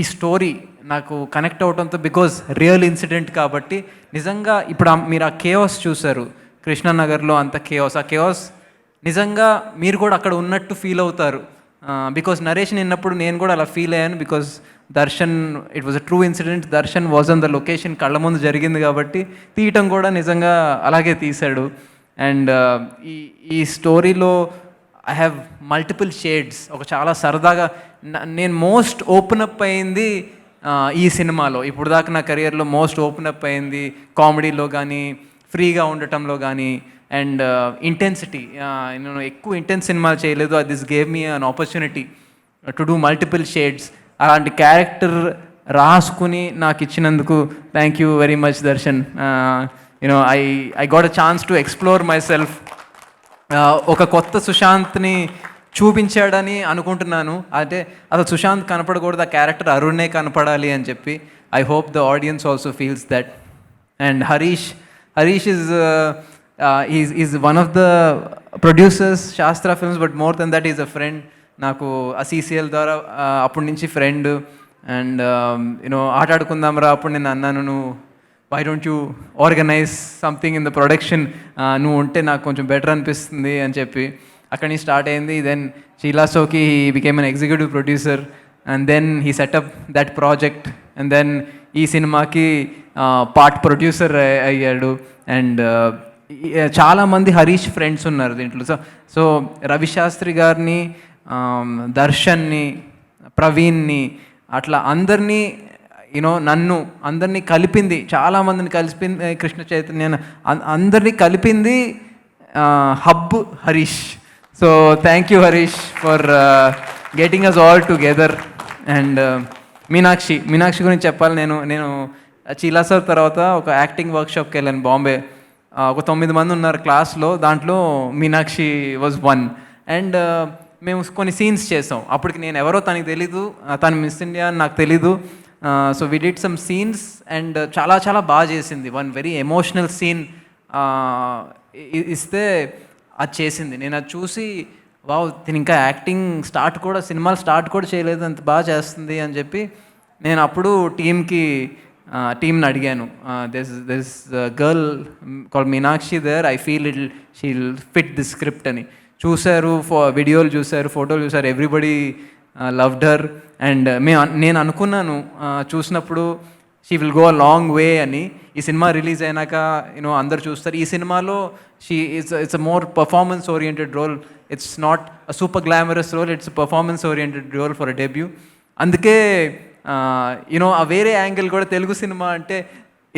ఈ స్టోరీ నాకు కనెక్ట్ అవడంతో, బికాజ్ రియల్ ఇన్సిడెంట్ కాబట్టి, నిజంగా ఇప్పుడు మీరు ఆ కేఓస్ చూసారు కృష్ణానగర్లో, అంత కేఓస్, ఆ కేఓస్ నిజంగా మీరు కూడా అక్కడ ఉన్నట్టు ఫీల్ అవుతారు. బికాజ్ నరేషన్ విన్నప్పుడు నేను కూడా అలా ఫీల్ అయ్యాను, because Darshan, it was a true incident, Darshan was on the location, కళ్ళ ముందు జరిగింది కాబట్టి తీయటం కూడా నిజంగా అలాగే తీశాడు. అండ్ ఈ స్టోరీలో ఐ హ్యావ్ మల్టిపుల్ షేడ్స్. ఒక చాలా సరదాగా నేను మోస్ట్ ఓపెన్ అప్ అయింది ఈ సినిమాలో. ఇప్పుడు దాకా నా కెరియర్లో మోస్ట్ ఓపెన్ అప్ అయింది కామెడీలో కానీ, ఫ్రీగా ఉండటంలో కానీ, అండ్ ఇంటెన్సిటీ. నేను ఎక్కువ ఇంటెన్స్ సినిమాలు చేయలేదు, this gave me an opportunity to do multiple shades. అలాంటి క్యారెక్టర్ రాసుకుని నాకు ఇచ్చినందుకు thank you very much Darshan. You know I got a chance to explore my self. ఒక కొత్త సుశాంత్ని చూపించాడని అనుకుంటున్నాను. అంటే అసలు సుశాంత్ కనపడకూడదు, ఆ క్యారెక్టర్ అరుణే కనపడాలి అని చెప్పి. I hope the audience also feels that. And Harish is one of the producers Shastra Films, but more than that he's a friend. నాకు ఆ CCL ద్వారా అప్పటి నుంచి ఫ్రెండ్. అండ్ యూనో ఆటాడుకుందాం రా, అప్పుడు నేను అన్నాను నువ్వు why don't you organise something in the production, నువ్వు ఉంటే నాకు కొంచెం బెటర్ అనిపిస్తుంది అని చెప్పి అక్కడి నుంచి స్టార్ట్ అయింది. దెన్ షీలా సోకి he became an executive producer and then he set up that project and then ఈ సినిమాకి పార్ట్ ప్రొడ్యూసర్ అయ్యాడు. అండ్ చాలామంది హరీష్ ఫ్రెండ్స్ ఉన్నారు దీంట్లో. సో రవిశాస్త్రి గారిని, దర్శన్ని, ప్రవీణ్ని, అట్లా అందరినీ నన్ను అందరినీ కలిపింది, చాలామందిని కలిపింది కృష్ణ చైతన్య, అందరినీ కలిపింది హబ్ Harish. So thank you Harish for getting us all together. And Meenakshi గురించి చెప్పాలి. నేను చీలా సార్ తర్వాత ఒక యాక్టింగ్ వర్క్షాప్కి వెళ్ళాను బాంబే. ఒక 9 మంది ఉన్నారు క్లాస్లో, దాంట్లో మీనాక్షి వాజ్ వన్. అండ్ మేము కొన్ని సీన్స్ చేసాం. అప్పటికి నేను ఎవరో తనకి తెలీదు, తను మిస్ ఇండియా అని నాకు తెలీదు. So we did some scenes and చాలా చాలా బాగా చేసింది. వన్ వెరీ ఎమోషనల్ సీన్ ఇస్తే అది చేసింది. నేను అది చూసి వావ్, తిని ఇంకా యాక్టింగ్ సినిమాలు స్టార్ట్ కూడా చేయలేదు, అంత బాగా చేస్తుంది అని చెప్పి నేను అప్పుడు టీమ్ని అడిగాను. This girl call Meenakshi there, I feel she'll fit this script అని. చూశారు, వీడియోలు చూశారు, ఫోటోలు చూశారు, ఎవ్రీబడి లవ్డ్ హర్. అండ్ నేను అనుకున్నాను చూసినప్పుడు she will go a long way అని. ఈ సినిమా రిలీజ్ అయినాక అందరు చూస్తారు. ఈ సినిమాలో it's a more performance oriented role. It's not a super glamorous role, it's performance oriented role for a debut. అందుకే ఆ వేరే యాంగిల్ కూడా, తెలుగు సినిమా అంటే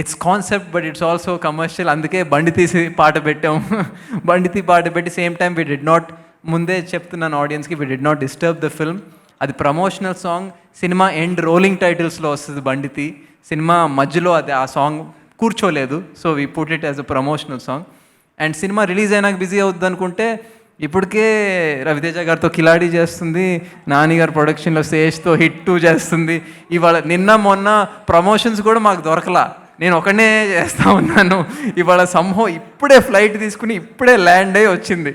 it's concept but it's also commercial. అందుకే బండి తీసి పాట పెట్టాం. బండి పాట పెట్టి same time we did not, ముందే చెప్తున్నాను ఆడియన్స్కి, we did not disturb the film. అది ప్రమోషనల్ సాంగ్. సినిమా ఎండ్ రోలింగ్ టైటిల్స్లో వస్తుంది బండితి. సినిమా మధ్యలో ఆ సాంగ్ కూర్చోలేదు. So we put it as a promotional song. And సినిమా రిలీజ్ అయినాక బిజీ అవుద్ది అనుకుంటే ఇప్పటికే రవితేజ గారితో కిలాడి చేస్తుంది, నాని గారి ప్రొడక్షన్లో శేష్తో హిట్ 2 చేస్తుంది. ఇవాళ నిన్న మొన్న ప్రమోషన్స్ కూడా మాకు దొరకలా, నేను ఒకనే చేస్తూ ఉన్నాను. ఇవాళ ఇప్పుడే ఫ్లైట్ తీసుకుని ఇప్పుడే ల్యాండ్ అయ్యి వచ్చింది.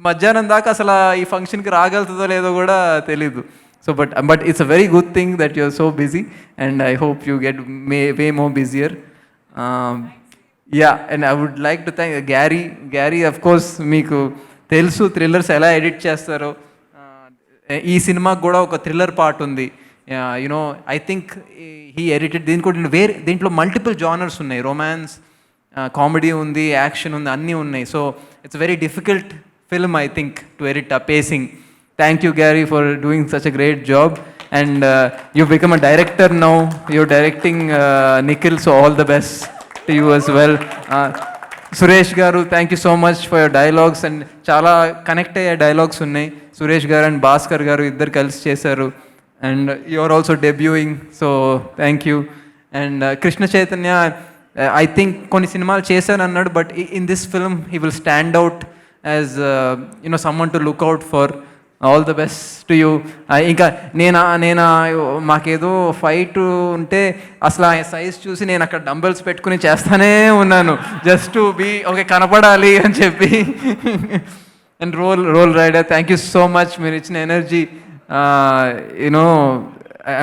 మధ్యాహ్నం దాకా అసలు ఈ ఫంక్షన్కి రాగలుగుతుందో లేదో కూడా తెలీదు. So but it's a very good thing that you're so busy and I hope you get way more busier. And I would like to thank Garry. Of course మీకు తెలుసు థ్రిల్లర్స్ ఎలా ఎడిట్ చేస్తారో. ఈ సినిమాకి కూడా ఒక థ్రిల్లర్ పార్ట్ ఉంది. I think he edited. దీంట్లో మల్టిపుల్ జానర్స్ ఉన్నాయి. రొమాన్స్, కామెడీ ఉంది, యాక్షన్ ఉంది, అన్నీ ఉన్నాయి. So it's very difficult film I think to edit ఆ pacing. Thank you Gary for doing such a great job. And you become a director now, your directing Nikhil. So all the best to you as well. Suresh garu, thank you so much for your dialogues. And చాలా connect అయ్యే dialogues ఉన్నాయి. Suresh garu and Bhaskar garu ఇద్దరు కలిసి చేశారు. And you are also debuting, so thank you. And Krishna Chaitanya, I think కొన్ని సినిమాలు చేశాను అన్నాడు, but in this film he will stand out as someone to look out for. All the best to you. ఇంకా నేను మాకేదో ఫైట్ ఉంటే అసలు ఆ సైజ్ చూసి నేను అక్కడ డంబెల్స్ పెట్టుకుని చేస్తానే ఉన్నాను, జస్ట్ టు బీ ఓకే, కనపడాలి అని చెప్పి. And Roll Rida, thank you so much. మీరు ఇచ్చిన ఎనర్జీ,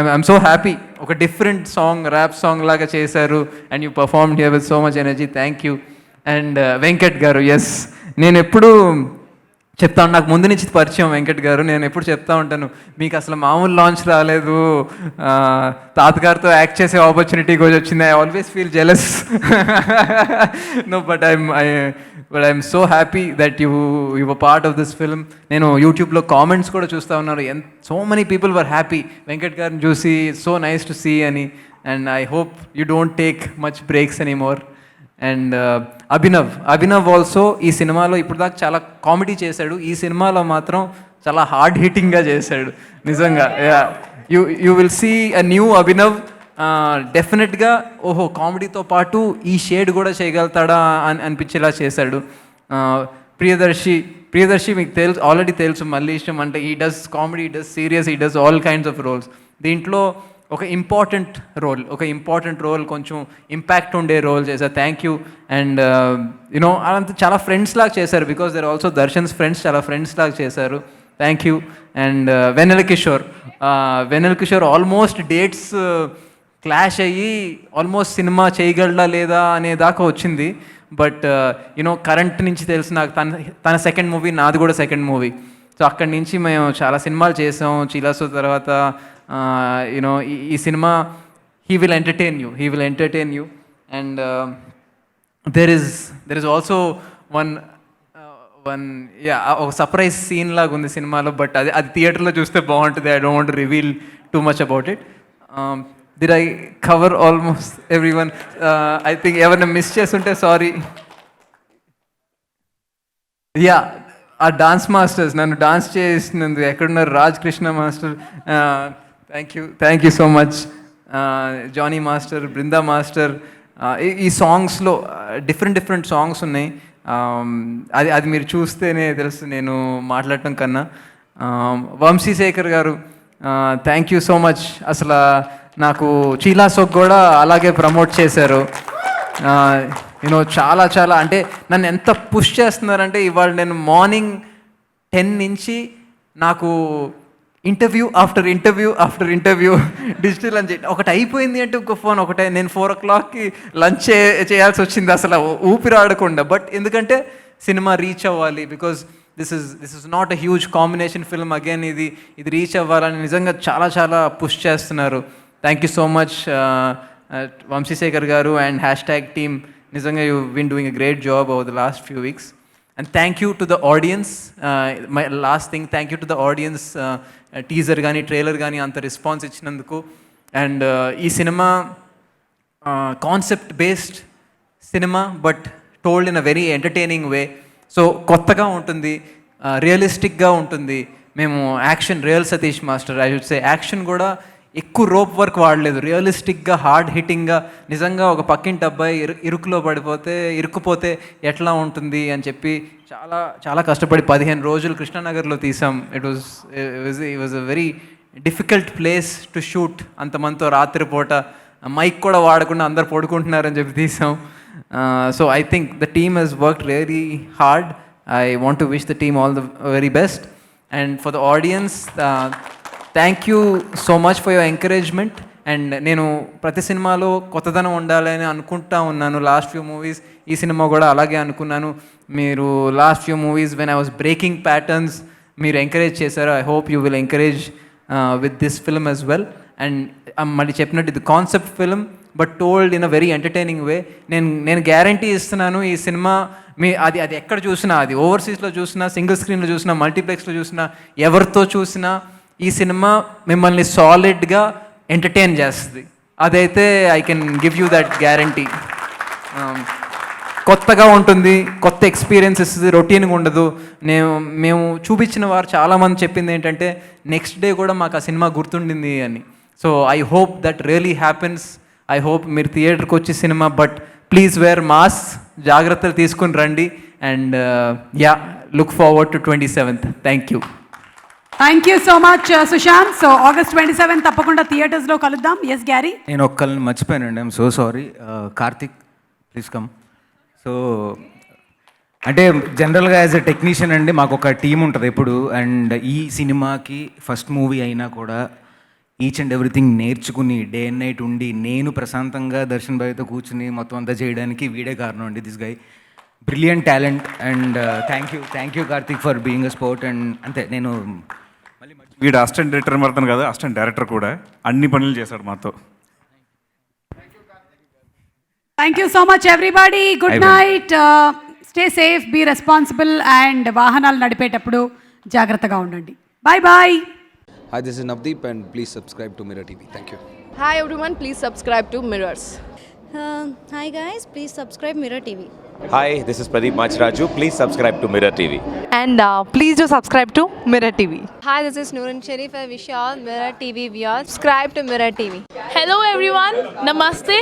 ఐఎమ్ సో హ్యాపీ. ఒక డిఫరెంట్ సాంగ్, ర్యాప్ సాంగ్ లాగా చేశారు and you performed here with so much energy. Thank you. And Venkat garu, yes, నేను ఎప్పుడు చెప్తాను, నాకు ముందు నుంచి పరిచయం వెంకట్ గారు. నేను ఎప్పుడు చెప్తా ఉంటాను, మీకు అసలు మామూలు లాంచ్ రాలేదు, తాతగారితో యాక్ట్ చేసే ఆపర్చునిటీ కూడా వచ్చింది. I always feel jealous. No, but I'm so happy that you were part of this film. నేను యూట్యూబ్లో కామెంట్స్ కూడా చూస్తూ ఉన్నాను, so many people were happy Venkat గారిని చూసి, సో నైస్ టు సీ అని. And I hope you don't take much breaks any more. And Abhinav also ఈ సినిమాలో ఇప్పుడు దాకా చాలా కామెడీ చేశాడు, ఈ సినిమాలో మాత్రం చాలా హార్డ్ హిట్టింగ్గా చేశాడు నిజంగా. You will see a new Abhinav. డెఫినెట్గా ఓహో, కామెడీతో పాటు ఈ షేడ్ కూడా చేయగలుగుతాడా అని అనిపించేలా చేశాడు. ప్రియదర్శి మీకు ఆల్రెడీ తెలుసు, మళ్ళీ ఇష్టం అంటే he does comedy, he does serious, he does all kinds of roles. దీంట్లో ఒక ఇంపార్టెంట్ రోల్, కొంచెం ఇంపాక్ట్ ఉండే రోల్ చేశారు. Thank you. అండ్ అదంతా చాలా ఫ్రెండ్స్ లాగా చేశారు, because there also Darshan's friends, చాలా ఫ్రెండ్స్ లాగా చేశారు. Thank you. And Vennela Kishore almost dates clash అయ్యి ఆల్మోస్ట్ సినిమా చేయగలడా లేదా అనే దాకా వచ్చింది. బట్ యూనో కరెంట్ నుంచి తెలుసు నాకు తన సెకండ్ మూవీ, నాది కూడా సెకండ్ మూవీ. సో అక్కడి నుంచి మేము చాలా సినిమాలు చేసాం. చీలాసో తర్వాత యూనో ఈ cinema he will entertain you and there is also one ఒక సర్ప్రైజ్ సీన్ లాగా ఉంది సినిమాలో. బట్ అది థియేటర్లో చూస్తే బాగుంటుంది. I don't want to reveal too much about it. Did I cover almost everyone? I think ఎవరైనా మిస్ చేస్తుంటే సారీ. యా, ఆ డాన్స్ మాస్టర్స్ నన్ను డాన్స్ చేసినందుకు ఎక్కడున్నారు? Raj Krishna master, thank you so much. Jani master, Brinda master. ఈ సాంగ్స్లో డిఫరెంట్ సాంగ్స్ ఉన్నాయి. అది మీరు చూస్తేనే తెలుసు నేను మాట్లాడటం కన్నా. వంశీశేఖర్ గారు, థ్యాంక్ యూ సో మచ్. అసలు నాకు చీలాసోక్ కూడా అలాగే ప్రమోట్ చేశారు. యూనో చాలా అంటే నన్ను ఎంత పుష్ చేస్తున్నారంటే ఇవాళ నేను మార్నింగ్ 10 నుంచి నాకు interview after interview digital lunch ఒకటి అయిపోయింది అంటే ఇంకో ఫోన్ ఒకటే. నేను 4 o'clockకి లంచ్ చేయాల్సి వచ్చింది అసలు ఊపిరాడకుండా. బట్ ఎందుకంటే సినిమా రీచ్ అవ్వాలి, because this is not a huge combination film. Again ఇది రీచ్ అవ్వాలని నిజంగా చాలా పుష్ చేస్తున్నారు. Thank you so much Vamsi Sekhar గారు అండ్ హ్యాష్ట్యాగ్ టీమ్. నిజంగా you win doing a great job over the last few weeks. And thank you to the audience. My last thing, thank you to the audience. Teaser కానీ trailer కానీ అంత response ఇచ్చినందుకు. And ఈ cinema concept based cinema, but told in a very entertaining way. So కొత్తగా ఉంటుంది, రియలిస్టిక్గా ఉంటుంది. మేము action, real Satish master I should say, action కూడా ఎక్కువ రోప్ వర్క్ వాడలేదు. రియలిస్టిక్గా, హార్డ్ హిట్టింగ్గా, నిజంగా ఒక పక్కింటి అబ్బాయి ఇరుకులో ఇరుక్కుపోతే ఎట్లా ఉంటుంది అని చెప్పి చాలా కష్టపడి 15 రోజులు కృష్ణానగర్లో తీసాం. It was a very difficult place to shoot. అంతమందితో రాత్రిపూట మైక్ కూడా వాడకుండా అందరు పడుకుంటున్నారని చెప్పి తీసాం. So I think the team has worked really hard. I want to wish the team all the very best. And for the audience, thank you so much for your encouragement. And నేను ప్రతి సినిమాలో కొత్తదనం ఉండాలని అనుకుంటా ఉన్నాను. Last few movies, ఈ cinema కూడా అలాగే అనుకున్నాను. మీరు last few movies when I was breaking patterns మీరు ఎంకరేజ్ చేశారు. I hope you will encourage with this film as well. And మళ్ళీ చెప్పినట్టు ఇది concept film but told in a very entertaining way. నేను గ్యారంటీ ఇస్తున్నాను, ఈ సినిమా అది ఎక్కడ చూసినా, అది ఓవర్సీస్లో చూసినా, సింగిల్ స్క్రీన్లో చూసినా, మల్టీప్లెక్స్లో చూసినా, ఎవరితో చూసినా ఈ సినిమా మిమ్మల్ని సాలిడ్గా ఎంటర్టైన్ చేస్తుంది. అదైతే I can give you that guarantee. కొత్తగా ఉంటుంది, కొత్త ఎక్స్పీరియన్స్ ఇస్తుంది, రొటీన్గా ఉండదు. మేము చూపించిన వారు చాలామంది చెప్పింది ఏంటంటే నెక్స్ట్ డే కూడా మాకు ఆ సినిమా గుర్తుండింది అని. So I hope that really happens. I hope మీరు థియేటర్కి వచ్చే సినిమా, బట్ ప్లీజ్ వేర్ మాస్క్, జాగ్రత్తలు తీసుకుని రండి. And look forward to 27th. Thank you. Thank you so much Sushant. So August 27 తప్పకుండా థియేటర్స్లో కలుద్దాం. Yes Gary? నేను ఒక్కళ్ళని మర్చిపోయానండి, I'm so sorry. Karthik, please come. So అంటే జనరల్గా యాజ్ ఎ టెక్నీషియన్ అండి మాకు ఒక టీం ఉంటుంది ఎప్పుడు. అండ్ ఈ సినిమాకి ఫస్ట్ మూవీ అయినా కూడా ఈచ్ అండ్ ఎవ్రీథింగ్ నేర్చుకుని డే అండ్ నైట్ ఉండి నేను ప్రశాంతంగా దర్శన్ భాయ్తో కూర్చుని మొత్తం అంతా చేయడానికి వీడే కారణం అండి. This guy brilliant talent. And thank you Karthik for being a sport. And అంతే, నేను వీడు అసిస్టెంట్ డైరెక్టర్ మాత్రం కాదు, అసిస్టెంట్ డైరెక్టర్ కూడా అన్ని పనులు చేశాడు మాతో. Thank you so much everybody. Good night. Stay safe, be responsible and వాహనాలు నడిపేటప్పుడు జాగ్రత్తగా ఉండండి. Bye bye. Hi, this is Navdeep and please subscribe to Mirror TV. Thank you. Hi everyone, please subscribe to Mirrors. Hi guys, please subscribe Mirror TV. Hi, this is Pradeep Machraju. Please subscribe to Mirror TV. And please do subscribe to Mirror TV. Hi, this is Noorun Sharif. I wish you all Mirror TV viewers subscribe to Mirror TV. Hello everyone, Namaste.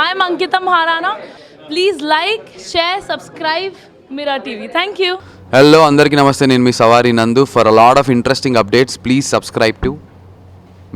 I am Ankita Maharana. Please like, share, subscribe Mirror TV. Thank you. Hello, andarki namaste. Nenu mi Savari Nandu. For a lot of interesting updates, please subscribe to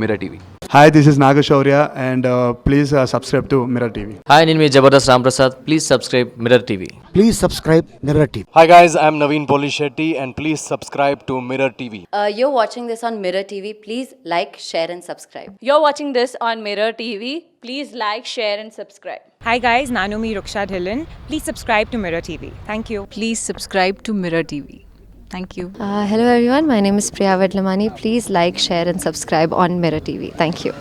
Mirror TV. Hi, this is Nagashaurya, and please subscribe to Mirror TV. Hi, నేను మీ Jabardasth Ramprasad. Please subscribe Mirror TV. Please subscribe Mirror TV. Hi guys, I'm Naveen Polishetty and please subscribe to Mirror TV. You're watching this on Mirror TV. Please like, share and subscribe. You're watching this on Mirror TV. Please like, share and subscribe. Hi guys, Nanumi Ruksha Dhillon. Please subscribe to Mirror TV. Thank you. Please subscribe to Mirror TV. Thank you. Hello everyone, my name is Priya Vedlamani. Please like, share and subscribe on Mirror TV. Thank you.